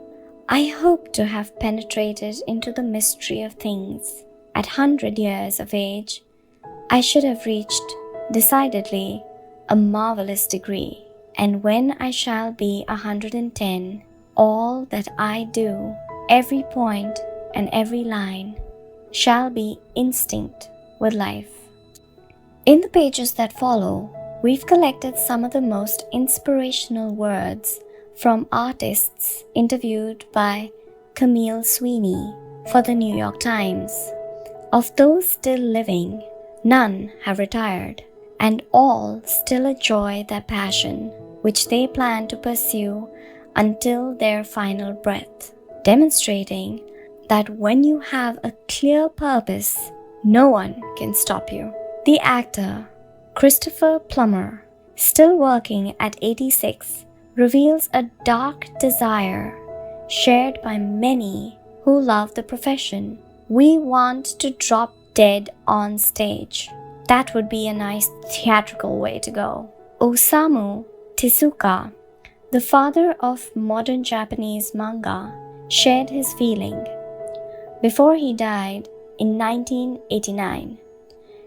I hope to have penetrated into the mystery of things. At 100 years of age, I should have reached, decidedly, a marvelous degree. And when I shall be 110, all that I do, every point and every line, shall be instinct with life. In the pages that follow, we've collected some of the most inspirational words from artists interviewed by Camille Sweeney for the New York Times. Of those still living, none have retired, and all still enjoy their passion, which they plan to pursue until their final breath, demonstrating that when you have a clear purpose, no one can stop you. The actor, Christopher Plummer, still working at 86, reveals a dark desire shared by many who love the profession. We want to drop dead on stage. That would be a nice theatrical way to go. Osamu Tezuka, the father of modern Japanese manga, shared his feeling before he died in 1989.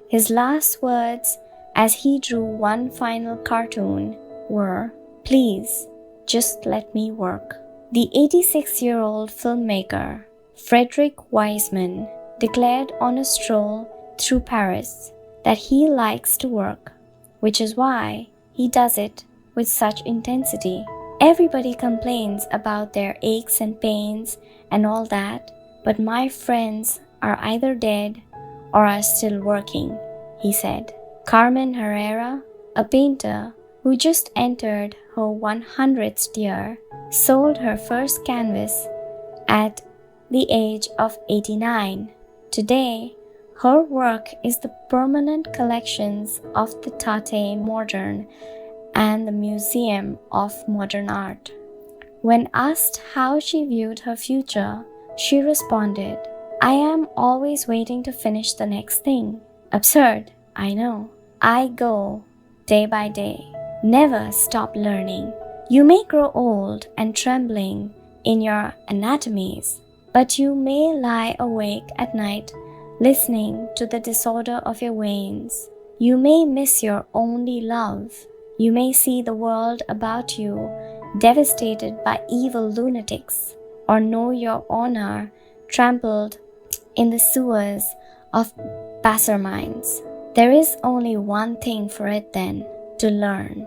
His last words as he drew one final cartoon were, "Please, just let me work." The 86-year-old filmmaker, Frederick Wiseman, declared on a stroll through Paris that he likes to work, which is why he does it with such intensity. Everybody complains about their aches and pains and all that, but my friends are either dead or are still working, he said. Carmen Herrera, a painter who just entered her 100th year, sold her first canvas at the age of 89. Today, her work is the permanent collections of the Tate Modern and the Museum of Modern Art. When asked how she viewed her future, she responded, "I am always waiting to finish the next thing." Absurd, I know. I go day by day. Never stop learning. You may grow old and trembling in your anatomies, but you may lie awake at night listening to the disorder of your veins. You may miss your only love. You may see the world about you devastated by evil lunatics, or know your honor trampled in the sewers of baser minds. There is only one thing for it then, to learn.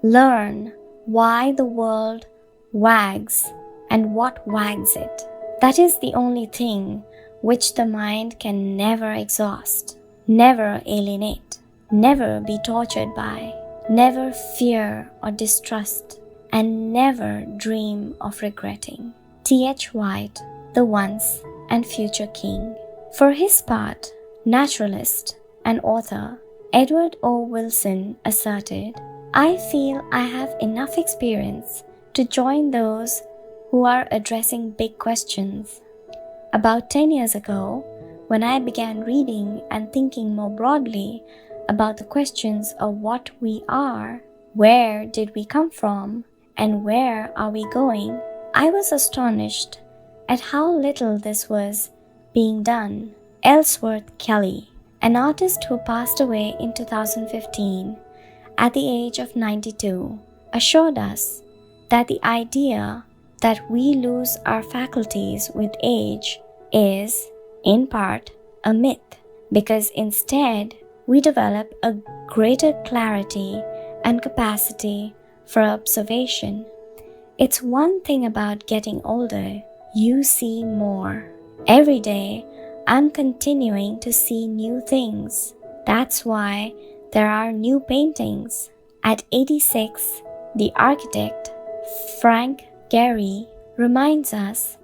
Learn why the world wags and what wags it. That is the only thing which the mind can never exhaust, never alienate, never be tortured by, never fear or distrust, and never dream of regretting. T.H. White, the once and future king. For his part, naturalist and author Edward O. Wilson asserted, "I feel I have enough experience to join those who are addressing big questions." About 10 years ago, when I began reading and thinking more broadly about the questions of what we are, where did we come from, and where are we going, I was astonished at how little this was being done. Ellsworth Kelly, an artist who passed away in 2015 at the age of 92, assured us that the idea that we lose our faculties with age is, in part, a myth, because instead we develop a greater clarity and capacity for observation. It's one thing about getting older, you see more. Every day, I'm continuing to see new things. That's why there are new paintings. At 86, the architect, Frank Gehry, reminds us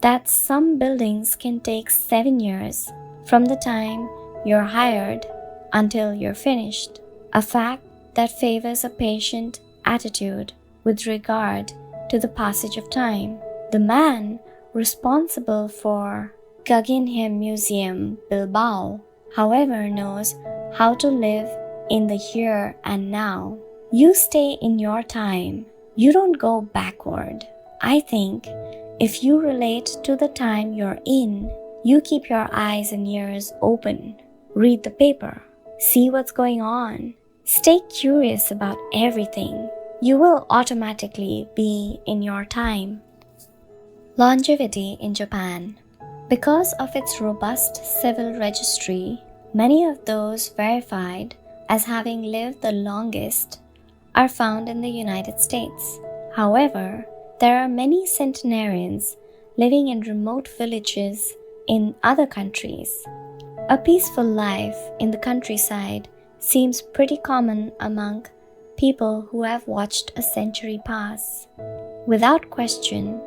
that some buildings can take 7 years from the time you're hired until you're finished, a fact that favors a patient attitude with regard to the passage of time. The man responsible for Guggenheim Museum, Bilbao, however, knows how to live in the here and now. You stay in your time. You don't go backward. I think if you relate to the time you're in, you keep your eyes and ears open. Read the paper. See what's going on. Stay curious about everything. You will automatically be in your time. Longevity in Japan. Because of its robust civil registry, many of those verified as having lived the longest are found in the United States. However, there are many centenarians living in remote villages in other countries. A peaceful life in the countryside seems pretty common among people who have watched a century pass. Without question,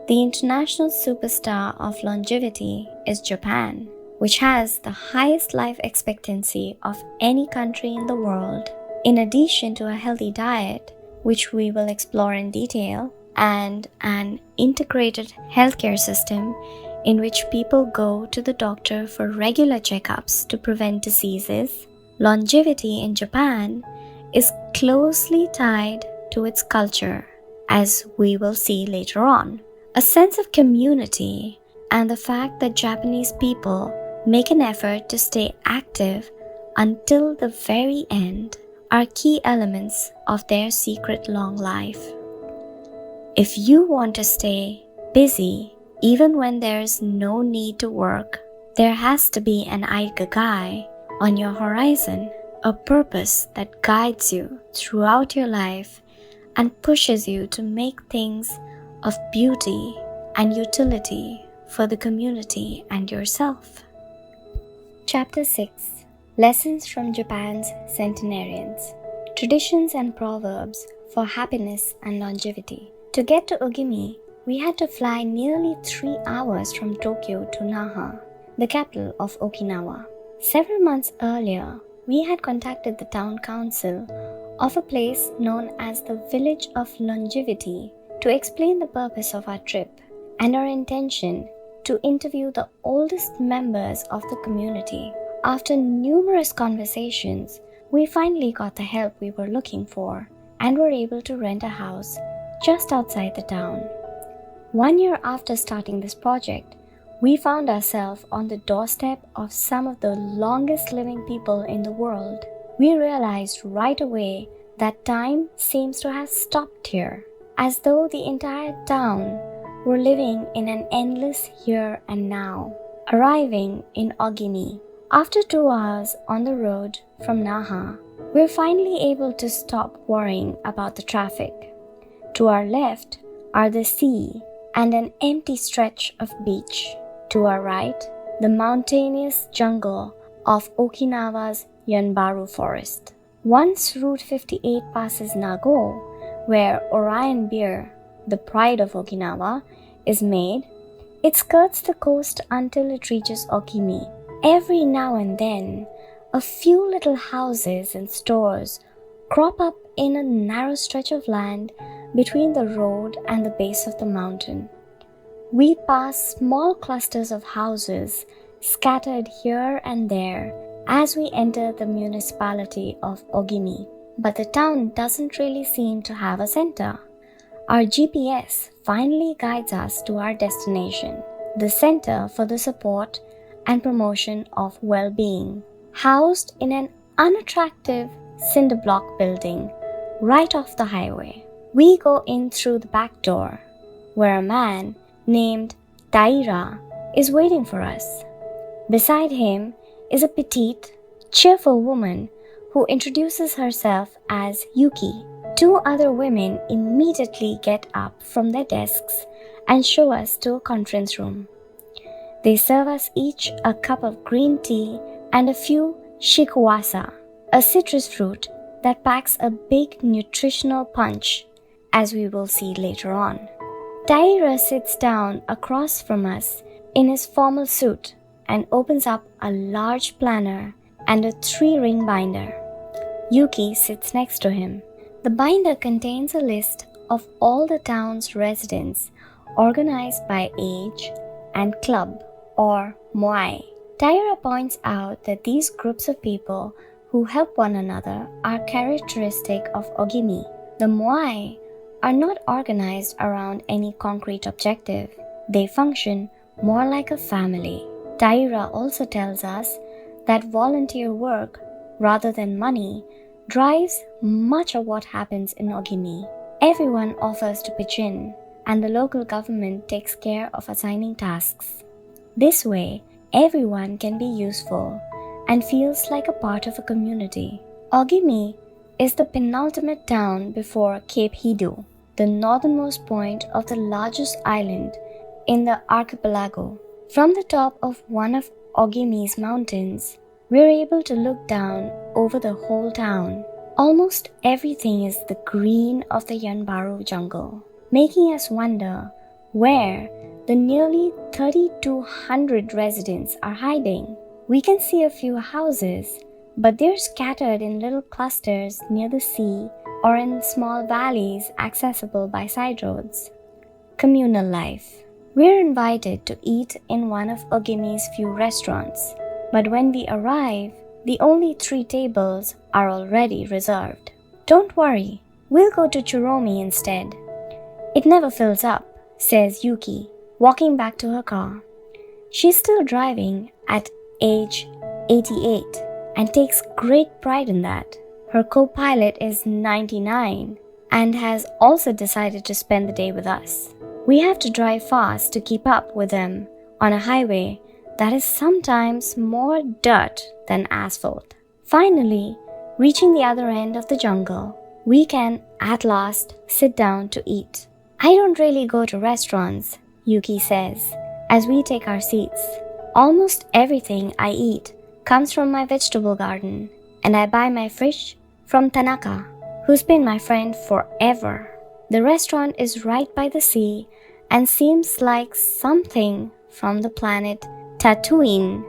the international superstar of longevity is Japan, which has the highest life expectancy of any country in the world. In addition to a healthy diet, which we will explore in detail, and an integrated healthcare system in which people go to the doctor for regular checkups to prevent diseases, longevity in Japan is closely tied to its culture, as we will see later on. A sense of community and the fact that Japanese people make an effort to stay active until the very end are key elements of their secret long life. If you want to stay busy even when there's no need to work, there has to be an Ikigai on your horizon, a purpose that guides you throughout your life and pushes you to make things of beauty and utility for the community and yourself. Chapter 6. Lessons from Japan's Centenarians. Traditions and Proverbs for Happiness and Longevity. To get to Ogimi, we had to fly nearly 3 hours from Tokyo to Naha, the capital of Okinawa. Several months earlier, we had contacted the town council of a place known as the Village of Longevity to explain the purpose of our trip and our intention to interview the oldest members of the community. After numerous conversations, we finally got the help we were looking for and were able to rent a house just outside the town. 1 year after starting this project, we found ourselves on the doorstep of some of the longest living people in the world. We realized right away that time seems to have stopped here, as though the entire town were living in an endless here and now. Arriving in Ogimi, after 2 hours on the road from Naha, we're finally able to stop worrying about the traffic. To our left are the sea and an empty stretch of beach. To our right, the mountainous jungle of Okinawa's Yanbaru forest. Once Route 58 passes Nago, where Orion beer, the pride of Okinawa, is made, it skirts the coast until it reaches Ogimi. Every now and then, a few little houses and stores crop up in a narrow stretch of land between the road and the base of the mountain. We pass small clusters of houses scattered here and there as we enter the municipality of Ogimi, but the town doesn't really seem to have a center. Our GPS finally guides us to our destination, the Center for the Support and Promotion of Well-Being, housed in an unattractive cinder block building right off the highway. We go in through the back door, where a man named Taira is waiting for us. Beside him is a petite, cheerful woman who introduces herself as Yuki. 2 other women immediately get up from their desks and show us to a conference room. They serve us each a cup of green tea and a few shikuwasa, a citrus fruit that packs a big nutritional punch, as we will see later on. Taira sits down across from us in his formal suit and opens up a large planner and a 3-ring binder. Yuki sits next to him. The binder contains a list of all the town's residents organized by age and club or moai. Taira points out that these groups of people who help one another are characteristic of ogimi. The moai are not organized around any concrete objective. They function more like a family. Taira also tells us that volunteer work, rather than money, drives much of what happens in ogimi. Everyone offers to pitch in, and the local government takes care of assigning tasks. This way, everyone can be useful and feels like a part of a community. Ogimi is the penultimate town before Cape Hidu, the northernmost point of the largest island in the archipelago. From the top of one of Ogimi's mountains, we're able to look down over the whole town. Almost everything is the green of the Yanbaru jungle, making us wonder where the nearly 3,200 residents are hiding. We can see a few houses, but they're scattered in little clusters near the sea or in small valleys accessible by side roads. Communal life. We're invited to eat in one of Ogimi's few restaurants, but when we arrive, the only 3 tables are already reserved. Don't worry, we'll go to Churomi instead. It never fills up, says Yuki, walking back to her car. She's still driving at age 88 and takes great pride in that. Her co-pilot is 99 and has also decided to spend the day with us. We have to drive fast to keep up with them on a highway that is sometimes more dirt than asphalt. Finally, reaching the other end of the jungle, we can at last sit down to eat. I don't really go to restaurants, Yuki says, as we take our seats. Almost everything I eat comes from my vegetable garden, and I buy my fish from Tanaka, who's been my friend forever. The restaurant is right by the sea and seems like something from the planet Tatooine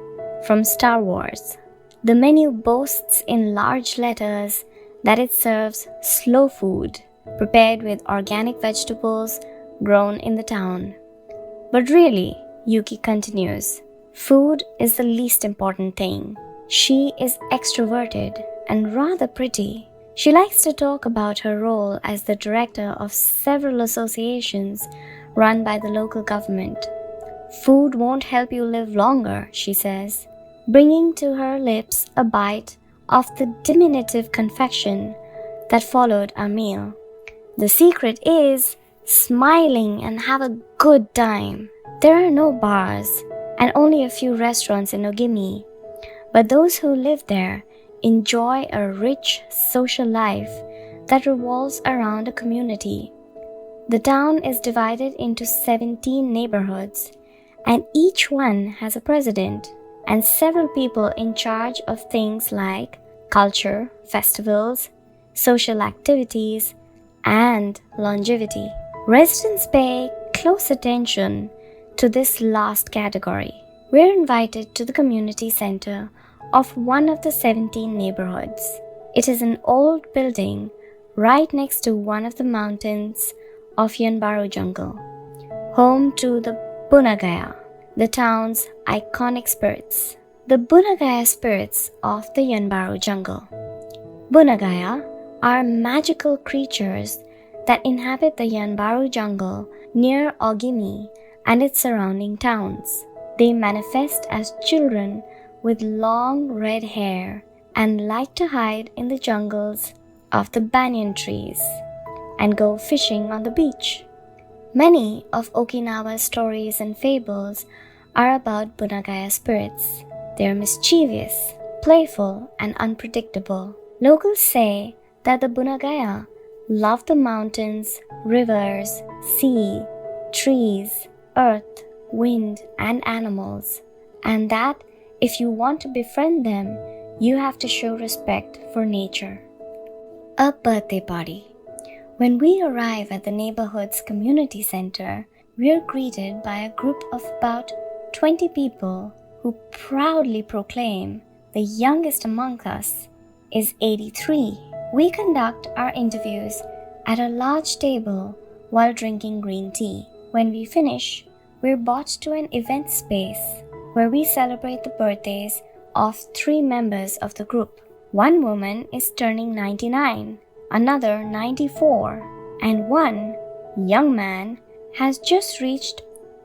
from Star Wars. The menu boasts in large letters that it serves slow food, prepared with organic vegetables grown in the town. But really, Yuki continues, food is the least important thing. She is extroverted and rather pretty. She likes to talk about her role as the director of several associations run by the local government. Food won't help you live longer, she says, bringing to her lips a bite of the diminutive confection that followed our meal. The secret is smiling and have a good time. There are no bars and only a few restaurants in Ogimi, but those who live there enjoy a rich social life that revolves around a community. The town is divided into 17 neighborhoods, and each one has a president and several people in charge of things like culture, festivals, social activities, and longevity. Residents pay close attention to this last category. We're invited to the community center of one of the 17 neighborhoods. It is an old building right next to one of the mountains of Yanbaru jungle, home to the Bunagaya, the town's iconic spirits. The Bunagaya spirits of the Yanbaru jungle. Bunagaya are magical creatures that inhabit the Yanbaru jungle near Ogimi and its surrounding towns. They manifest as children with long red hair and like to hide in the jungles of the banyan trees and go fishing on the beach. Many of Okinawa's stories and fables are about Bunagaya spirits. They are mischievous, playful, and unpredictable. Locals say that the Bunagaya love the mountains, rivers, sea, trees, earth, wind, and animals, and that if you want to befriend them, you have to show respect for nature. A birthday party. When we arrive at the neighborhood's community center, we are greeted by a group of about 20 people who proudly proclaim the youngest among us is 83. We conduct our interviews at a large table while drinking green tea. When we finish, we're brought to an event space where we celebrate the birthdays of 3 members of the group. One woman is turning 99, another 94, and one young man has just reached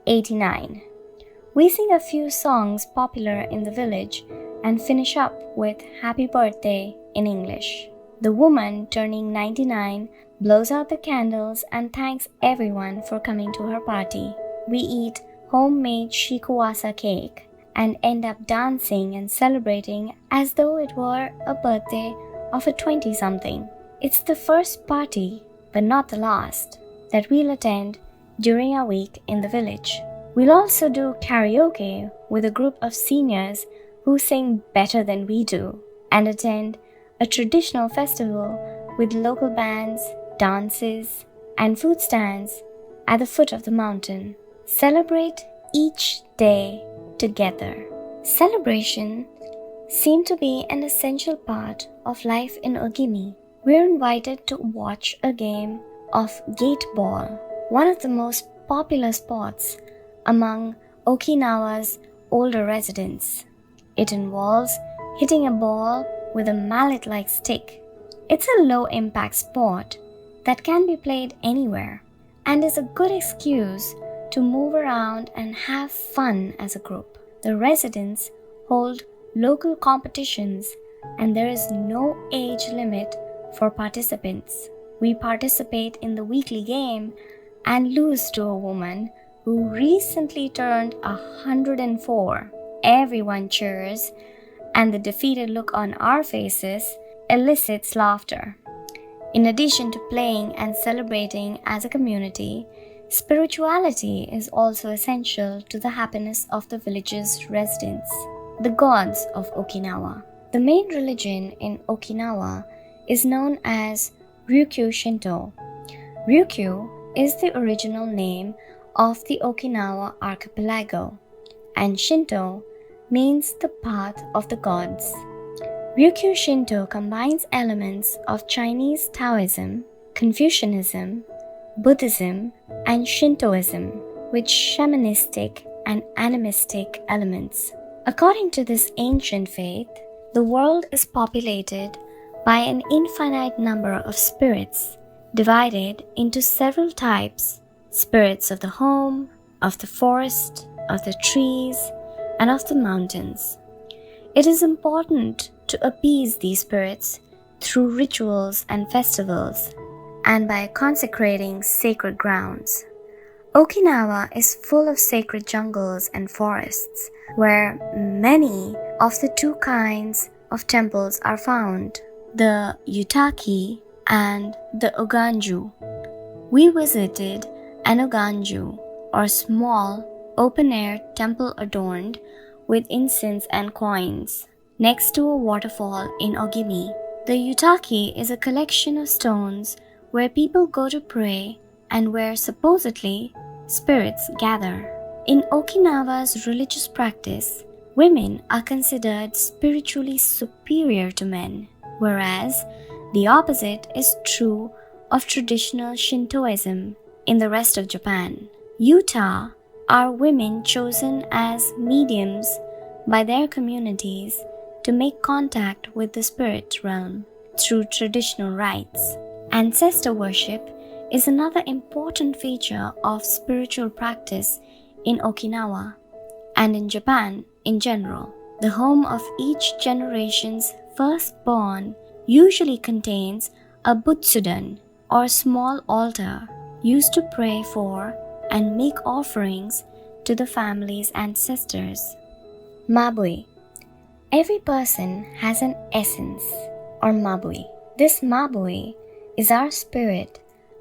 89. We sing a few songs popular in the village and finish up with Happy Birthday in English. The woman turning 99 blows out the candles and thanks everyone for coming to her party. We eat homemade shikuwasa cake and end up dancing and celebrating as though it were a birthday of a 20-something. It's the first party, but not the last, that we'll attend during our week in the village. We'll also do karaoke with a group of seniors who sing better than we do, and attend a traditional festival with local bands, dances, and food stands at the foot of the mountain. Celebrate each day together. Celebration seemed to be an essential part of life in Ogimi. We're invited to watch a game of gate ball, one of the most popular sports among Okinawa's older residents. It involves hitting a ball with a mallet-like stick. It's a low-impact sport that can be played anywhere and is a good excuse to move around and have fun as a group. The residents hold local competitions and there is no age limit for participants. We participate in the weekly game and lose to a woman who recently turned 104. Everyone cheers, and the defeated look on our faces elicits laughter. In addition to playing and celebrating as a community, spirituality is also essential to the happiness of the village's residents. The gods of Okinawa. The main religion in Okinawa is known as Ryukyu Shinto. Ryukyu is the original name of the Okinawa archipelago, and Shinto means the path of the gods. Ryukyu Shinto combines elements of Chinese Taoism, Confucianism, Buddhism, and Shintoism with shamanistic and animistic elements. According to this ancient faith, the world is populated by an infinite number of spirits divided into several types: spirits of the home, of the forest, of the trees, and of the mountains. It is important to appease these spirits through rituals and festivals, and by consecrating sacred grounds. Okinawa is full of sacred jungles and forests, where many of the 2 kinds of temples are found, the Yutaki and the Oganju. We visited an Oganju, or small, open-air temple adorned with incense and coins, next to a waterfall in Ogimi. The Yutaki is a collection of stones where people go to pray and where supposedly spirits gather. In Okinawa's religious practice, women are considered spiritually superior to men, whereas the opposite is true of traditional Shintoism in the rest of Japan. Yuta are women chosen as mediums by their communities to make contact with the spirit realm through traditional rites. Ancestor worship is another important feature of spiritual practice in Okinawa and in Japan in general. The home of each generation's firstborn usually contains a butsudan, or small altar, used to pray for and make offerings to the family's ancestors. Mabui. Every person has an essence, or mabui. This mabui is our spirit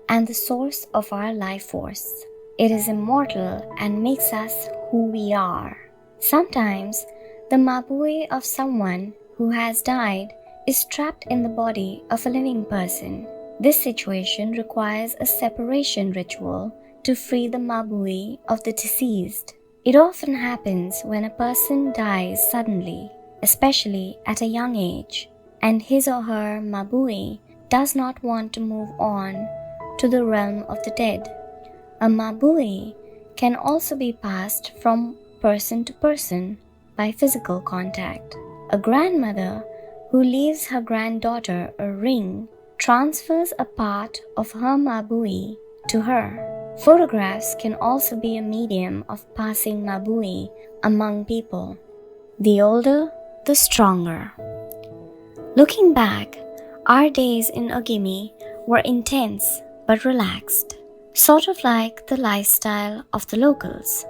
and the source of our life force. It is immortal and makes us who we are. Sometimes, the mabui of someone who has died is trapped in the body of a living person. This situation requires a separation ritual to free the mabui of the deceased. It often happens when a person dies suddenly, especially at a young age, and his or her mabui does not want to move on to the realm of the dead. A mabui can also be passed from person to person by physical contact. A grandmother who leaves her granddaughter a ring transfers a part of her mabui to her. Photographs can also be a medium of passing mabui among people. The older, the stronger. Looking back, our days in Ogimi were intense but relaxed, sort of like the lifestyle of the locals,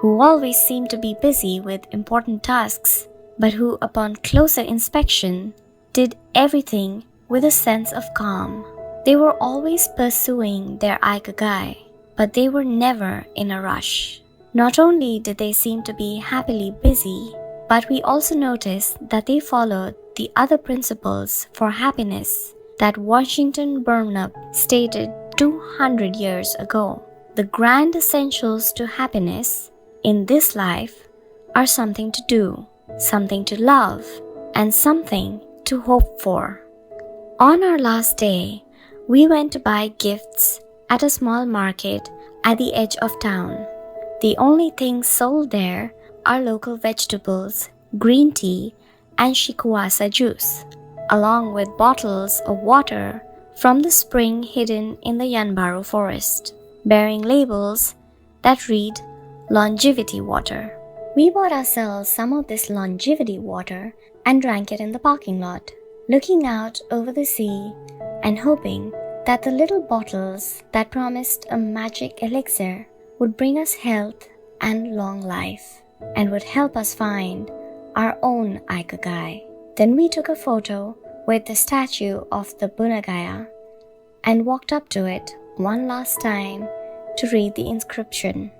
who always seemed to be busy with important tasks, but who, upon closer inspection, did everything with a sense of calm. They were always pursuing their Ikigai, but they were never in a rush. Not only did they seem to be happily busy, but we also noticed that they followed the other principles for happiness that Washington Burnap stated 200 years ago. The grand essentials to happiness in this life are something to do, something to love, and something to hope for. On our last day, we went to buy gifts at a small market at the edge of town. The only things sold there are local vegetables, green tea, and shikuasa juice, along with bottles of water from the spring hidden in the Yanbaru forest, bearing labels that read longevity water. We bought ourselves some of this longevity water and drank it in the parking lot, looking out over the sea and hoping that the little bottles that promised a magic elixir would bring us health and long life, and would help us find our own Ikigai. Then we took a photo with the statue of the Bunagaya and walked up to it one last time to read the inscription,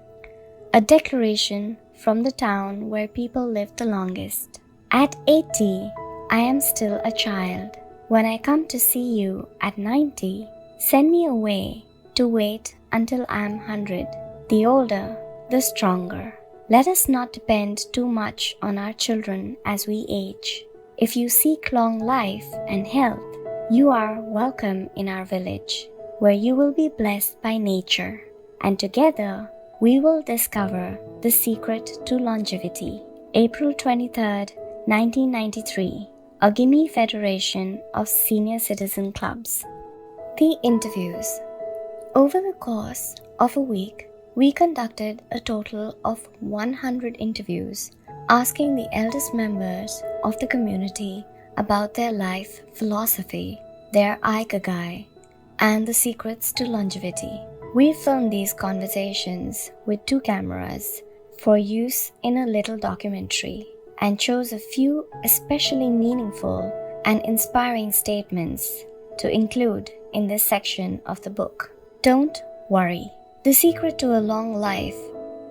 a declaration from the town where people lived the longest. At 80, I am still a child. When I come to see you at 90, send me away to wait until I am 100. The older, the stronger. Let us not depend too much on our children as we age. If you seek long life and health, you are welcome in our village, where you will be blessed by nature, and together we will discover the secret to longevity. April 23rd, 1993, Ogimi Federation of Senior Citizen Clubs. The interviews. Over the course of a week, we conducted a total of 100 interviews, asking the eldest members of the community about their life philosophy, their Ikigai, and the secrets to longevity. We filmed these conversations with 2 cameras for use in a little documentary, and chose a few especially meaningful and inspiring statements to include in this section of the book. Don't worry. The secret to a long life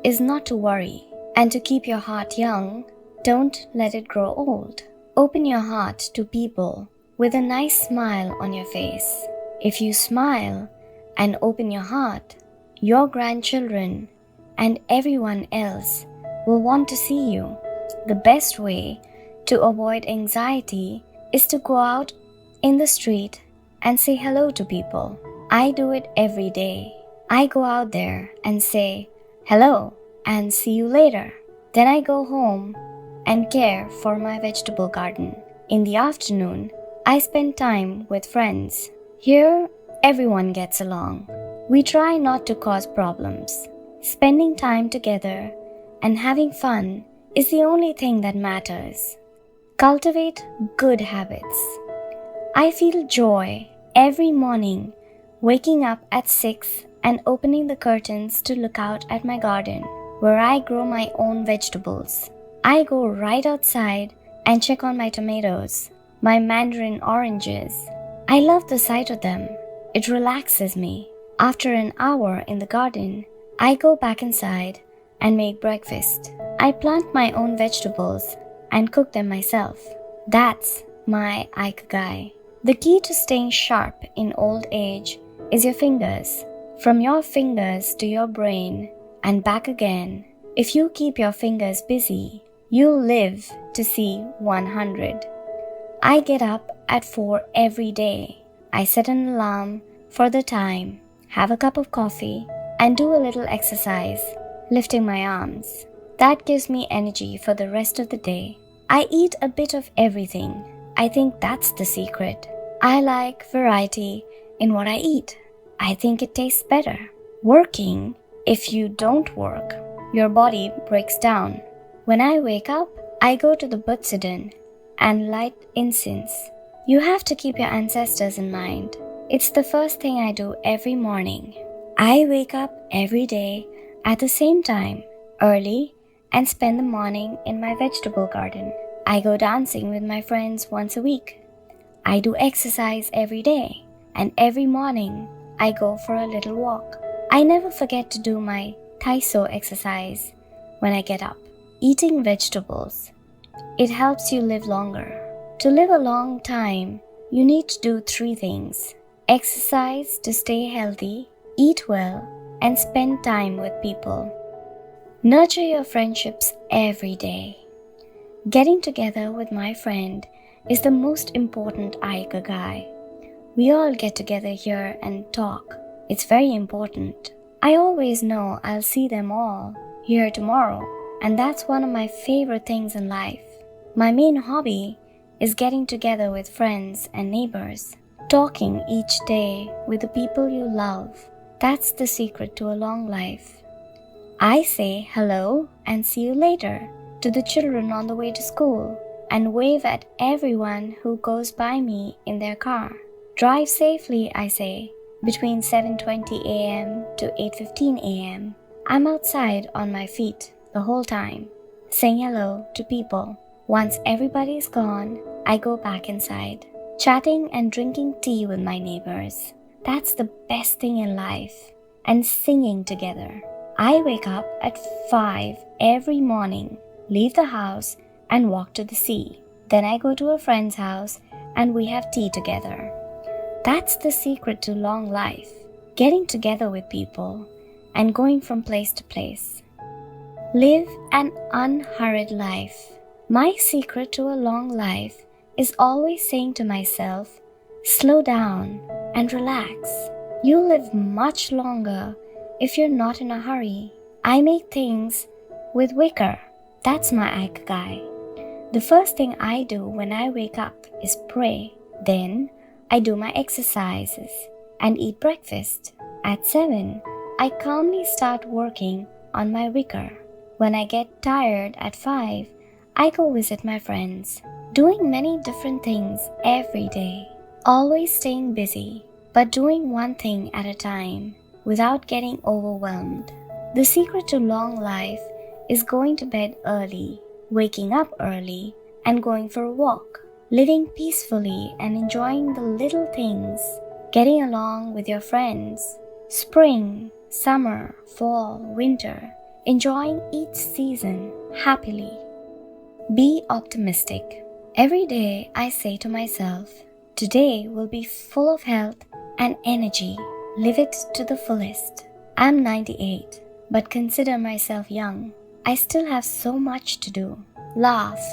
is not to worry, and to keep your heart young, don't let it grow old. Open your heart to people with a nice smile on your face. If you smile and open your heart, your grandchildren and everyone else will want to see you. The best way to avoid anxiety is to go out in the street and say hello to people. I do it every day. I go out there and say hello and see you later. Then I go home and care for my vegetable garden. In the afternoon, I spend time with friends. Here, everyone gets along. We try not to cause problems. Spending time together and having fun is the only thing that matters. Cultivate good habits. I feel joy every morning waking up at 6 and opening the curtains to look out at my garden, where I grow my own vegetables. I go right outside and check on my tomatoes, my mandarin oranges. I love the sight of them. It relaxes me. After an hour in the garden, I go back inside and make breakfast. I plant my own vegetables and cook them myself. That's my Ikigai. The key to staying sharp in old age is your fingers. From your fingers to your brain and back again. If you keep your fingers busy, you'll live to see 100. I get up at 4 every day. I set an alarm for the time, have a cup of coffee, and do a little exercise, lifting my arms. That gives me energy for the rest of the day. I eat a bit of everything. I think that's the secret. I like variety in what I eat. I think it tastes better. Working, if you don't work, your body breaks down. When I wake up, I go to the Buddhist and light incense. You have to keep your ancestors in mind. It's the first thing I do every morning. I wake up every day at the same time, early, and spend the morning in my vegetable garden. I go dancing with my friends once a week. I do exercise every day, and every morning I go for a little walk. I never forget to do my Taiso exercise when I get up. Eating vegetables. It helps you live longer. To live a long time, you need to do 3 things. Exercise to stay healthy, eat well, and spend time with people. Nurture your friendships every day. Getting together with my friend is the most important Ikigai. We all get together here and talk. It's very important. I always know I'll see them all here tomorrow, and that's one of my favorite things in life. My main hobby is getting together with friends and neighbors, talking each day with the people you love. That's the secret to a long life. I say hello and see you later to the children on the way to school and wave at everyone who goes by me in their car. Drive safely, I say, between 7:20 a.m. to 8:15 a.m. I'm outside on my feet the whole time, saying hello to people. Once everybody's gone, I go back inside, chatting and drinking tea with my neighbors. That's the best thing in life. And singing together. I wake up at 5 every morning, leave the house, and walk to the sea. Then I go to a friend's house and we have tea together. That's the secret to long life, getting together with people and going from place to place. Live an unhurried life. My secret to a long life is always saying to myself, slow down and relax. You'll live much longer if you're not in a hurry. I make things with wicker. That's my Ikigai. The first thing I do when I wake up is pray. Then I do my exercises and eat breakfast. At 7, I calmly start working on my wicker. When I get tired at 5, I go visit my friends, doing many different things every day. Always staying busy, but doing one thing at a time without getting overwhelmed. The secret to long life is going to bed early, waking up early, and going for a walk. Living peacefully and enjoying the little things. Getting along with your friends. Spring, summer, fall, winter. Enjoying each season happily. Be optimistic. Every day I say to myself, today will be full of health and energy. Live it to the fullest. I'm 98, but consider myself young. I still have so much to do. Laugh.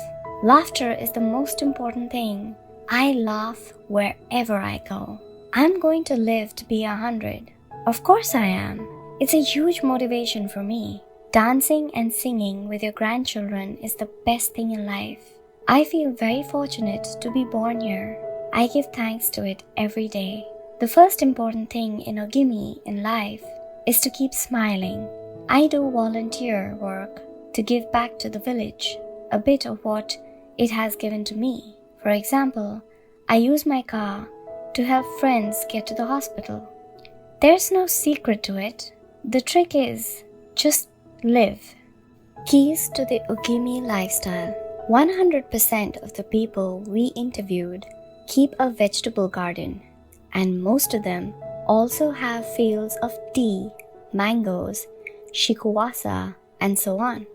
Laughter is the most important thing. I laugh wherever I go. I'm going to live to be 100. Of course I am. It's a huge motivation for me. Dancing and singing with your grandchildren is the best thing in life. I feel very fortunate to be born here. I give thanks to it every day. The first important thing in Ogimi in life is to keep smiling. I do volunteer work to give back to the village a bit of what it has given to me. For example, I use my car to help friends get to the hospital. There's no secret to it. The trick is just live. Keys to the Ogimi lifestyle. 100% of the people we interviewed keep a vegetable garden, and most of them also have fields of tea, mangoes, shikuwasa, and so on.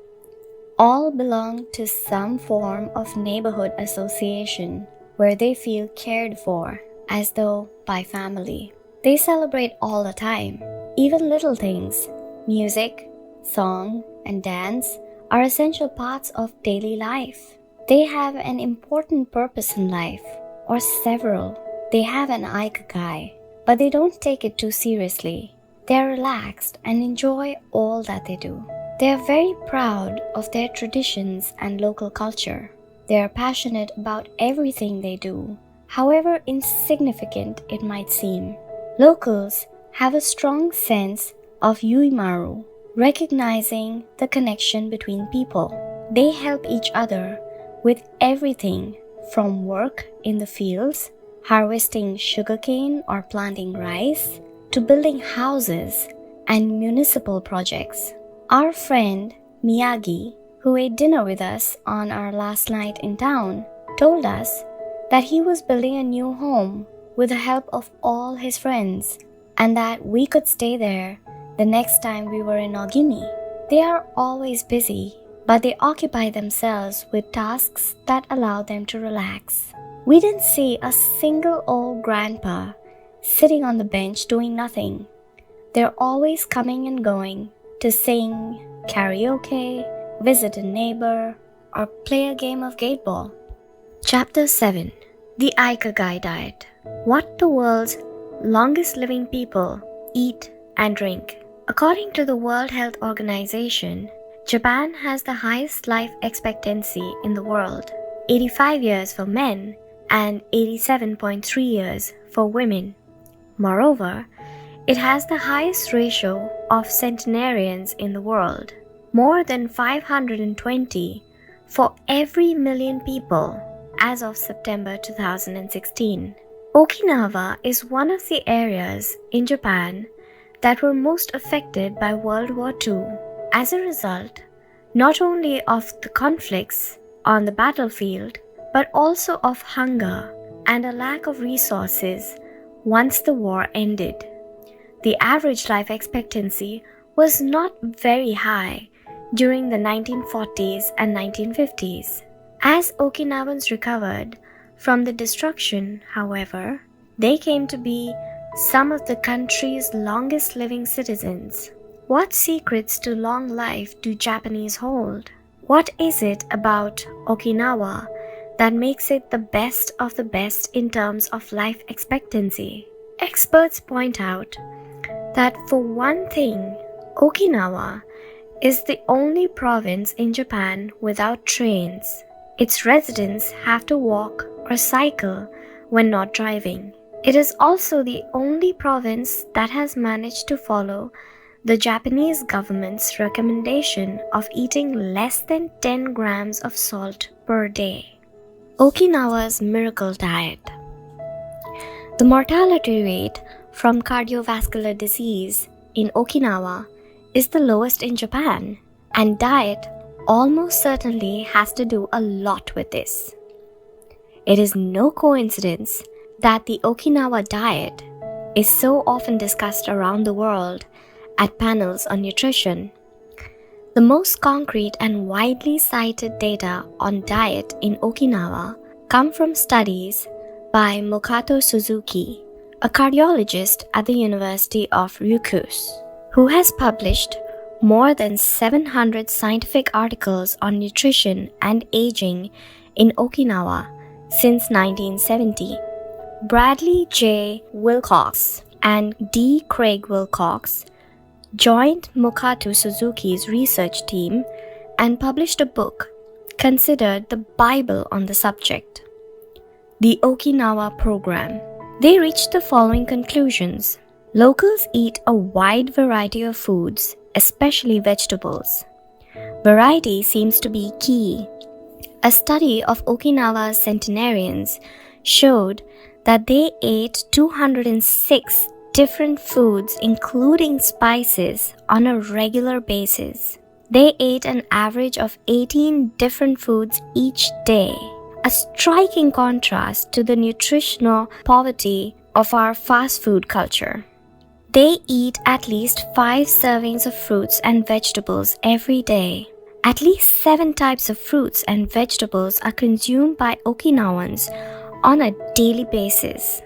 All belong to some form of neighborhood association where they feel cared for, as though by family. They celebrate all the time. Even little things, music, song, and dance are essential parts of daily life. They have an important purpose in life, or several. They have an Ikigai, but they don't take it too seriously. They are relaxed and enjoy all that they do. They are very proud of their traditions and local culture. They are passionate about everything they do, however insignificant it might seem. Locals have a strong sense of yuimaru, recognizing the connection between people. They help each other with everything from work in the fields, harvesting sugarcane or planting rice, to building houses and municipal projects. Our friend Miyagi, who ate dinner with us on our last night in town, told us that he was building a new home with the help of all his friends and that we could stay there the next time we were in Ogimi. They are always busy, but they occupy themselves with tasks that allow them to relax. We didn't see a single old grandpa sitting on the bench doing nothing. They're always coming and going to sing, karaoke, visit a neighbor, or play a game of gateball. Chapter 7. The Ikigai Diet. What the world's longest living people eat and drink. According to the World Health Organization, Japan has the highest life expectancy in the world, 85 years for men and 87.3 years for women. Moreover, it has the highest ratio of centenarians in the world, more than 520 for every million people as of September 2016. Okinawa is one of the areas in Japan that were most affected by World War II as a result not only of the conflicts on the battlefield but also of hunger and a lack of resources once the war ended. The average life expectancy was not very high during the 1940s and 1950s. As Okinawans recovered from the destruction, however, they came to be some of the country's longest living citizens. What secrets to long life do Japanese hold? What is it about Okinawa that makes it the best of the best in terms of life expectancy? Experts point out that for one thing, Okinawa is the only province in Japan without trains. Its residents have to walk or cycle when not driving. It is also the only province that has managed to follow the Japanese government's recommendation of eating less than 10 grams of salt per day. Okinawa's miracle diet. The mortality rate from cardiovascular disease in Okinawa is the lowest in Japan, and diet almost certainly has to do a lot with this. It is no coincidence that the Okinawa diet is so often discussed around the world at panels on nutrition. The most concrete and widely cited data on diet in Okinawa come from studies by Mokato Suzuki, a cardiologist at the University of Ryukyu, who has published more than 700 scientific articles on nutrition and aging in Okinawa since 1970. Bradley J. Wilcox and D. Craig Wilcox joined Mokato Suzuki's research team and published a book considered the Bible on the subject, The Okinawa Program. They reached the following conclusions. Locals eat a wide variety of foods, especially vegetables. Variety seems to be key. A study of Okinawa's centenarians showed that they ate 206 different foods, including spices, on a regular basis. They ate an average of 18 different foods each day, a striking contrast to the nutritional poverty of our fast food culture. They eat at least 5 servings of fruits and vegetables every day. At least 7 types of fruits and vegetables are consumed by Okinawans on a daily basis.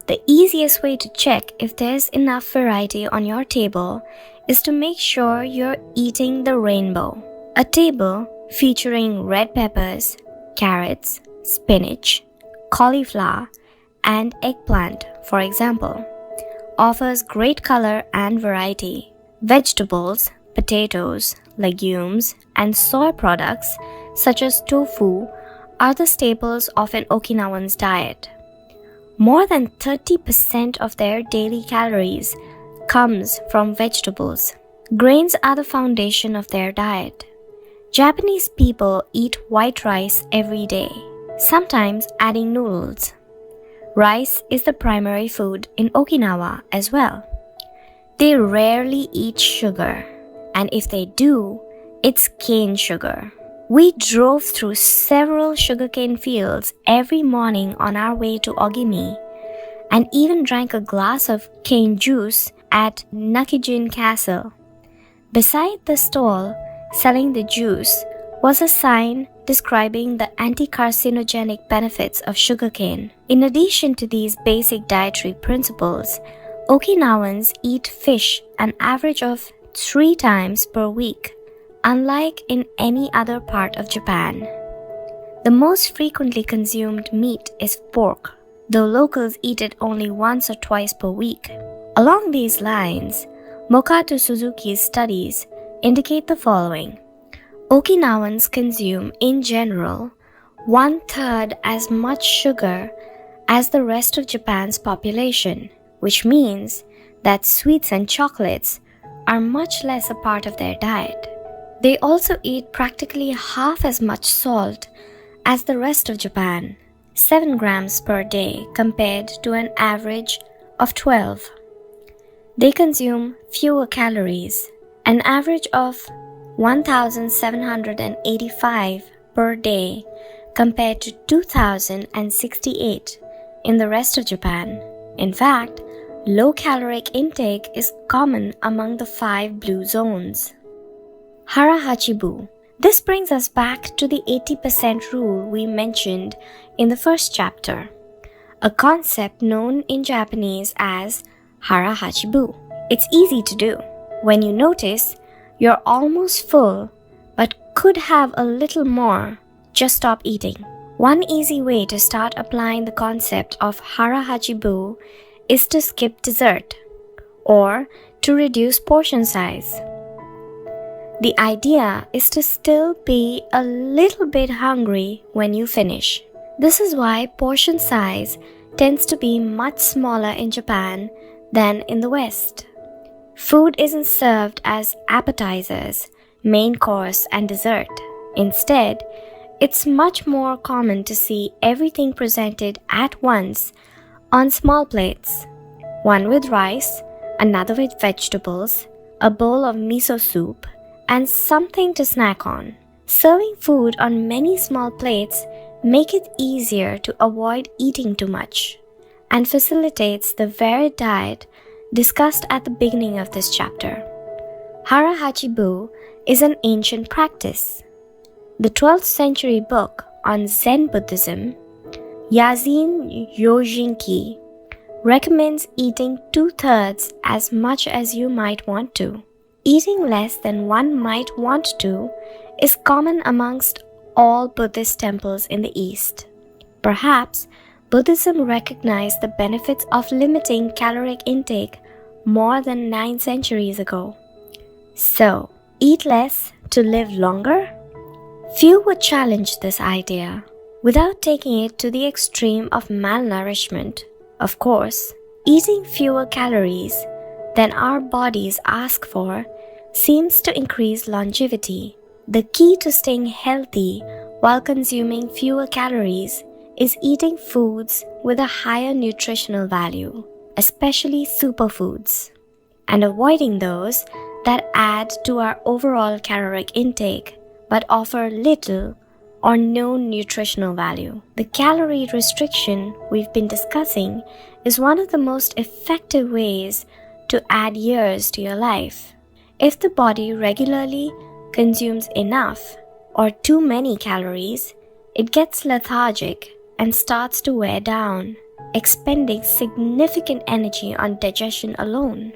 The easiest way to check if there's enough variety on your table is to make sure you're eating the rainbow. A table featuring red peppers, carrots, spinach, cauliflower, and eggplant, for example, offers great color and variety. Vegetables, potatoes, legumes, and soy products such as tofu are the staples of an Okinawan's diet. More than 30% of their daily calories comes from vegetables. Grains are the foundation of their diet. Japanese people eat white rice every day, sometimes adding noodles. Rice is the primary food in Okinawa as well. They rarely eat sugar, and if they do, it's cane sugar. We drove through several sugarcane fields every morning on our way to Ogimi, and even drank a glass of cane juice at Nakijin Castle. Beside the stall selling the juice was a sign describing the anti-carcinogenic benefits of sugarcane. In addition to these basic dietary principles, Okinawans eat fish an average of 3 times per week, unlike in any other part of Japan. The most frequently consumed meat is pork, though locals eat it only once or twice per week. Along these lines, Mokato Suzuki's studies indicate the following. Okinawans consume, in general, 1/3 as much sugar as the rest of Japan's population, which means that sweets and chocolates are much less a part of their diet. They also eat practically half as much salt as the rest of Japan, 7 grams per day compared to an average of 12. They consume fewer calories, an average of 1,785 per day compared to 2,068 in the rest of Japan. In fact, low caloric intake is common among the 5 blue zones. Hara Hachibu. This brings us back to the 80% rule we mentioned in the first chapter, a concept known in Japanese as Hara Hachibu. It's easy to do. When you notice you're almost full but could have a little more, just stop eating. One easy way to start applying the concept of Hara Hachibu is to skip dessert or to reduce portion size. The idea is to still be a little bit hungry when you finish. This is why portion size tends to be much smaller in Japan than in the West. Food isn't served as appetizers, main course, and dessert. Instead, it's much more common to see everything presented at once on small plates. One with rice, another with vegetables, a bowl of miso soup, and something to snack on. Serving food on many small plates make it easier to avoid eating too much and facilitates the varied diet discussed at the beginning of this chapter. Hara Hachibu is an ancient practice. The 12th century book on Zen Buddhism, Yazin Yojinki, recommends eating 2/3 as much as you might want to. Eating less than one might want to is common amongst all Buddhist temples in the East. Perhaps Buddhism recognized the benefits of limiting caloric intake more than 9 centuries ago. So, eat less to live longer? Few would challenge this idea without taking it to the extreme of malnourishment. Of course, eating fewer calories than our bodies ask for seems to increase longevity. The key to staying healthy while consuming fewer calories is eating foods with a higher nutritional value, especially superfoods, and avoiding those that add to our overall caloric intake but offer little or no nutritional value. The calorie restriction we've been discussing is one of the most effective ways to add years to your life. If the body regularly consumes enough or too many calories, it gets lethargic and starts to wear down, expending significant energy on digestion alone.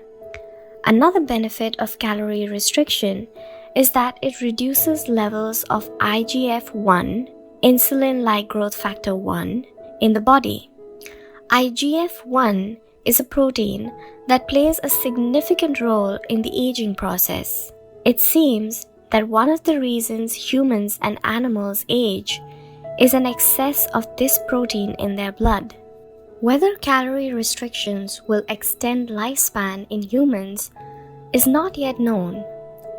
Another benefit of calorie restriction is that it reduces levels of IGF-1, insulin-like growth factor 1, in the body. IGF-1 is a protein that plays a significant role in the aging process. It seems that one of the reasons humans and animals age is an excess of this protein in their blood. Whether calorie restrictions will extend lifespan in humans is not yet known,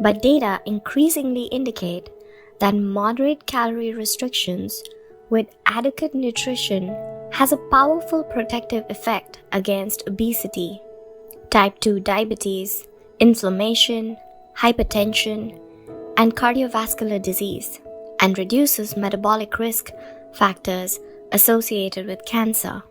but data increasingly indicate that moderate calorie restrictions with adequate nutrition has a powerful protective effect against obesity, type 2 diabetes, inflammation, hypertension, and cardiovascular disease, and reduces metabolic risk factors associated with cancer.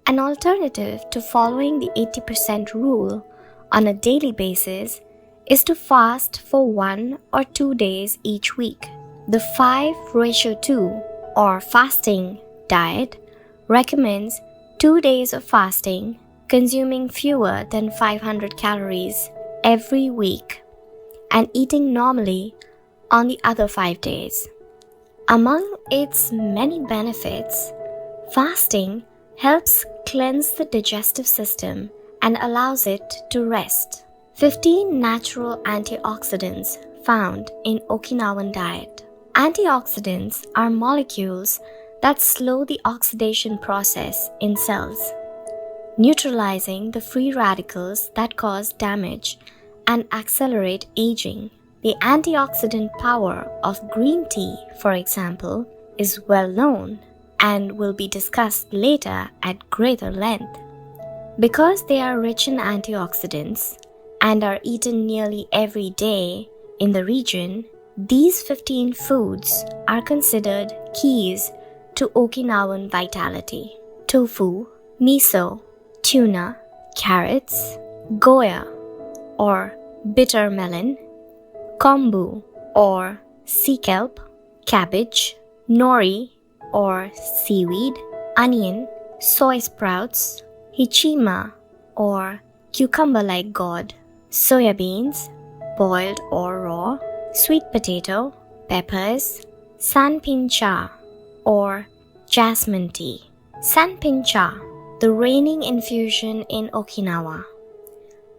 An alternative to following the 80% rule on a daily basis is to fast for 1 or 2 days each week. The 5:2 or fasting diet recommends 2 days of fasting, consuming fewer than 500 calories every week, and eating normally on the other 5 days. Among its many benefits, fasting helps cleanse the digestive system and allows it to rest. 15 natural antioxidants found in Okinawan diet. Antioxidants are molecules that slow the oxidation process in cells, neutralizing the free radicals that cause damage and accelerate aging. The antioxidant power of green tea, for example, is well known and will be discussed later at greater length. Because they are rich in antioxidants and are eaten nearly every day in the region, these 15 foods are considered keys to Okinawan vitality. Tofu, miso, tuna, carrots, goya or bitter melon, kombu or sea kelp, cabbage, nori or seaweed, onion, soy sprouts, hichima or cucumber-like gourd, soya beans, boiled or raw, sweet potato, peppers, sanpin cha or jasmine tea. Sanpin cha, the reigning infusion in Okinawa.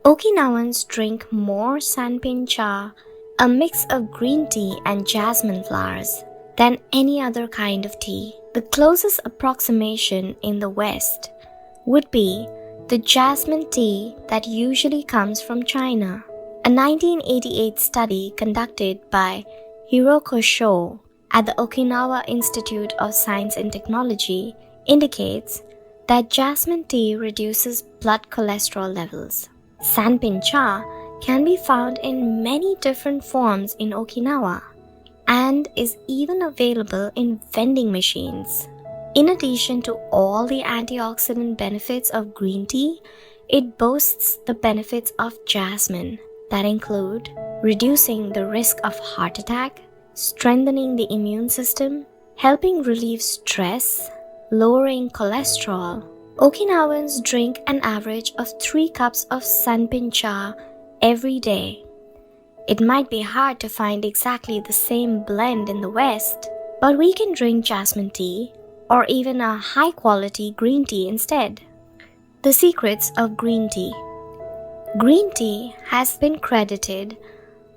Okinawans drink more sanpin cha, a mix of green tea and jasmine flowers, than any other kind of tea. The closest approximation in the West would be the jasmine tea that usually comes from China. A 1988 study conducted by Hiroko Sho at the Okinawa Institute of Science and Technology indicates that jasmine tea reduces blood cholesterol levels. Sanpin cha can be found in many different forms in Okinawa and is even available in vending machines. In addition to all the antioxidant benefits of green tea, it boasts the benefits of jasmine that include reducing the risk of heart attack, strengthening the immune system, helping relieve stress, lowering cholesterol. Okinawans drink an average of 3 cups of sanpin cha every day. It might be hard to find exactly the same blend in the West, but we can drink jasmine tea or even a high-quality green tea instead. The secrets of green tea. Green tea has been credited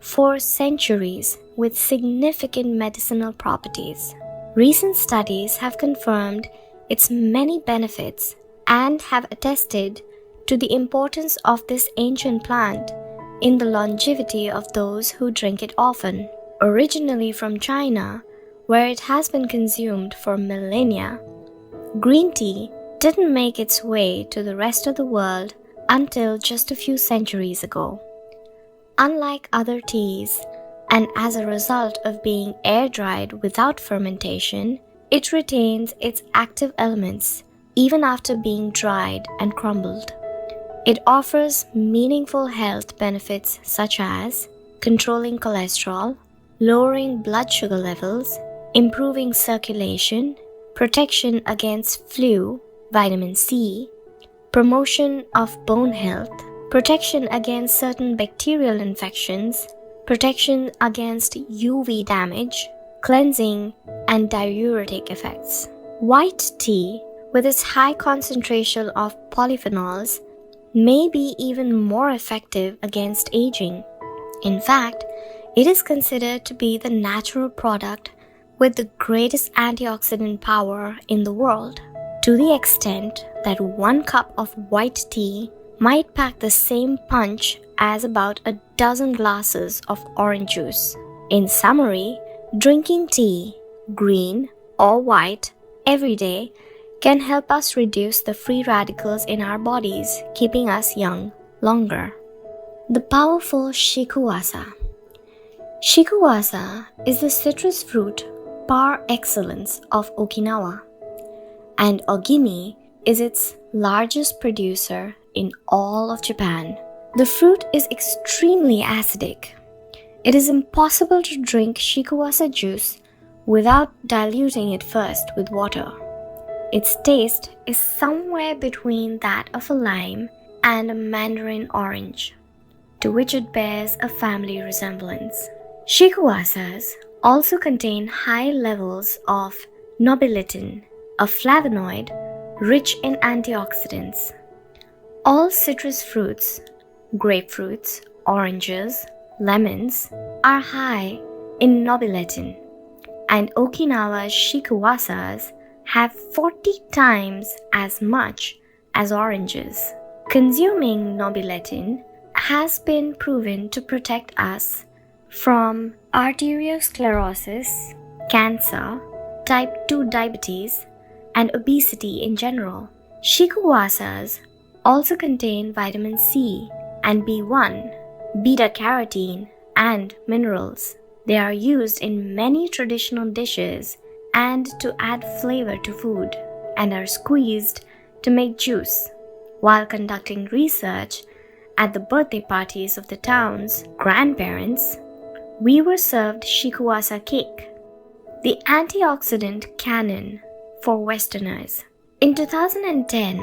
for centuries with significant medicinal properties. Recent studies have confirmed its many benefits and have attested to the importance of this ancient plant in the longevity of those who drink it often. Originally from China, where it has been consumed for millennia, green tea didn't make its way to the rest of the world until just a few centuries ago. Unlike other teas, and as a result of being air-dried without fermentation, it retains its active elements even after being dried and crumbled. It offers meaningful health benefits such as controlling cholesterol, lowering blood sugar levels, improving circulation, protection against flu, vitamin C, promotion of bone health, protection against certain bacterial infections, protection against UV damage, cleansing, and diuretic effects. White tea with its high concentration of polyphenols, may be even more effective against aging. In fact, it is considered to be the natural product with the greatest antioxidant power in the world, to the extent that 1 cup of white tea might pack the same punch as about a dozen glasses of orange juice. In summary, drinking tea, green or white, every day can help us reduce the free radicals in our bodies, keeping us young longer. The powerful shikuwasa. Shikuwasa is the citrus fruit par excellence of Okinawa, and ogimi is its largest producer in all of Japan. The fruit is extremely acidic. It is impossible to drink shikuwasa juice without diluting it first with water. Its taste is somewhere between that of a lime and a mandarin orange, to which it bears a family resemblance. Shikuwasas also contain high levels of nobiletin, a flavonoid rich in antioxidants. All citrus fruits, grapefruits, oranges, lemons, are high in nobiletin, and Okinawa's shikuwasas have 40 times as much as oranges. Consuming nobiletin has been proven to protect us from arteriosclerosis, cancer, type 2 diabetes, and obesity in general. Shikuwasas also contain vitamin C and B1, beta-carotene, and minerals. They are used in many traditional dishes and to add flavor to food, and are squeezed to make juice. While conducting research at the birthday parties of the town's grandparents, we were served shikuwasa cake, the antioxidant canon for Westerners. In 2010,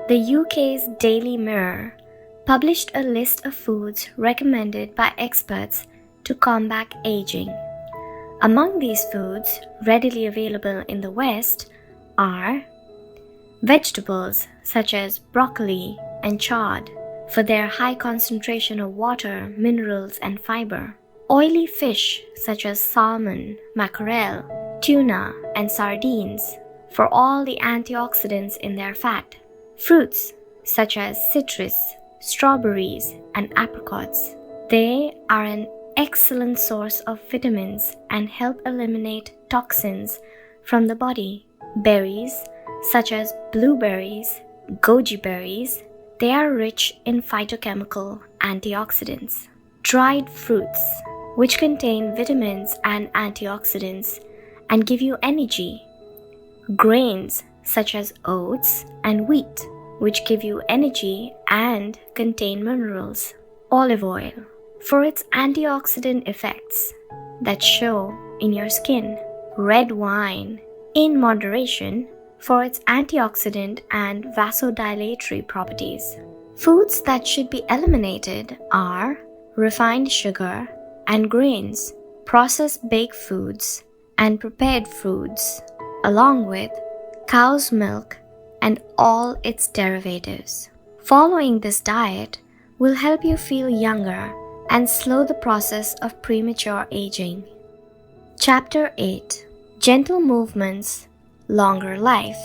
the UK's Daily Mirror published a list of foods recommended by experts to combat aging. Among these foods readily available in the West are vegetables such as broccoli and chard for their high concentration of water, minerals, and fiber. Oily fish such as salmon, mackerel, tuna, and sardines for all the antioxidants in their fat. Fruits such as citrus, strawberries, and apricots. They are an excellent source of vitamins and help eliminate toxins from the body. Berries such as blueberries, goji berries, they are rich in phytochemical antioxidants. Dried fruits, which contain vitamins and antioxidants and give you energy. Grains such as oats and wheat, which give you energy and contain minerals. Olive oil, for its antioxidant effects that show in your skin. Red wine, in moderation, for its antioxidant and vasodilatory properties. Foods that should be eliminated are refined sugar and grains, processed baked foods, and prepared foods, along with cow's milk and all its derivatives. Following this diet will help you feel younger and slow the process of premature aging. Chapter 8. Gentle Movements, Longer Life.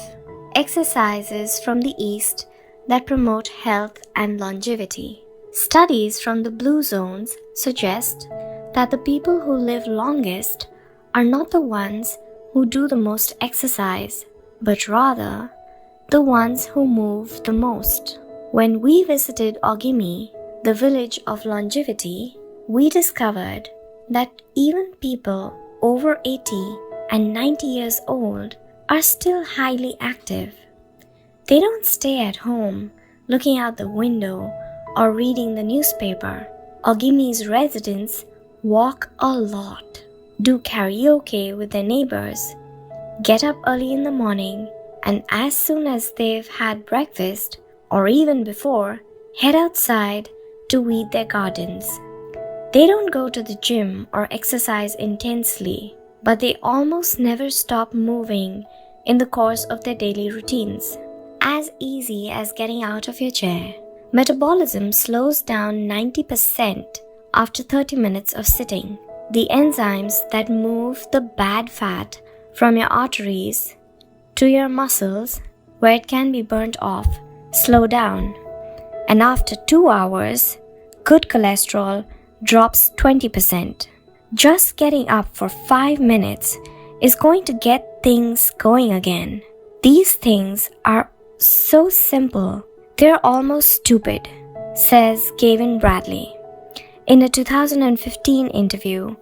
Exercises from the East that promote health and longevity. Studies from the blue zones suggest that the people who live longest are not the ones who do the most exercise, but rather the ones who move the most. When we visited Ogimi, the village of longevity, we discovered that even people over 80 and 90 years old are still highly active. They don't stay at home looking out the window or reading the newspaper. Ogimi's residents walk a lot, do karaoke with their neighbors, get up early in the morning, and as soon as they've had breakfast, or even before, head outside to weed their gardens. They don't go to the gym or exercise intensely, but they almost never stop moving in the course of their daily routines. As easy as getting out of your chair. Metabolism slows down 90% after 30 minutes of sitting. The enzymes that move the bad fat from your arteries to your muscles, where it can be burnt off, slow down. And after 2 hours, good cholesterol drops 20%. Just getting up for 5 minutes is going to get things going again. These things are so simple, they're almost stupid, says Gavin Bradley in a 2015 interview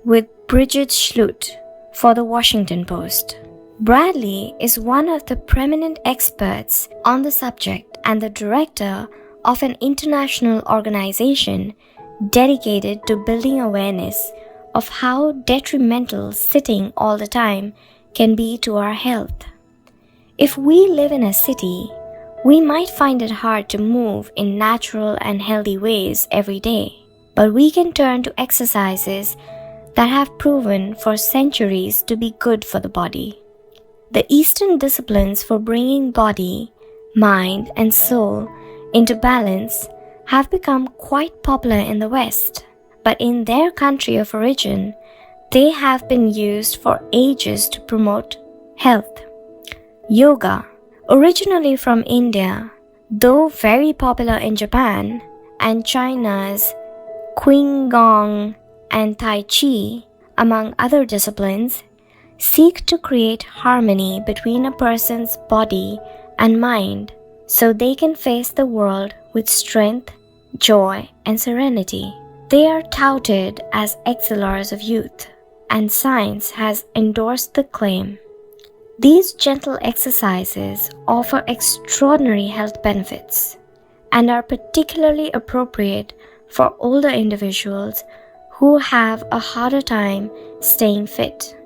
with Bridget Schlutt for the Washington Post. Bradley is one of the preeminent experts on the subject and the director of an international organization dedicated to building awareness of how detrimental sitting all the time can be to our health. If we live in a city, we might find it hard to move in natural and healthy ways every day, but we can turn to exercises that have proven for centuries to be good for the body. The Eastern disciplines for bringing body, mind, and soul into balance have become quite popular in the West, but in their country of origin, they have been used for ages to promote health. Yoga, originally from India, though very popular in Japan and China's Qigong and Tai Chi, among other disciplines, seek to create harmony between a person's body and mind so they can face the world with strength, joy, and serenity. They are touted as exhalers of youth, and science has endorsed the claim. These gentle exercises offer extraordinary health benefits and are particularly appropriate for older individuals who have a harder time staying fit.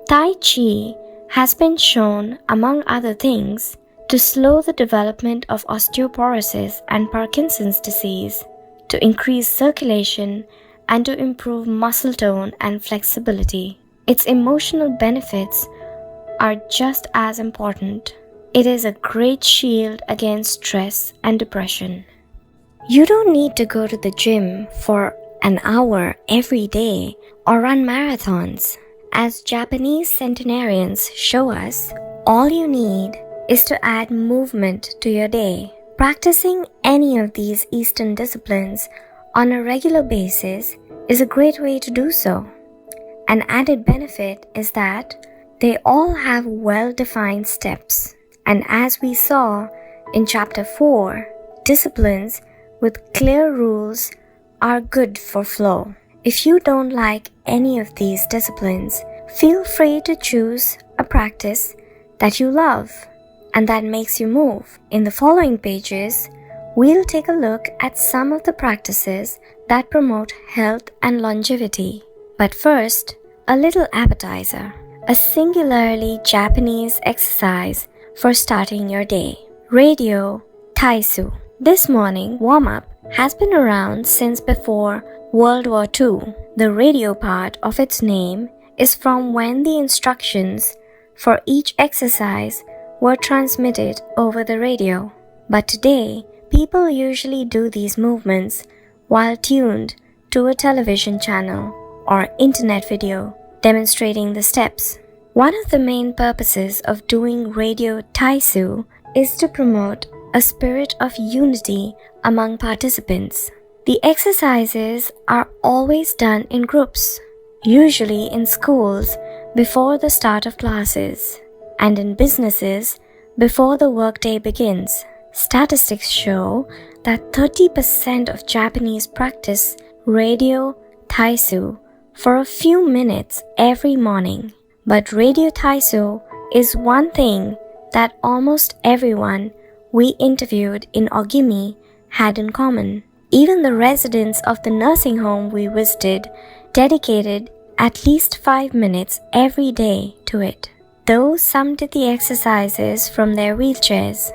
Tai Chi has been shown, among other things, to slow the development of osteoporosis and Parkinson's disease, to increase circulation, and to improve muscle tone and flexibility. Its emotional benefits are just as important. It is a great shield against stress and depression. You don't need to go to the gym for an hour every day or run marathons. As Japanese centenarians show us, all you need is to add movement to your day. Practicing any of these Eastern disciplines on a regular basis is a great way to do so. An added benefit is that they all have well-defined steps, and as we saw in Chapter 4, disciplines with clear rules are good for flow. If you don't like any of these disciplines, feel free to choose a practice that you love and that makes you move. In the following pages, we'll take a look at some of the practices that promote health and longevity. But first, a little appetizer, a singularly Japanese exercise for starting your day. Radio Taisu. This morning warm-up has been around since before World War II. The radio part of its name is from when the instructions for each exercise were transmitted over the radio. But today, people usually do these movements while tuned to a television channel or internet video demonstrating the steps. One of the main purposes of doing radio Taisu is to promote a spirit of unity among participants. The exercises are always done in groups, usually in schools before the start of classes, and in businesses before the workday begins. Statistics show that 30% of Japanese practice radio Taisu for a few minutes every morning. But radio Taisu is one thing that almost everyone we interviewed in Ogimi had in common. Even the residents of the nursing home we visited dedicated at least 5 minutes every day to it, though some did the exercises from their wheelchairs.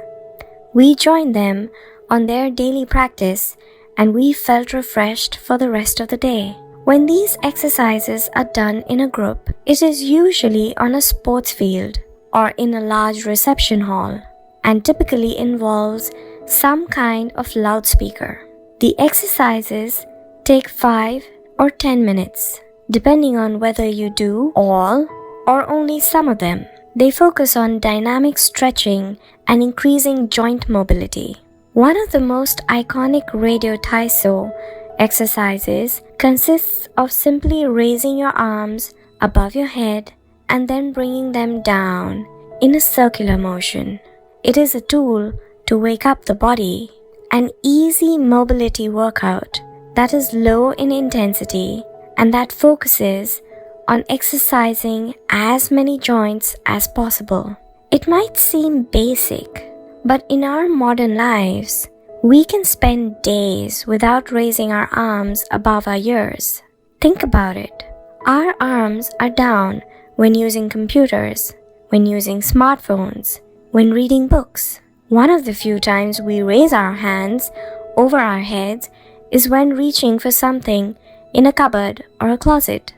We joined them on their daily practice and we felt refreshed for the rest of the day. When these exercises are done in a group, it is usually on a sports field or in a large reception hall, and typically involves some kind of loudspeaker. The exercises take 5 or 10 minutes, depending on whether you do all or only some of them. They focus on dynamic stretching and increasing joint mobility. One of the most iconic radio taiso exercises consists of simply raising your arms above your head and then bringing them down in a circular motion. It is a tool to wake up the body, an easy mobility workout that is low in intensity and that focuses on exercising as many joints as possible. It might seem basic, but in our modern lives, we can spend days without raising our arms above our ears. Think about it. Our arms are down when using computers, when using smartphones, when reading books. One of the few times we raise our hands over our heads is when reaching for something in a cupboard or a closet,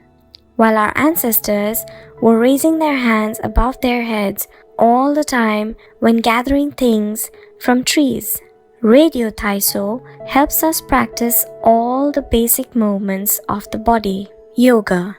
while our ancestors were raising their hands above their heads all the time when gathering things from trees. Radio Taiso helps us practice all the basic movements of the body. Yoga.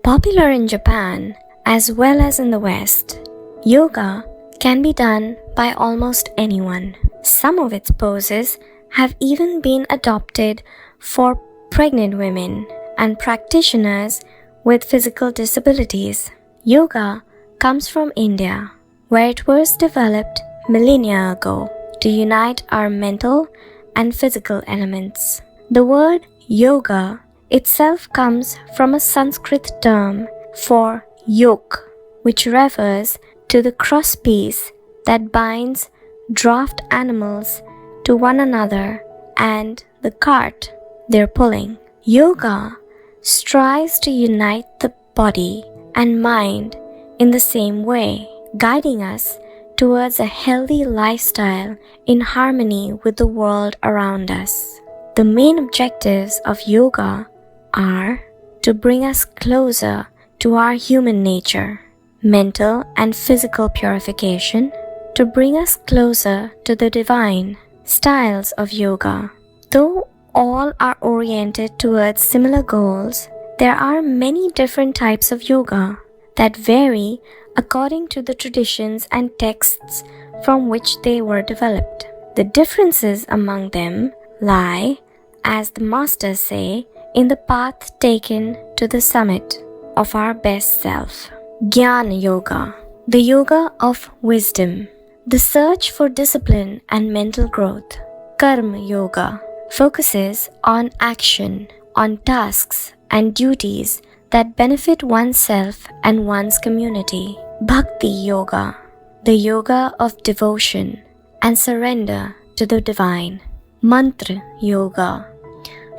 Popular in Japan as well as in the West, yoga can be done by almost anyone. Some of its poses have even been adopted for pregnant women and practitioners with physical disabilities. Yoga comes from India, where it was developed millennia ago to unite our mental and physical elements. The word yoga itself comes from a Sanskrit term for yoke, which refers to the crosspiece that binds draft animals to one another and the cart they're pulling. Yoga strives to unite the body and mind in the same way, guiding us towards a healthy lifestyle in harmony with the world around us. The main objectives of yoga are to bring us closer to our human nature, mental and physical purification, to bring us closer to the divine. Styles of yoga. Though all are oriented towards similar goals, there are many different types of yoga that vary according to the traditions and texts from which they were developed. The differences among them lie, as the masters say, in the path taken to the summit of our best self. Jnana Yoga, the yoga of wisdom, the search for discipline and mental growth. Karma Yoga focuses on action, on tasks and duties that benefit oneself and one's community. Bhakti Yoga, the yoga of devotion and surrender to the divine. Mantra Yoga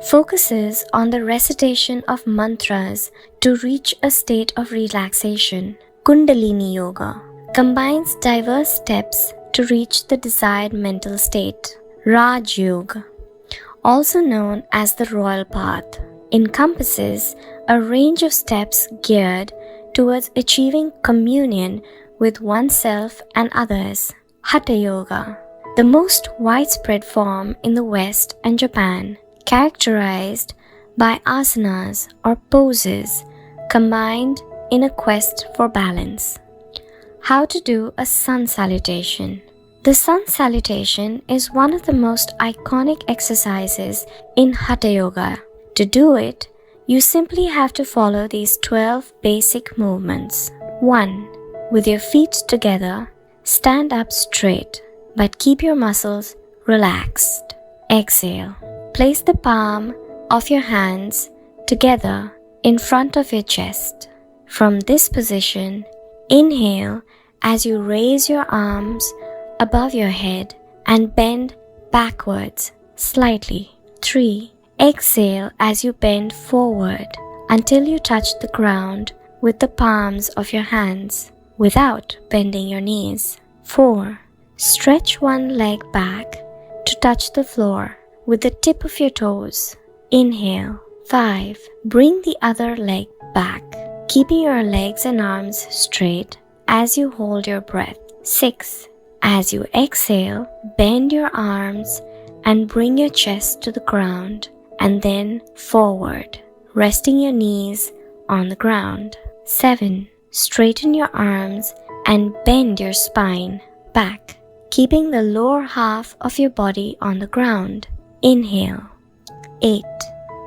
focuses on the recitation of mantras to reach a state of relaxation. Kundalini Yoga combines diverse steps to reach the desired mental state. Raj Yoga, also known as the royal path, encompasses a range of steps geared towards achieving communion with oneself and others. Hatha Yoga, the most widespread form in the West and Japan, characterized by asanas or poses combined in a quest for balance. How to do a sun salutation. The sun salutation is one of the most iconic exercises in Hatha Yoga. To do it, you simply have to follow these 12 basic movements. 1. With your feet together, stand up straight, but keep your muscles relaxed. Exhale. Place the palm of your hands together in front of your chest. From this position, inhale as you raise your arms above your head and bend backwards slightly. 3. Exhale as you bend forward until you touch the ground with the palms of your hands without bending your knees. 4. Stretch one leg back to touch the floor with the tip of your toes. Inhale. 5. Bring the other leg back, keeping your legs and arms straight as you hold your breath. 6. As you exhale, bend your arms and bring your chest to the ground and then forward, resting your knees on the ground. 7. Straighten your arms and bend your spine back, keeping the lower half of your body on the ground. Inhale. 8.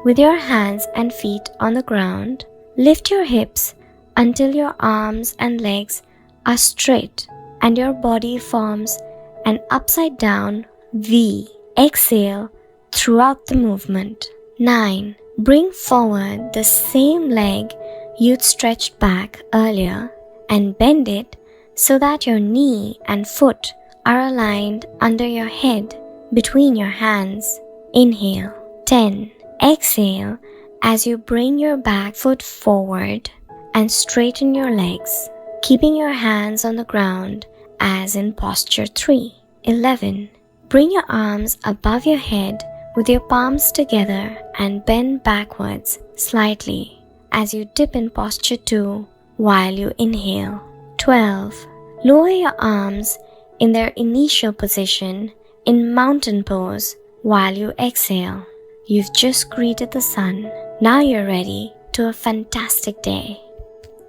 With your hands and feet on the ground, lift your hips until your arms and legs are straight and your body forms an upside down V. Exhale throughout the movement. 9. Bring forward the same leg you'd stretched back earlier and bend it so that your knee and foot are aligned under your head between your hands. Inhale. 10. Exhale as you bring your back foot forward and straighten your legs, keeping your hands on the ground as in posture 3. 11. Bring your arms above your head with your palms together and bend backwards slightly as you dip in posture 2 while you inhale. 12. Lower your arms in their initial position in mountain pose while you exhale. You've just greeted the sun. Now you're ready to a fantastic day.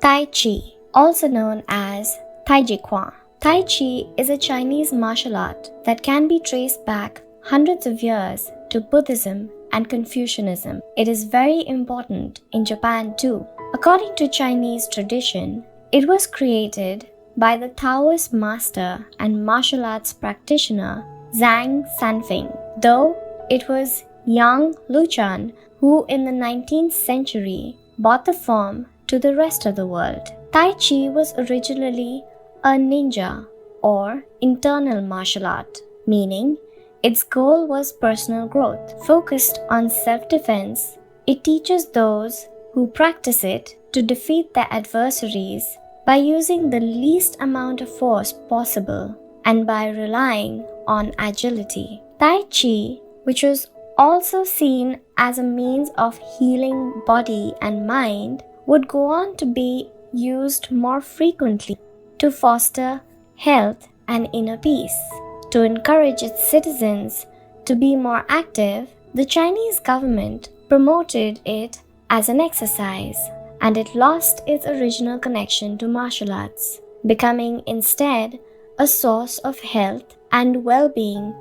Tai Chi, also known as Tai Chi Quan. Tai Chi is a Chinese martial art that can be traced back hundreds of years to Buddhism and Confucianism. It is very important in Japan too. According to Chinese tradition, it was created by the Taoist master and martial arts practitioner Zhang Sanfeng, though it was Yang Luchan who in the 19th century brought the form to the rest of the world. Tai Chi was originally a ninja or internal martial art, meaning its goal was personal growth. Focused on self-defense, it teaches those who practice it to defeat their adversaries by using the least amount of force possible and by relying on agility. Tai Chi, which was also seen as a means of healing body and mind, would go on to be used more frequently to foster health and inner peace. To encourage its citizens to be more active, the Chinese government promoted it as an exercise, and it lost its original connection to martial arts, becoming instead a source of health and well-being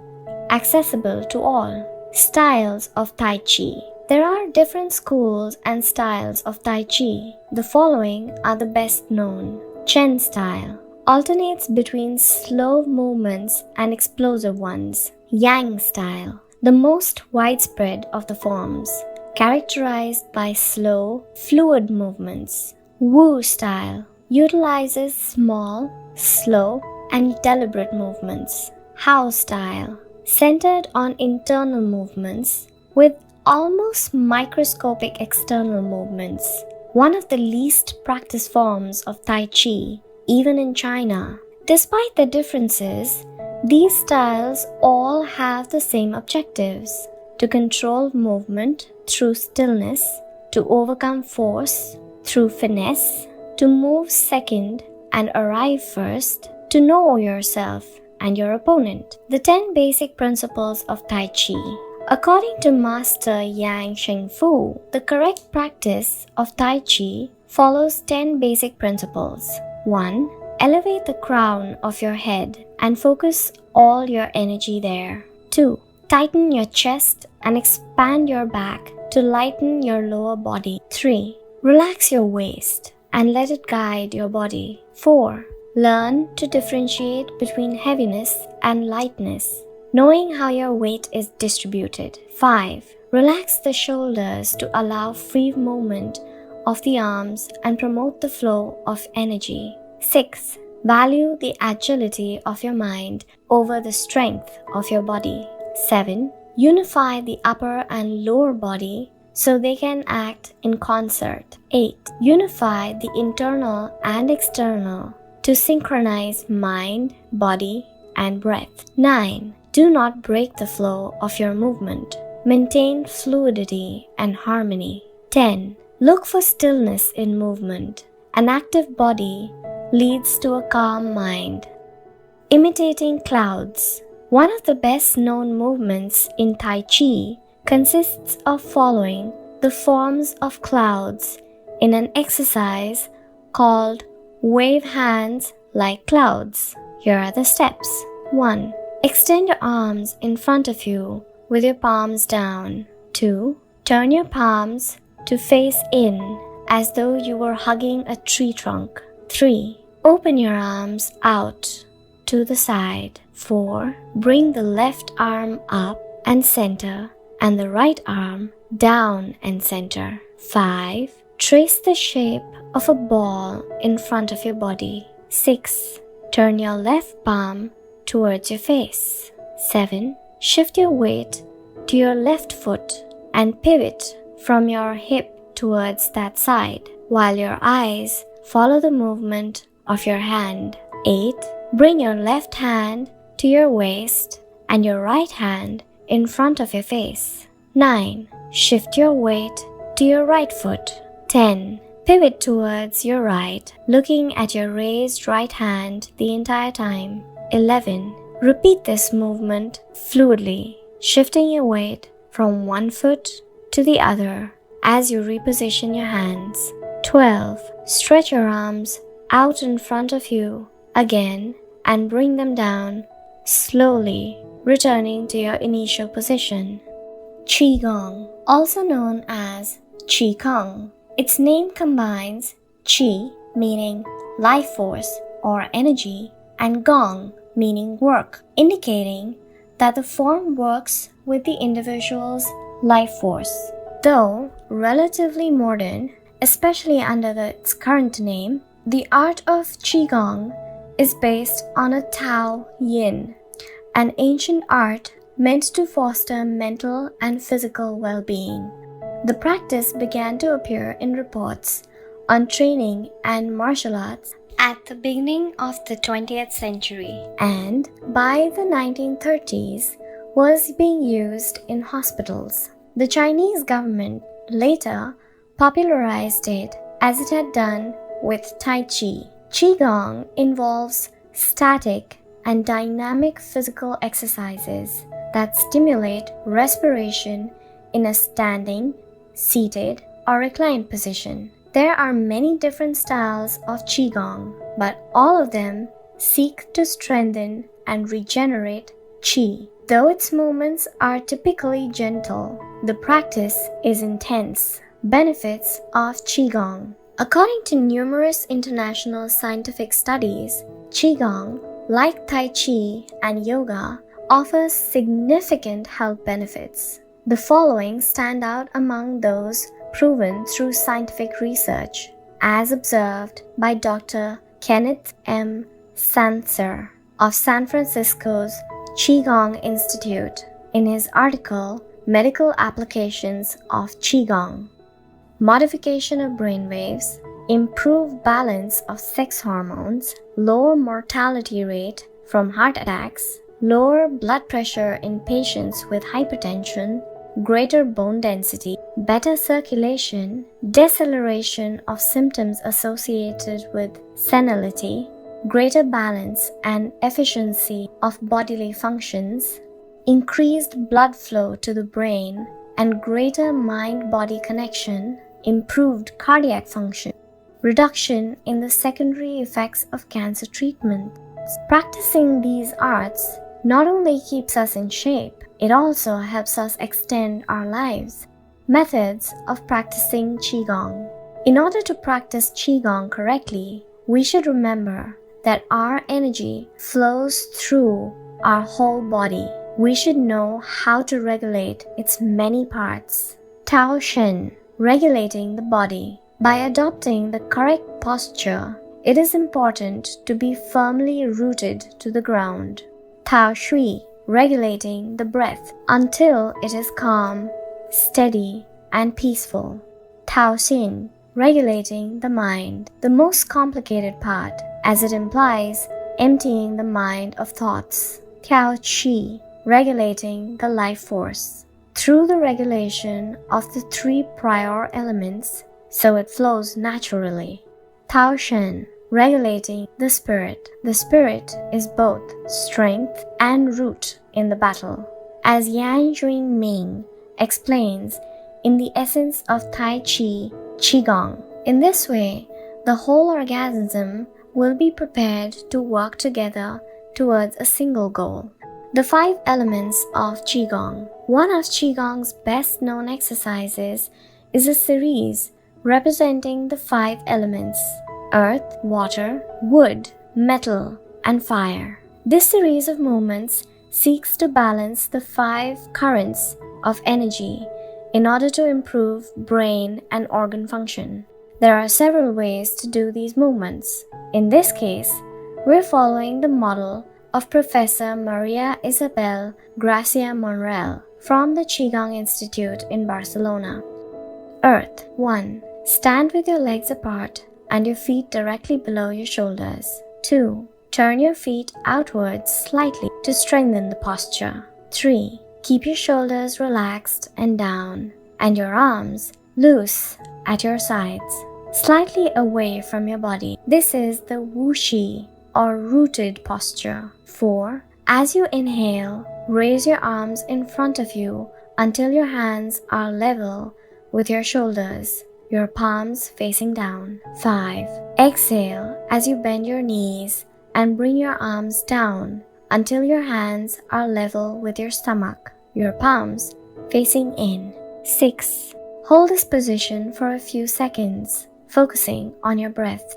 accessible to all. Styles of Tai Chi. There are different schools and styles of Tai Chi. The following are the best known. Chen style alternates between slow movements and explosive ones. Yang style, the most widespread of the forms, characterized by slow, fluid movements. Wu style utilizes small, slow, and deliberate movements. Hao style, centered on internal movements with almost microscopic external movements. One of the least practiced forms of Tai Chi, even in China. Despite the differences, these styles all have the same objectives: to control movement through stillness, to overcome force through finesse, to move second and arrive first, to know yourself and your opponent. The 10 basic principles of Tai Chi. According to Master Yang Shengfu, the correct practice of Tai Chi follows 10 basic principles. 1. Elevate the crown of your head and focus all your energy there. 2. Tighten your chest and expand your back to lighten your lower body. 3. Relax your waist and let it guide your body. 4. Learn to differentiate between heaviness and lightness, knowing how your weight is distributed. 5. Relax the shoulders to allow free movement of the arms and promote the flow of energy. 6. Value the agility of your mind over the strength of your body. 7. Unify the upper and lower body so they can act in concert. 8. Unify the internal and external to synchronize mind, body, and breath. 9. Do not break the flow of your movement. Maintain fluidity and harmony. 10. Look for stillness in movement. An active body leads to a calm mind. Imitating clouds. One of the best known movements in Tai Chi consists of following the forms of clouds in an exercise called Wave Hands Like Clouds. Here are the steps. 1. Extend your arms in front of you with your palms down. 2. Turn your palms to face in as though you were hugging a tree trunk. 3. Open your arms out to the side. 4. Bring the left arm up and center and the right arm down and center. 5. Trace the shape of a ball in front of your body. 6. Turn your left palm towards your face. 7. Shift your weight to your left foot and pivot from your hip towards that side, while your eyes follow the movement of your hand. 8. Bring your left hand to your waist and your right hand in front of your face. 9. Shift your weight to your right foot. 10. Pivot towards your right, looking at your raised right hand the entire time. 11. Repeat this movement fluidly, shifting your weight from one foot to the other as you reposition your hands. 12. Stretch your arms out in front of you again and bring them down slowly, returning to your initial position. Qigong, also known as Qigong. Its name combines Qi, meaning life force or energy, and Gong, meaning work, indicating that the form works with the individual's life force. Though relatively modern, especially under its current name, the art of Qigong is based on a Tao Yin, an ancient art meant to foster mental and physical well-being. The practice began to appear in reports on training and martial arts at the beginning of the 20th century, and by the 1930s was being used in hospitals. The Chinese government later popularized it as it had done with Tai Chi. Qigong involves static and dynamic physical exercises that stimulate respiration in a standing, seated, or reclined position. There are many different styles of Qigong, but all of them seek to strengthen and regenerate Qi. Though its movements are typically gentle, the practice is intense. Benefits of Qigong. According to numerous international scientific studies, Qigong, like Tai Chi and yoga, offers significant health benefits. The following stand out among those proven through scientific research, as observed by Dr. Kenneth M. Santzer of San Francisco's Qigong Institute in his article, Medical Applications of Qigong. Modification of brainwaves, improved balance of sex hormones, lower mortality rate from heart attacks, lower blood pressure in patients with hypertension, greater bone density, better circulation, deceleration of symptoms associated with senility, greater balance and efficiency of bodily functions, increased blood flow to the brain, and greater mind-body connection, improved cardiac function, reduction in the secondary effects of cancer treatment. Practicing these arts not only keeps us in shape, it also helps us extend our lives. Methods of practicing Qigong. In order to practice Qigong correctly, we should remember that our energy flows through our whole body. We should know how to regulate its many parts. Tao Shen, regulating the body. By adopting the correct posture, it is important to be firmly rooted to the ground. Tao Shui, regulating the breath until it is calm, steady, and peaceful. Tao Xin, regulating the mind, the most complicated part, as it implies emptying the mind of thoughts. Tao Qi, regulating the life force. Through the regulation of the three prior elements, so it flows naturally. Tao Shen, regulating the spirit. The spirit is both strength and root in the battle, as Yan Ming explains in the essence of Tai Chi Qigong. In this way, the whole organism will be prepared to work together towards a single goal. The 5 elements of Qigong. One of Qigong's best known exercises is a series representing the 5 elements: earth, water, wood, metal, and fire. This series of movements seeks to balance the 5 currents of energy in order to improve brain and organ function. There are several ways to do these movements. In this case, we're following the model of Professor Maria Isabel Gracia Monreal from the Qigong Institute in Barcelona. Earth. 1. Stand with your legs apart and your feet directly below your shoulders. 2. Turn your feet outwards slightly to strengthen the posture. 3. Keep your shoulders relaxed and down, and your arms loose at your sides, slightly away from your body. This is the wuxi or rooted posture. 4. As you inhale, raise your arms in front of you until your hands are level with your shoulders, your palms facing down. 5. Exhale as you bend your knees and bring your arms down until your hands are level with your stomach, your palms facing in. 6. Hold this position for a few seconds, focusing on your breath.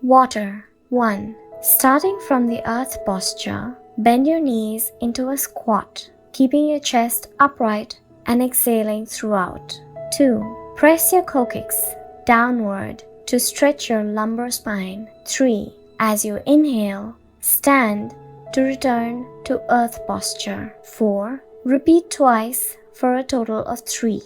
Water. 1. Starting from the earth posture, bend your knees into a squat, keeping your chest upright and exhaling throughout. 2. Press your coccyx downward to stretch your lumbar spine. 3. As you inhale, stand to return to earth posture. 4. Repeat twice for a total of 3.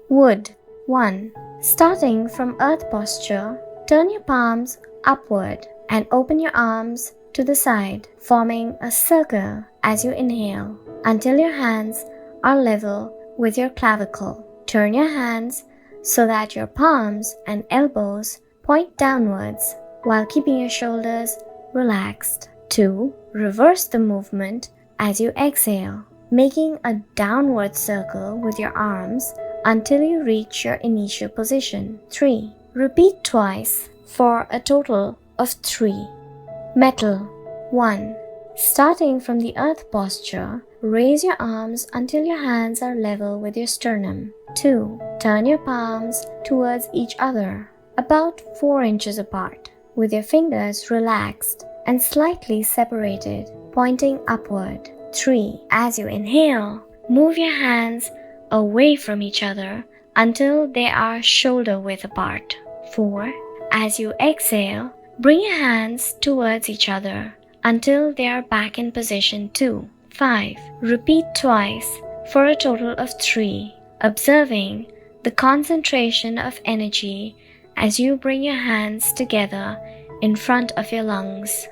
Wood. 1. Starting from earth posture, turn your palms upward and open your arms to the side, forming a circle as you inhale until your hands are level with your clavicle. Turn your hands so that your palms and elbows point downwards while keeping your shoulders relaxed. 2. Reverse the movement as you exhale, making a downward circle with your arms until you reach your initial position. 3. Repeat twice for a total of 3. Metal. 1. Starting from the earth posture, raise your arms until your hands are level with your sternum. 2. Turn your palms towards each other, about 4 inches apart, with your fingers relaxed and slightly separated, pointing upward. 3. As you inhale, move your hands away from each other until they are shoulder width apart. 4. As you exhale, bring your hands towards each other until they are back in position 2. 5. Repeat twice for a total of 3, observing the concentration of energy as you bring your hands together in front of your lungs.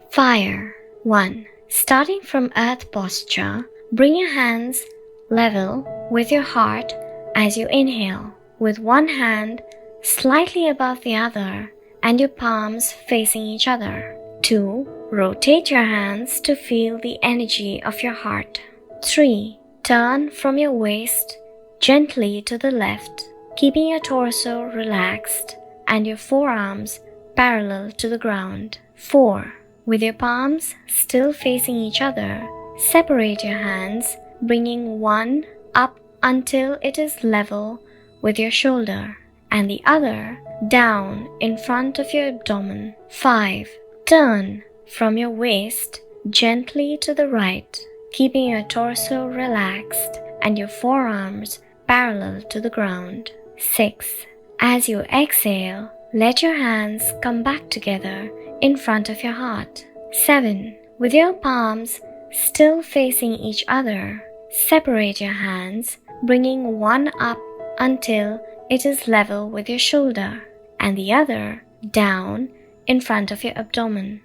Fire. 1. Starting from earth posture, bring your hands level with your heart as you inhale, with one hand slightly above the other and your palms facing each other. 2. Rotate your hands to feel the energy of your heart. 3. Turn from your waist gently to the left, keeping your torso relaxed and your forearms parallel to the ground. 4. With your palms still facing each other, separate your hands, bringing one up until it is level with your shoulder and the other down in front of your abdomen. 5. Turn from your waist gently to the right, keeping your torso relaxed and your forearms parallel to the ground. 6. As you exhale, let your hands come back together in front of your heart. 7. With your palms still facing each other, separate your hands, bringing one up until it is level with your shoulder and the other down in front of your abdomen.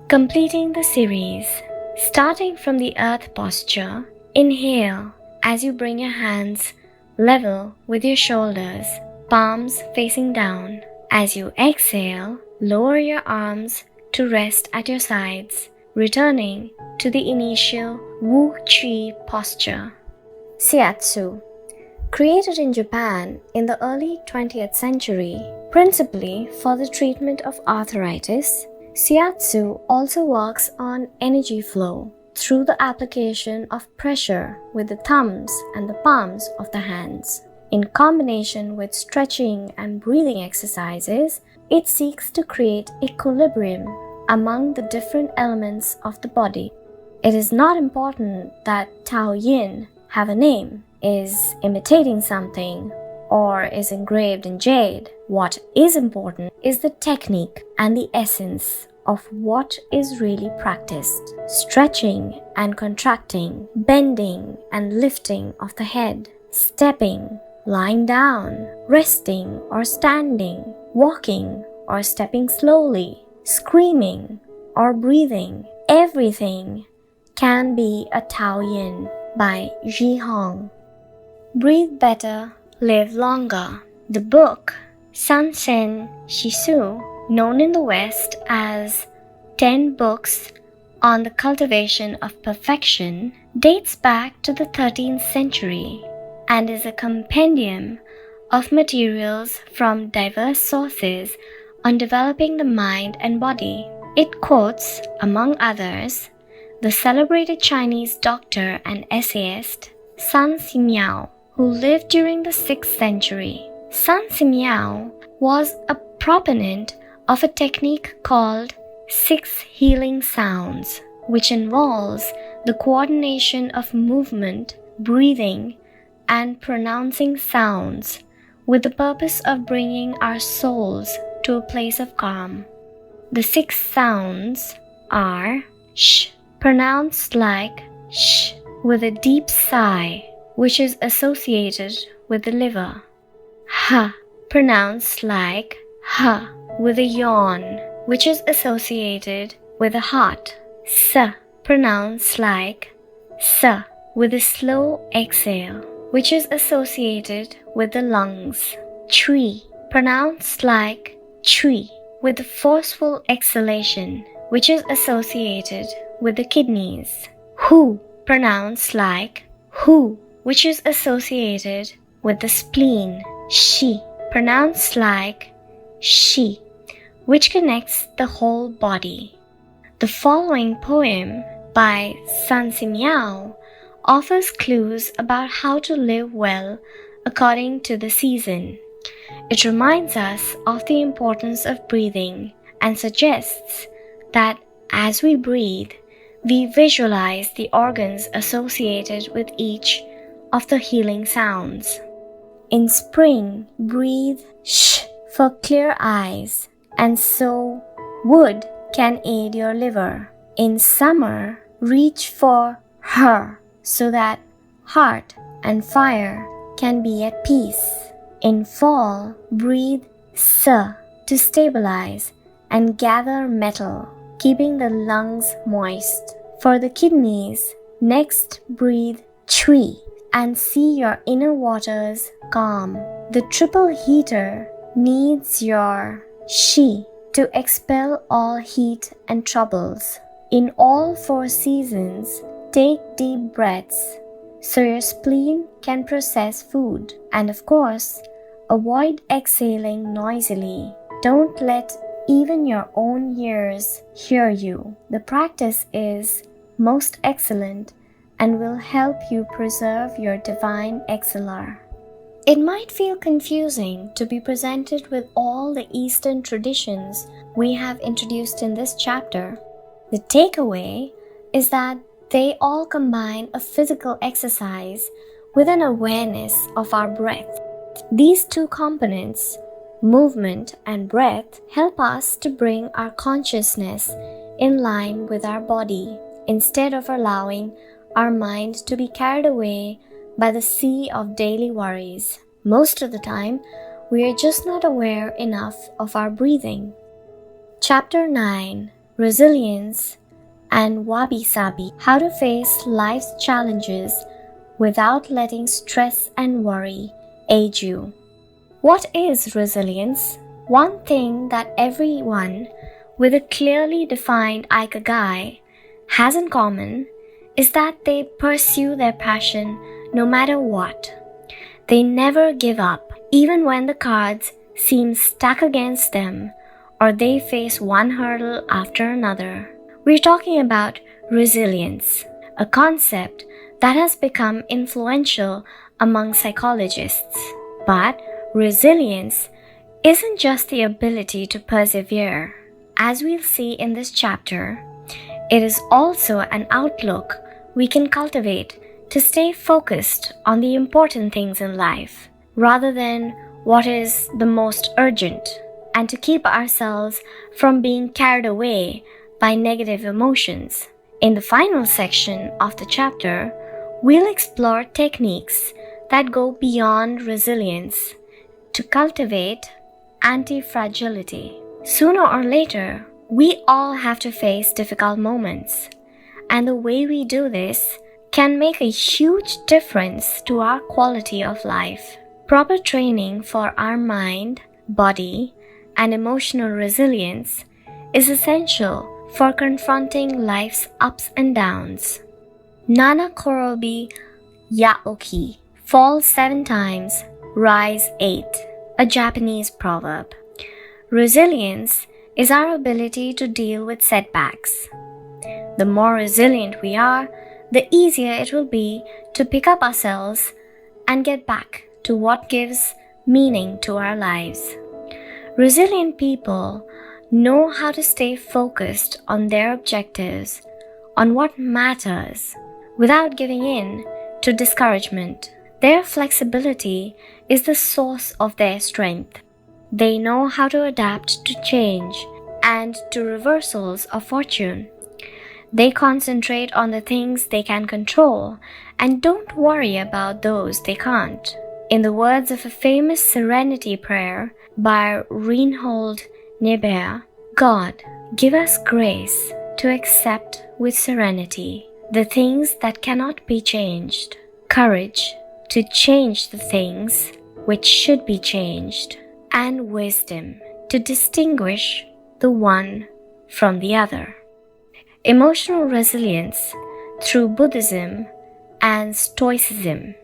Completing the series. Starting from the earth posture, inhale as you bring your hands level with your shoulders, palms facing down. As you exhale, lower your arms to rest at your sides, returning to the initial Wu Qi posture. Shiatsu. Created in Japan in the early 20th century, principally for the treatment of arthritis, Shiatsu also works on energy flow through the application of pressure with the thumbs and the palms of the hands. In combination with stretching and breathing exercises, it seeks to create equilibrium among the different elements of the body. It is not important that Tao Yin have a name, is imitating something, or is engraved in jade. What is important is the technique and the essence of what is really practiced. Stretching and contracting, bending and lifting of the head, stepping, lying down, resting or standing, walking or stepping slowly, screaming or breathing, everything can be a Tao Yin by Zhi Hong. Breathe Better, Live Longer. The book Sansen Shisu, known in the West as 10 Books on the Cultivation of Perfection, dates back to the 13th century and is a compendium of materials from diverse sources on developing the mind and body. It quotes, among others, the celebrated Chinese doctor and essayist Sun Simiao, who lived during the 6th century. Sun Simiao was a proponent of a technique called 6 healing sounds, which involves the coordination of movement, breathing, and pronouncing sounds with the purpose of bringing our souls to a place of calm. The 6 sounds are sh, pronounced like sh, with a deep sigh, which is associated with the liver. Ha, pronounced like ha, with a yawn, which is associated with the heart. Sa, pronounced like sa, with a slow exhale, which is associated with the lungs. Tree, pronounced like tree, with a forceful exhalation, which is associated with the kidneys. Hu, pronounced like hu, which is associated with the spleen. Shi, pronounced like shi, which connects the whole body. The following poem by Sun Simiao offers clues about how to live well according to the season. It reminds us of the importance of breathing and suggests that as we breathe, we visualize the organs associated with each of the healing sounds. In spring, breathe sh for clear eyes, and so wood can aid your liver. In summer, reach for her so that heart and fire can be at peace. In fall, breathe sa to stabilize and gather metal, keeping the lungs moist. For the kidneys, next breathe tree and see your inner waters calm. The triple heater needs your shi to expel all heat and troubles. In all 4 seasons, take deep breaths so your spleen can process food. And of course, avoid exhaling noisily. Don't let even your own ears hear you. The practice is most excellent and will help you preserve your divine exhalar. It might feel confusing to be presented with all the Eastern traditions we have introduced in this chapter. The takeaway is that they all combine a physical exercise with an awareness of our breath. These 2 components, movement and breath, help us to bring our consciousness in line with our body, instead of allowing our mind to be carried away by the sea of daily worries. Most of the time, we are just not aware enough of our breathing. Chapter 9, Resilience and Wabi-sabi, how to face life's challenges without letting stress and worry age you. What is resilience? One thing that everyone with a clearly defined Ikigai has in common is that they pursue their passion no matter what. They never give up, even when the cards seem stacked against them or they face one hurdle after another. We're talking about resilience, a concept that has become influential among psychologists. But resilience isn't just the ability to persevere. As we'll see in this chapter, it is also an outlook we can cultivate to stay focused on the important things in life rather than what is the most urgent, and to keep ourselves from being carried away by negative emotions. In the final section of the chapter, we'll explore techniques that go beyond resilience to cultivate anti-fragility. Sooner or later, we all have to face difficult moments, and the way we do this can make a huge difference to our quality of life. Proper training for our mind, body, and emotional resilience is essential for confronting life's ups and downs. Nana Korobi Yaoki, fall 7 times, rise 8, a Japanese proverb. Resilience is our ability to deal with setbacks. The more resilient we are, the easier it will be to pick up ourselves and get back to what gives meaning to our lives. Resilient people know how to stay focused on their objectives, on what matters, without giving in to discouragement. Their flexibility is the source of their strength. They know how to adapt to change and to reversals of fortune. They concentrate on the things they can control and don't worry about those they can't. In the words of a famous serenity prayer by Reinhold Niebuhr, God, give us grace to accept with serenity the things that cannot be changed, courage to change the things which should be changed, and wisdom to distinguish the one from the other. Emotional resilience through Buddhism and Stoicism.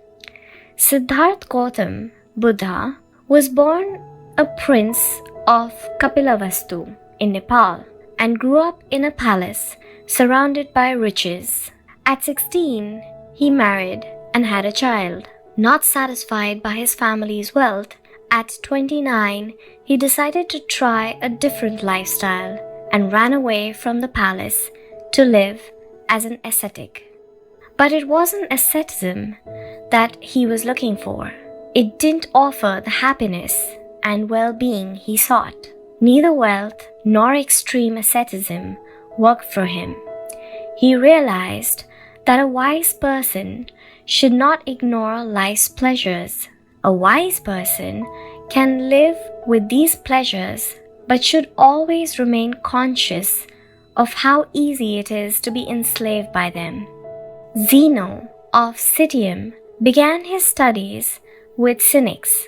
Siddhartha Gautama Buddha was born a prince of Kapilavastu in Nepal and grew up in a palace surrounded by riches. At 16, he married and had a child. Not satisfied by his family's wealth, at 29, he decided to try a different lifestyle and ran away from the palace to live as an ascetic. But it wasn't asceticism that he was looking for. It didn't offer the happiness and well-being he sought. Neither wealth nor extreme asceticism worked for him. He realized that a wise person should not ignore life's pleasures. A wise person can live with these pleasures but should always remain conscious of how easy it is to be enslaved by them. Zeno of Citium began his studies with Cynics.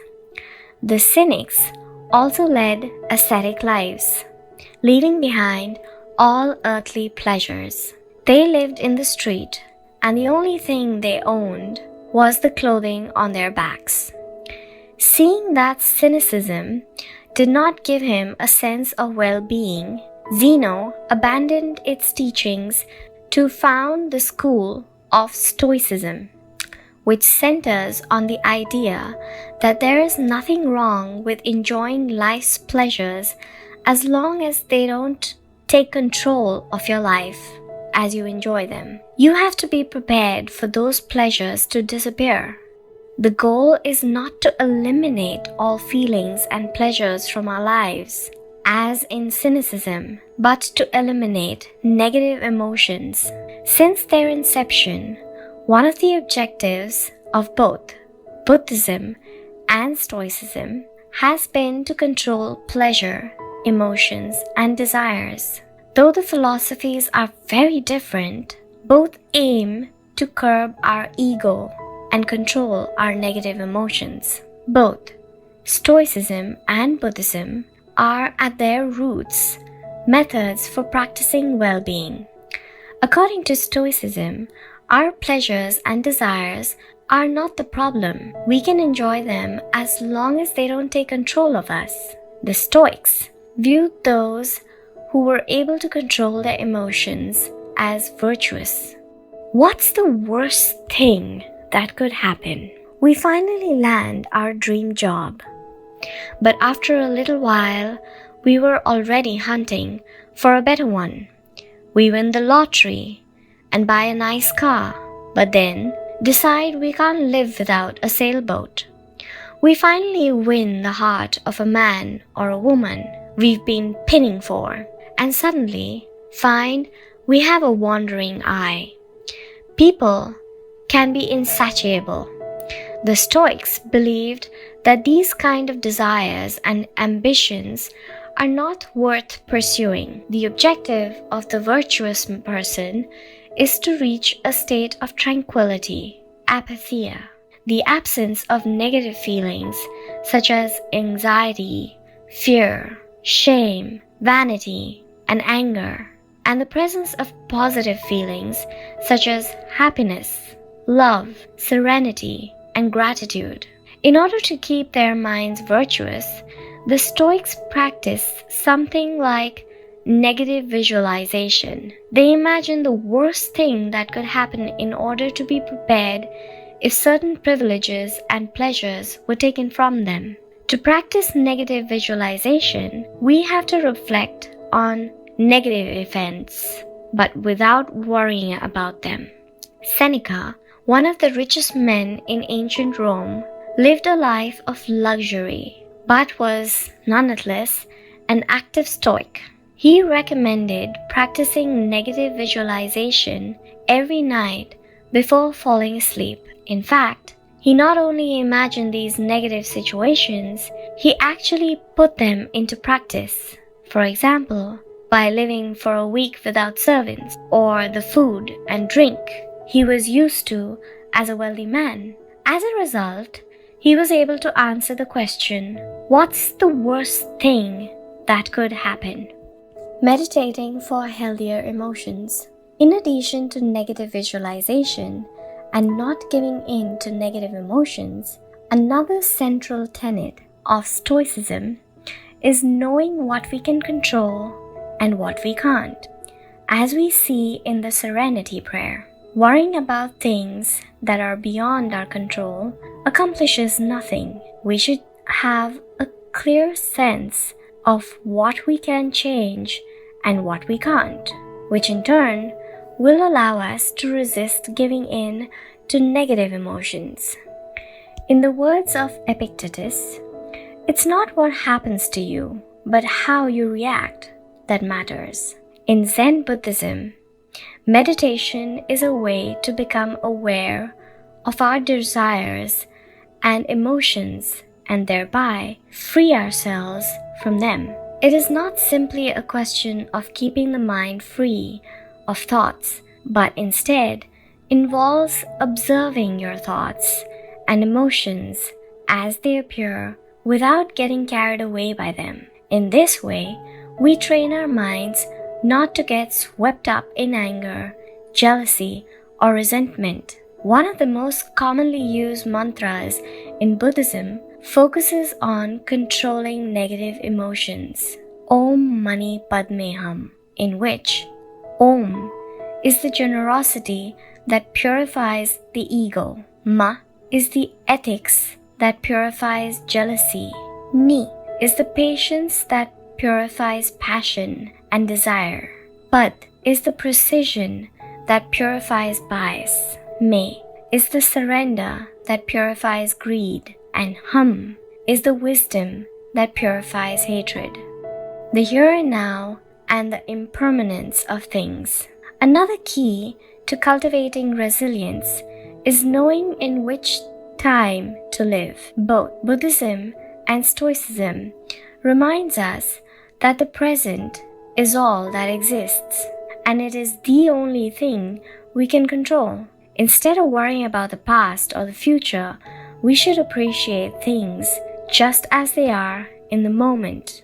The Cynics also led ascetic lives, leaving behind all earthly pleasures. They lived in the street, and the only thing they owned was the clothing on their backs. Seeing that cynicism did not give him a sense of well-being, Zeno abandoned its teachings to found the school of Stoicism, which centers on the idea that there is nothing wrong with enjoying life's pleasures as long as they don't take control of your life as you enjoy them. You have to be prepared for those pleasures to disappear. The goal is not to eliminate all feelings and pleasures from our lives, as in cynicism, but to eliminate negative emotions. Since their inception, one of the objectives of both Buddhism and Stoicism has been to control pleasure, emotions, and desires. Though the philosophies are very different, both aim to curb our ego and control our negative emotions. Both Stoicism and Buddhism are at their roots methods for practicing well-being. According to Stoicism, our pleasures and desires are not the problem. We can enjoy them as long as they don't take control of us. The Stoics viewed those who were able to control their emotions as virtuous. What's the worst thing that could happen? We finally land our dream job. But after a little while, we were already hunting for a better one. We win the lottery and buy a nice car, but then decide we can't live without a sailboat. We finally win the heart of a man or a woman we've been pinning for, and suddenly find we have a wandering eye. People can be insatiable. The Stoics believed that these kind of desires and ambitions are not worth pursuing. The objective of the virtuous person is to reach a state of tranquility, apatheia, the absence of negative feelings such as anxiety, fear, shame, vanity, and anger, and the presence of positive feelings such as happiness, love, serenity, and gratitude. In order to keep their minds virtuous, the Stoics practiced something like negative visualization. They imagined the worst thing that could happen in order to be prepared if certain privileges and pleasures were taken from them. To practice negative visualization, we have to reflect on negative events, but without worrying about them. Seneca, one of the richest men in ancient Rome, lived a life of luxury, but was nonetheless an active Stoic. He recommended practicing negative visualization every night before falling asleep. In fact, he not only imagined these negative situations, he actually put them into practice. For example, by living for a week without servants or the food and drink he was used to as a wealthy man. As a result, he was able to answer the question, what's the worst thing that could happen? Meditating for healthier emotions. In addition to negative visualization and not giving in to negative emotions, another central tenet of Stoicism is knowing what we can control and what we can't. As we see in the Serenity Prayer, worrying about things that are beyond our control accomplishes nothing. We should have a clear sense of what we can change and what we can't, which in turn will allow us to resist giving in to negative emotions. In the words of Epictetus, it's not what happens to you, but how you react that matters. In Zen Buddhism, meditation is a way to become aware of our desires and emotions and thereby free ourselves from them. It is not simply a question of keeping the mind free of thoughts, but instead involves observing your thoughts and emotions as they appear without getting carried away by them. In this way, we train our minds not to get swept up in anger, jealousy, or resentment. One of the most commonly used mantras in Buddhism focuses on controlling negative emotions. Om Mani Padme Hum, in which Om is the generosity that purifies the ego. Ma is the ethics that purifies jealousy. Ni is the patience that purifies passion and desire. Pad is the precision that purifies bias. Me is the surrender that purifies greed. And Hum is the wisdom that purifies hatred. The here and now and the impermanence of things. Another key to cultivating resilience is knowing in which time to live. Both Buddhism and Stoicism reminds us that the present is all that exists, and it is the only thing we can control. Instead of worrying about the past or the future, we should appreciate things just as they are in the moment.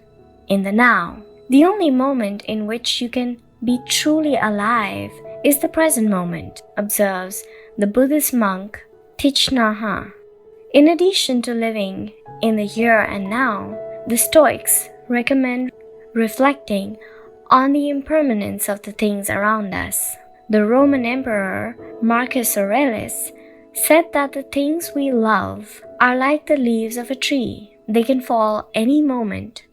in the now. The only moment in which you can be truly alive is the present moment, observes the Buddhist monk Thich Nhat Hanh. In addition to living in the here and now, the Stoics recommend reflecting on the impermanence of the things around us. The Roman Emperor Marcus Aurelius said that the things we love are like the leaves of a tree. They can fall any moment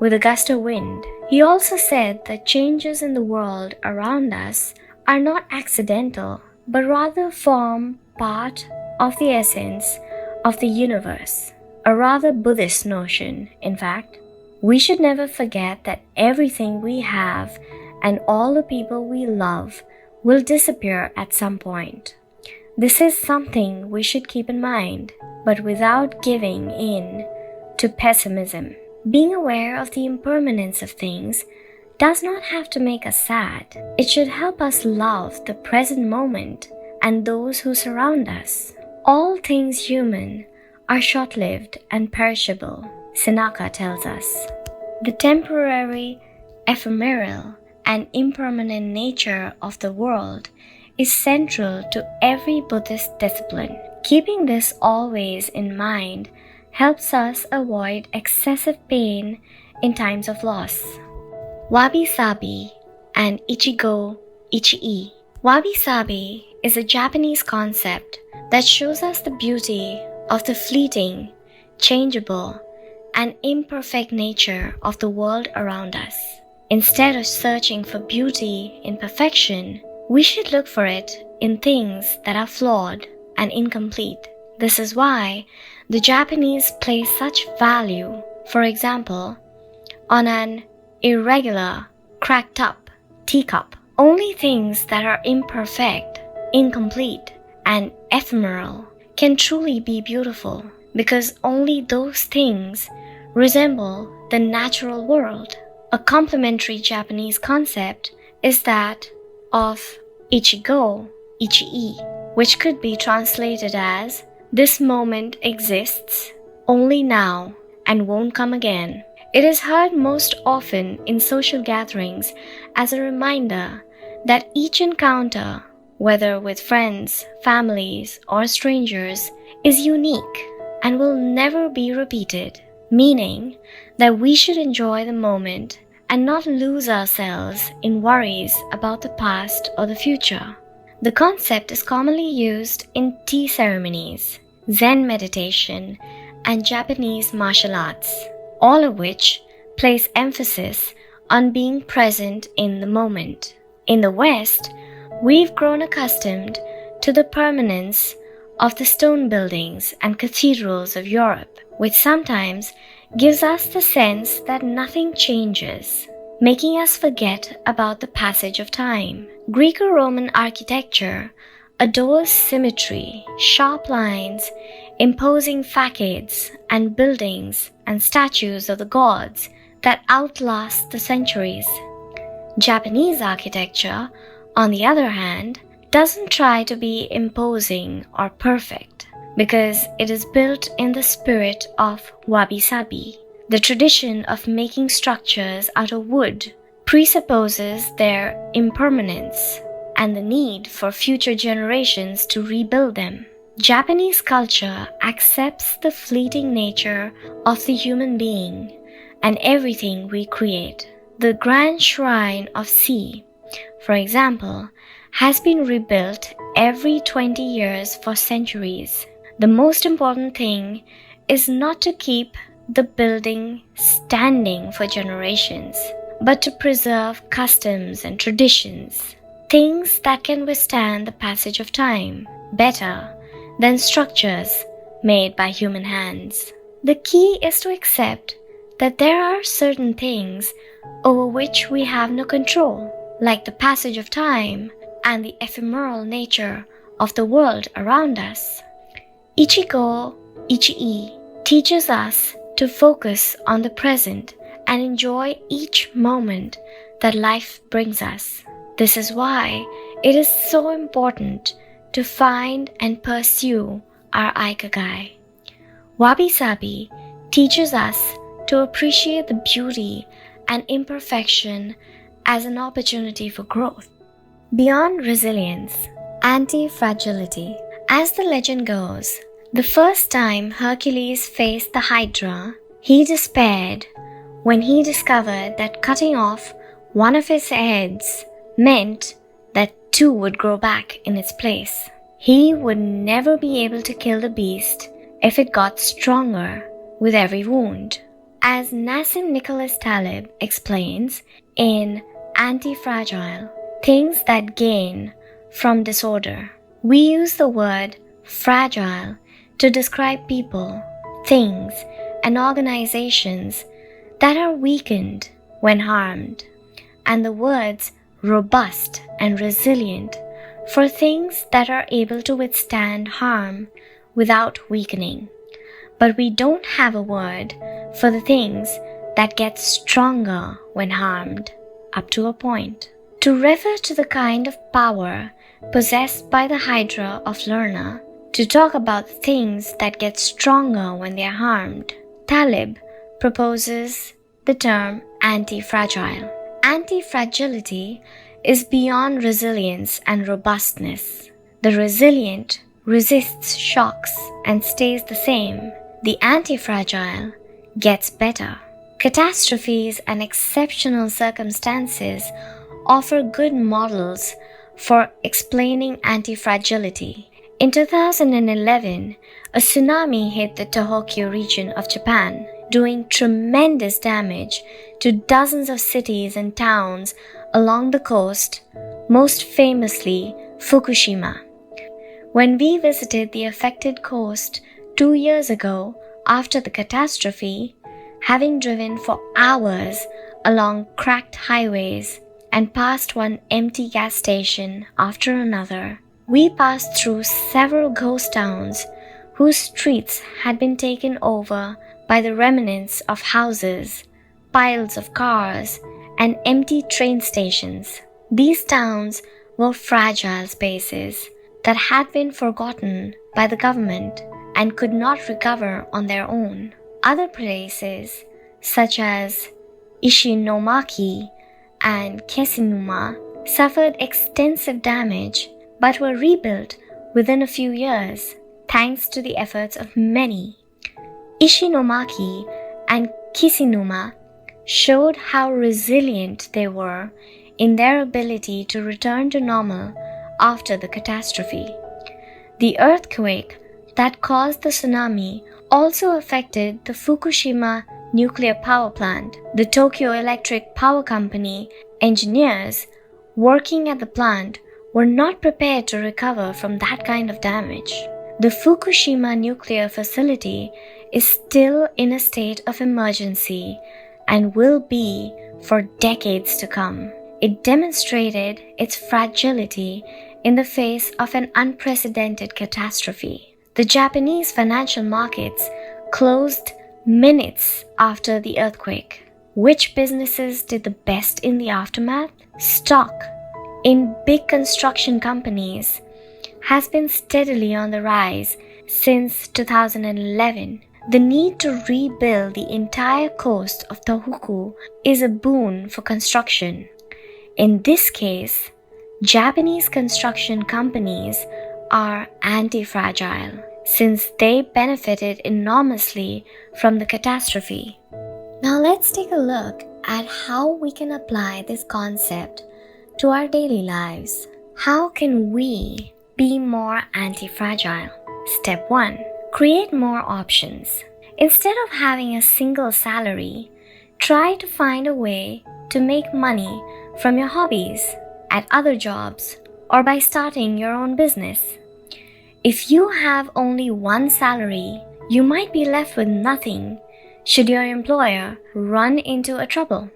with a gust of wind. He also said that changes in the world around us are not accidental, but rather form part of the essence of the universe. A rather Buddhist notion, in fact. We should never forget that everything we have and all the people we love will disappear at some point. This is something we should keep in mind, but without giving in to pessimism. Being aware of the impermanence of things does not have to make us sad. It should help us love the present moment and those who surround us. All things human are short-lived and perishable, Seneca tells us. The temporary, ephemeral, and impermanent nature of the world is central to every Buddhist discipline. Keeping this always in mind helps us avoid excessive pain in times of loss. Wabi-sabi and Ichigo Ichii. Wabi-sabi is a Japanese concept that shows us the beauty of the fleeting, changeable, and imperfect nature of the world around us. Instead of searching for beauty in perfection, we should look for it in things that are flawed and incomplete. This is why the Japanese place such value, for example, on an irregular, cracked up teacup. Only things that are imperfect, incomplete, and ephemeral can truly be beautiful, because only those things resemble the natural world. A complementary Japanese concept is that of Ichigo Ichii, which could be translated as this moment exists only now and won't come again. It is heard most often in social gatherings as a reminder that each encounter, whether with friends, families, or strangers, is unique and will never be repeated, meaning that we should enjoy the moment and not lose ourselves in worries about the past or the future. The concept is commonly used in tea ceremonies, Zen meditation, and Japanese martial arts, all of which place emphasis on being present in the moment. In the West, we've grown accustomed to the permanence of the stone buildings and cathedrals of Europe, which sometimes gives us the sense that nothing changes, making us forget about the passage of time. Greco-Roman architecture adores symmetry, sharp lines, imposing facades, and buildings and statues of the gods that outlast the centuries. Japanese architecture, on the other hand, doesn't try to be imposing or perfect, because it is built in the spirit of wabi-sabi. The tradition of making structures out of wood presupposes their impermanence and the need for future generations to rebuild them. Japanese culture accepts the fleeting nature of the human being and everything we create. The Grand Shrine of Sea, for example, has been rebuilt every 20 years for centuries. The most important thing is not to keep the building standing for generations, but to preserve customs and traditions, things that can withstand the passage of time better than structures made by human hands. The key is to accept that there are certain things over which we have no control, like the passage of time and the ephemeral nature of the world around us. Ichigo Ichii teaches us to focus on the present and enjoy each moment that life brings us. This is why it is so important to find and pursue our Ikigai. Wabi-sabi teaches us to appreciate the beauty and imperfection as an opportunity for growth. Beyond resilience, anti-fragility. As the legend goes, the first time Hercules faced the Hydra, he despaired when he discovered that cutting off one of its heads meant that two would grow back in its place. He would never be able to kill the beast if it got stronger with every wound. As Nassim Nicholas Taleb explains in Anti-Fragile, Things That Gain from Disorder, we use the word fragile to describe people, things, and organizations that are weakened when harmed, and the words robust and resilient for things that are able to withstand harm without weakening. But we don't have a word for the things that get stronger when harmed, up to a point. To refer to the kind of power possessed by the Hydra of Lerna, to talk about the things that get stronger when they are harmed, Taleb proposes the term anti-fragile. Anti-fragility is beyond resilience and robustness. The resilient resists shocks and stays the same. The anti-fragile gets better. Catastrophes and exceptional circumstances offer good models for explaining anti-fragility. In 2011, a tsunami hit the Tohoku region of Japan, doing tremendous damage to dozens of cities and towns along the coast, most famously Fukushima. When we visited the affected coast 2 years ago after the catastrophe, having driven for hours along cracked highways and past one empty gas station after another, we passed through several ghost towns whose streets had been taken over by the remnants of houses, piles of cars, and empty train stations. These towns were fragile spaces that had been forgotten by the government and could not recover on their own. Other places, such as Ishinomaki and Kesinuma, suffered extensive damage but were rebuilt within a few years, thanks to the efforts of many. Ishinomaki and Kisinuma showed how resilient they were in their ability to return to normal after the catastrophe. The earthquake that caused the tsunami also affected the Fukushima nuclear power plant. The Tokyo Electric Power Company engineers working at the plant were not prepared to recover from that kind of damage. The Fukushima nuclear facility is still in a state of emergency and will be for decades to come. It demonstrated its fragility in the face of an unprecedented catastrophe. The Japanese financial markets closed minutes after the earthquake. Which businesses did the best in the aftermath? Stock in big construction companies has been steadily on the rise since 2011. The need to rebuild the entire coast of Tohoku is a boon for construction. In this case, Japanese construction companies are anti-fragile since they benefited enormously from the catastrophe. Now let's take a look at how we can apply this concept to our daily lives. How can we be more anti-fragile? Step 1. Create more options. Instead of having a single salary, try to find a way to make money from your hobbies, at other jobs, or by starting your own business. If you have only one salary, you might be left with nothing should your employer run into a trouble,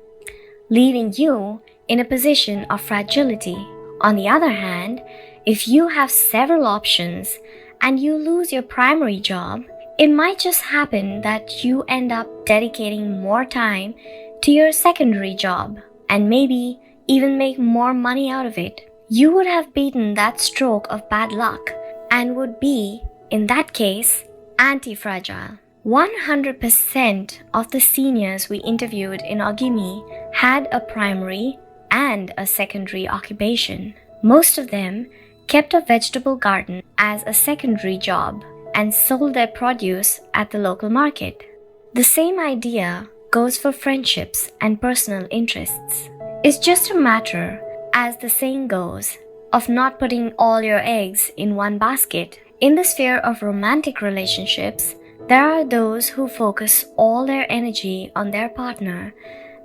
leaving you in a position of fragility. On the other hand, if you have several options and you lose your primary job, it might just happen that you end up dedicating more time to your secondary job and maybe even make more money out of it. You would have beaten that stroke of bad luck and would be, in that case, anti-fragile. 100% of the seniors we interviewed in Ogimi had a primary and a secondary occupation. Most of them kept a vegetable garden as a secondary job and sold their produce at the local market. The same idea goes for friendships and personal interests. It's just a matter, as the saying goes, of not putting all your eggs in one basket. In the sphere of romantic relationships, there are those who focus all their energy on their partner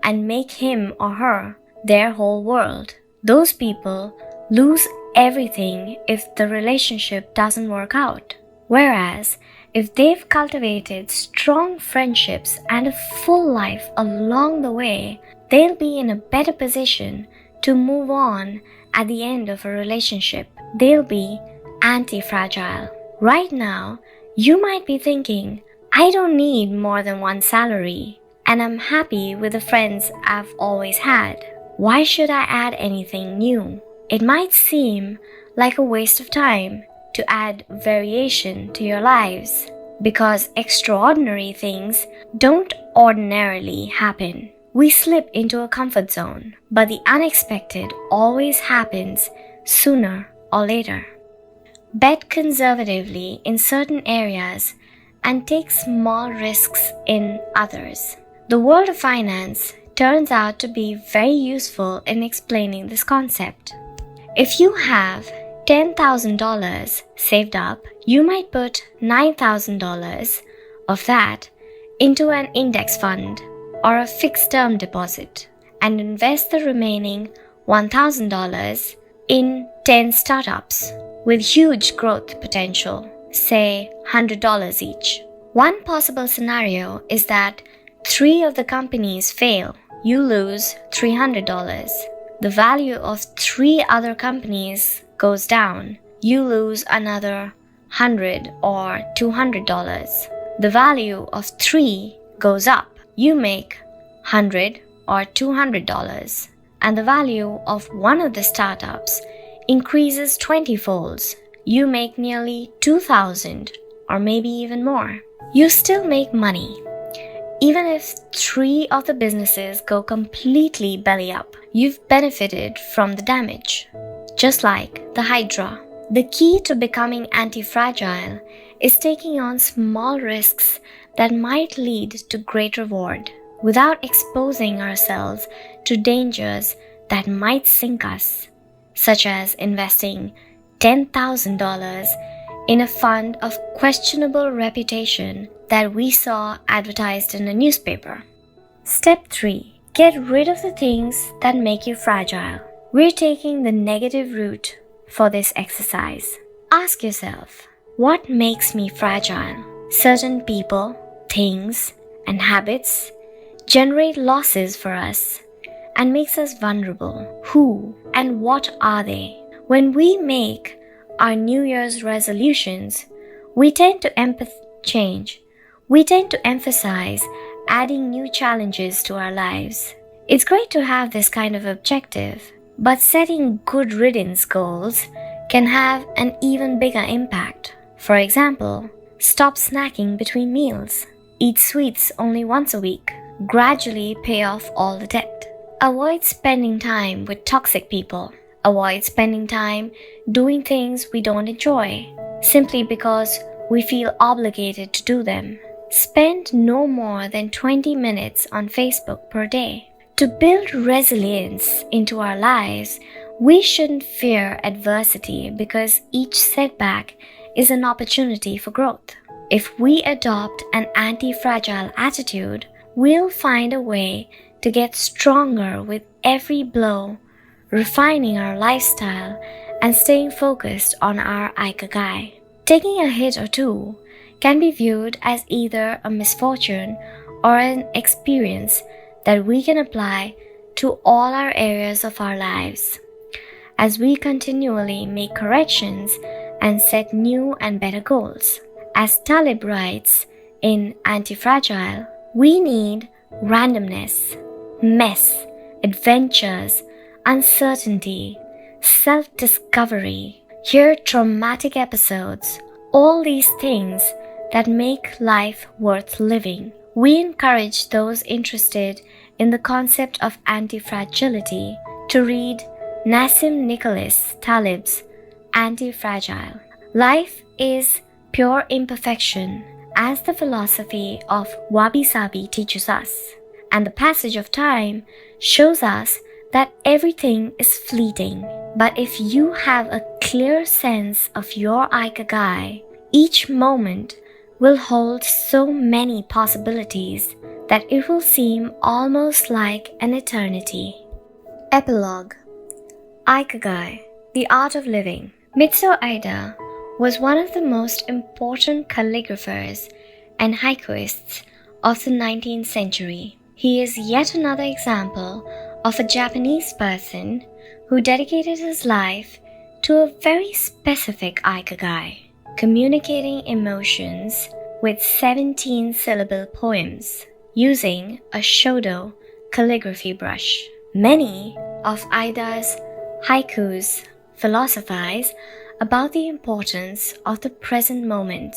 and make him or her their whole world. Those people lose everything if the relationship doesn't work out. Whereas, if they've cultivated strong friendships and a full life along the way, they'll be in a better position to move on at the end of a relationship. They'll be anti-fragile. Right now, you might be thinking, I don't need more than one salary, and I'm happy with the friends I've always had. Why should I add anything new? It might seem like a waste of time to add variation to your lives, because extraordinary things don't ordinarily happen. We slip into a comfort zone, but the unexpected always happens sooner or later. Bet conservatively in certain areas and take small risks in others. The world of finance turns out to be very useful in explaining this concept. If you have $10,000 saved up, you might put $9,000 of that into an index fund or a fixed term deposit and invest the remaining $1,000 in 10 startups with huge growth potential, say $100 each. One possible scenario is that 3 of the companies fail. You lose $300. The value of 3 other companies goes down. You lose another $100 or $200. The value of 3 goes up. You make $100 or $200, and the value of one of the startups increases 20 folds. You make nearly $2,000 or maybe even more. You still make money. Even if 3 of the businesses go completely belly up, you've benefited from the damage. Just like the Hydra. The key to becoming anti-fragile is taking on small risks that might lead to great reward without exposing ourselves to dangers that might sink us, such as investing $10,000 in a fund of questionable reputation that we saw advertised in a newspaper. Step 3. Get rid of the things that make you fragile. We're taking the negative route for this exercise. Ask yourself, what makes me fragile? Certain people, things, and habits generate losses for us and makes us vulnerable. Who and what are they? When we make our New Year's resolutions, we tend to emphasize adding new challenges to our lives. It's great to have this kind of objective, but setting good riddance goals can have an even bigger impact. For example, stop snacking between meals. Eat sweets only once a week. Gradually pay off all the debt. Avoid spending time with toxic people. Avoid spending time doing things we don't enjoy, simply because we feel obligated to do them. Spend no more than 20 minutes on Facebook per day. To build resilience into our lives, we shouldn't fear adversity because each setback is an opportunity for growth. If we adopt an anti-fragile attitude, we'll find a way to get stronger with every blow, refining our lifestyle and staying focused on our Ikigai. Taking a hit or two can be viewed as either a misfortune or an experience that we can apply to all our areas of our lives. As we continually make corrections and set new and better goals. As Talib writes in Anti-Fragile, we need randomness, mess, adventures, uncertainty, self-discovery, hear traumatic episodes, all these things that make life worth living. We encourage those interested in the concept of anti-fragility to read Nassim Nicholas Taleb's Anti-Fragile. Life is pure imperfection, as the philosophy of wabi-sabi teaches us, and the passage of time shows us that everything is fleeting. But if you have a clear sense of your Ikigai, each moment will hold so many possibilities that it will seem almost like an eternity. Epilogue. Ikigai, the art of living. Mitsuo Aida was one of the most important calligraphers and haikuists of the 19th century. He is yet another example of a Japanese person who dedicated his life to a very specific Ikigai, communicating emotions with 17-syllable poems using a shodo calligraphy brush. Many of Aida's haikus philosophize about the importance of the present moment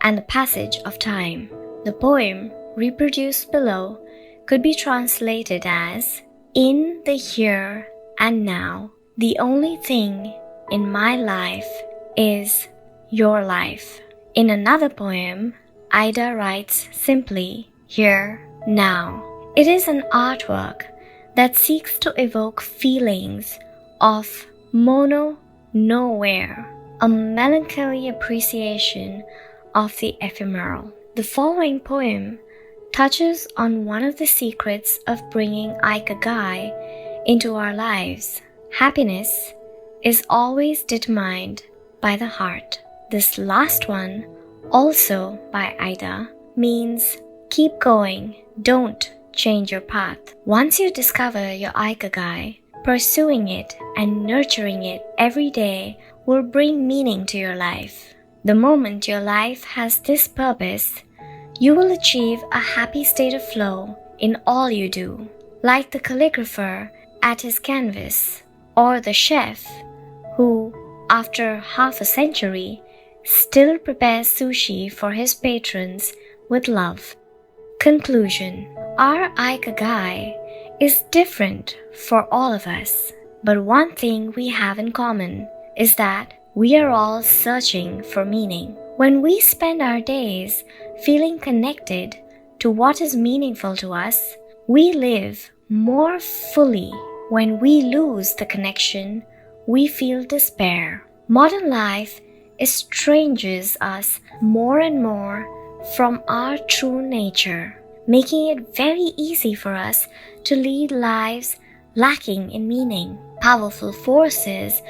and the passage of time. The poem reproduced below could be translated as, "In the here and now, the only thing in my life is your life." In another poem, Aida writes simply, "Here, now." It is an artwork that seeks to evoke feelings of mono nowhere, a melancholy appreciation of the ephemeral. The following poem touches on one of the secrets of bringing Ikigai into our lives. Happiness is always determined by the heart. This last one, also by Aida, means keep going, don't change your path. Once you discover your Ikigai, pursuing it and nurturing it every day will bring meaning to your life. The moment your life has this purpose, you will achieve a happy state of flow in all you do. Like the calligrapher at his canvas, or the chef who, after half a century, still prepares sushi for his patrons with love. Conclusion. Our Ikigai is different for all of us, but one thing we have in common is that we are all searching for meaning. When we spend our days feeling connected to what is meaningful to us, we live more fully. When we lose the connection, we feel despair. Modern life estranges us more and more from our true nature, making it very easy for us to lead lives lacking in meaning. Powerful forces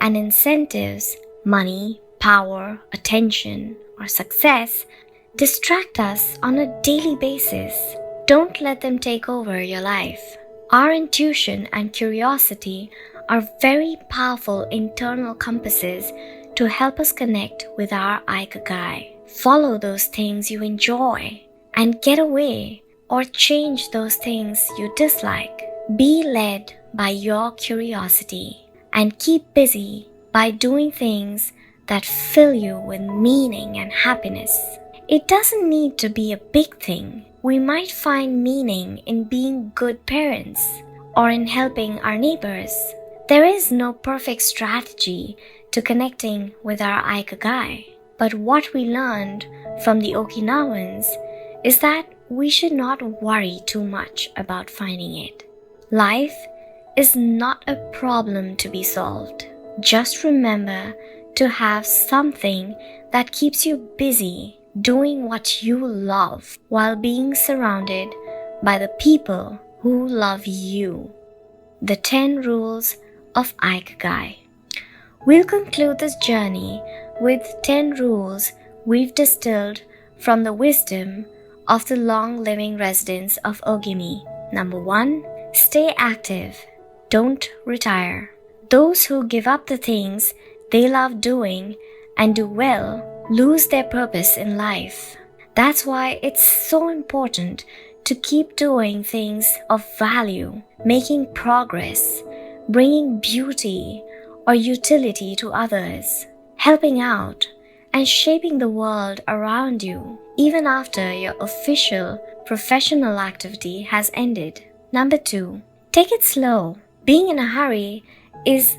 and incentives, money, power, attention, or success, distract us on a daily basis. Don't let them take over your life. Our intuition and curiosity are very powerful internal compasses to help us connect with our Ikigai. Follow those things you enjoy and get away or change those things you dislike. Be led by your curiosity and keep busy by doing things that fill you with meaning and happiness. It doesn't need to be a big thing. We might find meaning in being good parents or in helping our neighbors. There is no perfect strategy to connecting with our Ikigai, but what we learned from the Okinawans is that we should not worry too much about finding it. Life is not a problem to be solved. Just remember to have something that keeps you busy doing what you love while being surrounded by the people who love you. The 10 rules of Ikigai. We'll conclude this journey with 10 rules we've distilled from the wisdom of the long-living residents of Ogimi. Number 1, stay active. Don't retire. Those who give up the things they love doing and do well lose their purpose in life. That's why it's so important to keep doing things of value, making progress, bringing beauty or utility to others, helping out, and shaping the world around you, even after your official professional activity has ended. Number 2, take it slow. Being in a hurry is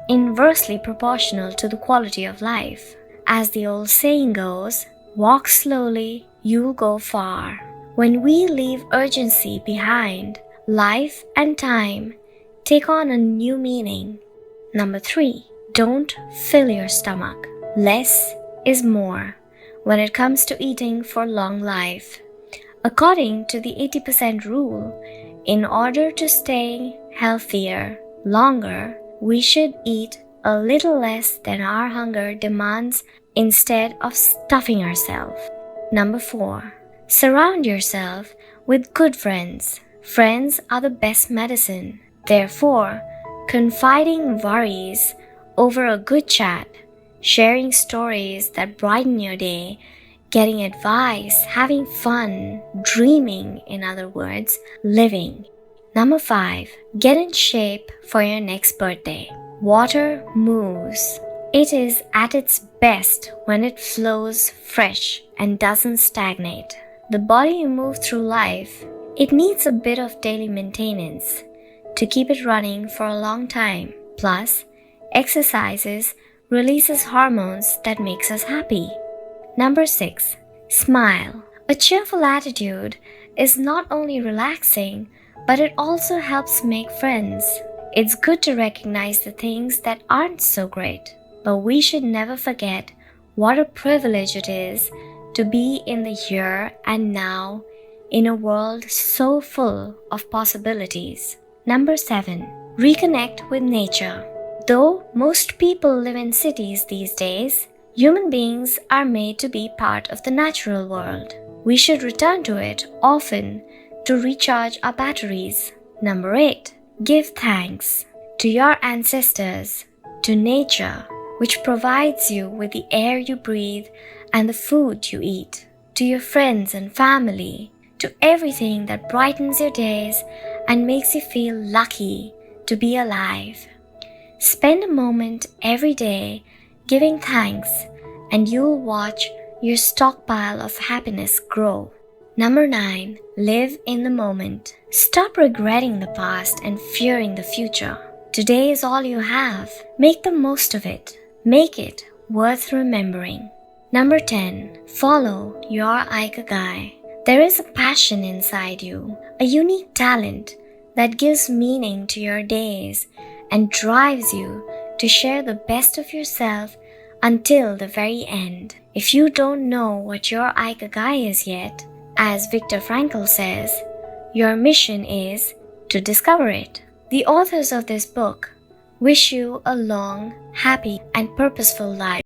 inversely proportional to the quality of life. As the old saying goes, walk slowly, you'll go far. When we leave urgency behind, life and time take on a new meaning. Number 3, don't fill your stomach. Less is more when it comes to eating for long life. According to the 80% rule, in order to stay healthier longer, we should eat a little less than our hunger demands instead of stuffing ourselves. Number 4, surround yourself with good friends. Friends are the best medicine. Therefore, confiding worries over a good chat, sharing stories that brighten your day, getting advice, having fun, dreaming, in other words, living. Number 5, get in shape for your next birthday. Water moves. It is at its best when it flows fresh and doesn't stagnate. The body you move through life, it needs a bit of daily maintenance to keep it running for a long time. Plus, exercises releases hormones that makes us happy. Number 6, smile. A cheerful attitude is not only relaxing, but it also helps make friends. It's good to recognize the things that aren't so great, but we should never forget what a privilege it is to be in the here and now in a world so full of possibilities. Number 7, reconnect with nature. Though most people live in cities these days, human beings are made to be part of the natural world. We should return to it often to recharge our batteries. Number 8, give thanks to your ancestors, to nature, which provides you with the air you breathe and the food you eat, to your friends and family, to everything that brightens your days and makes you feel lucky to be alive. Spend a moment every day giving thanks, and you'll watch your stockpile of happiness grow. Number 9, live in the moment. Stop regretting the past and fearing the future. Today is all you have. Make the most of it. Make it worth remembering. Number 10, follow your Ikigai. There is a passion inside you, a unique talent that gives meaning to your days and drives you to share the best of yourself until the very end. If you don't know what your Ikigai is yet, as Viktor Frankl says, your mission is to discover it. The authors of this book wish you a long, happy, and purposeful life.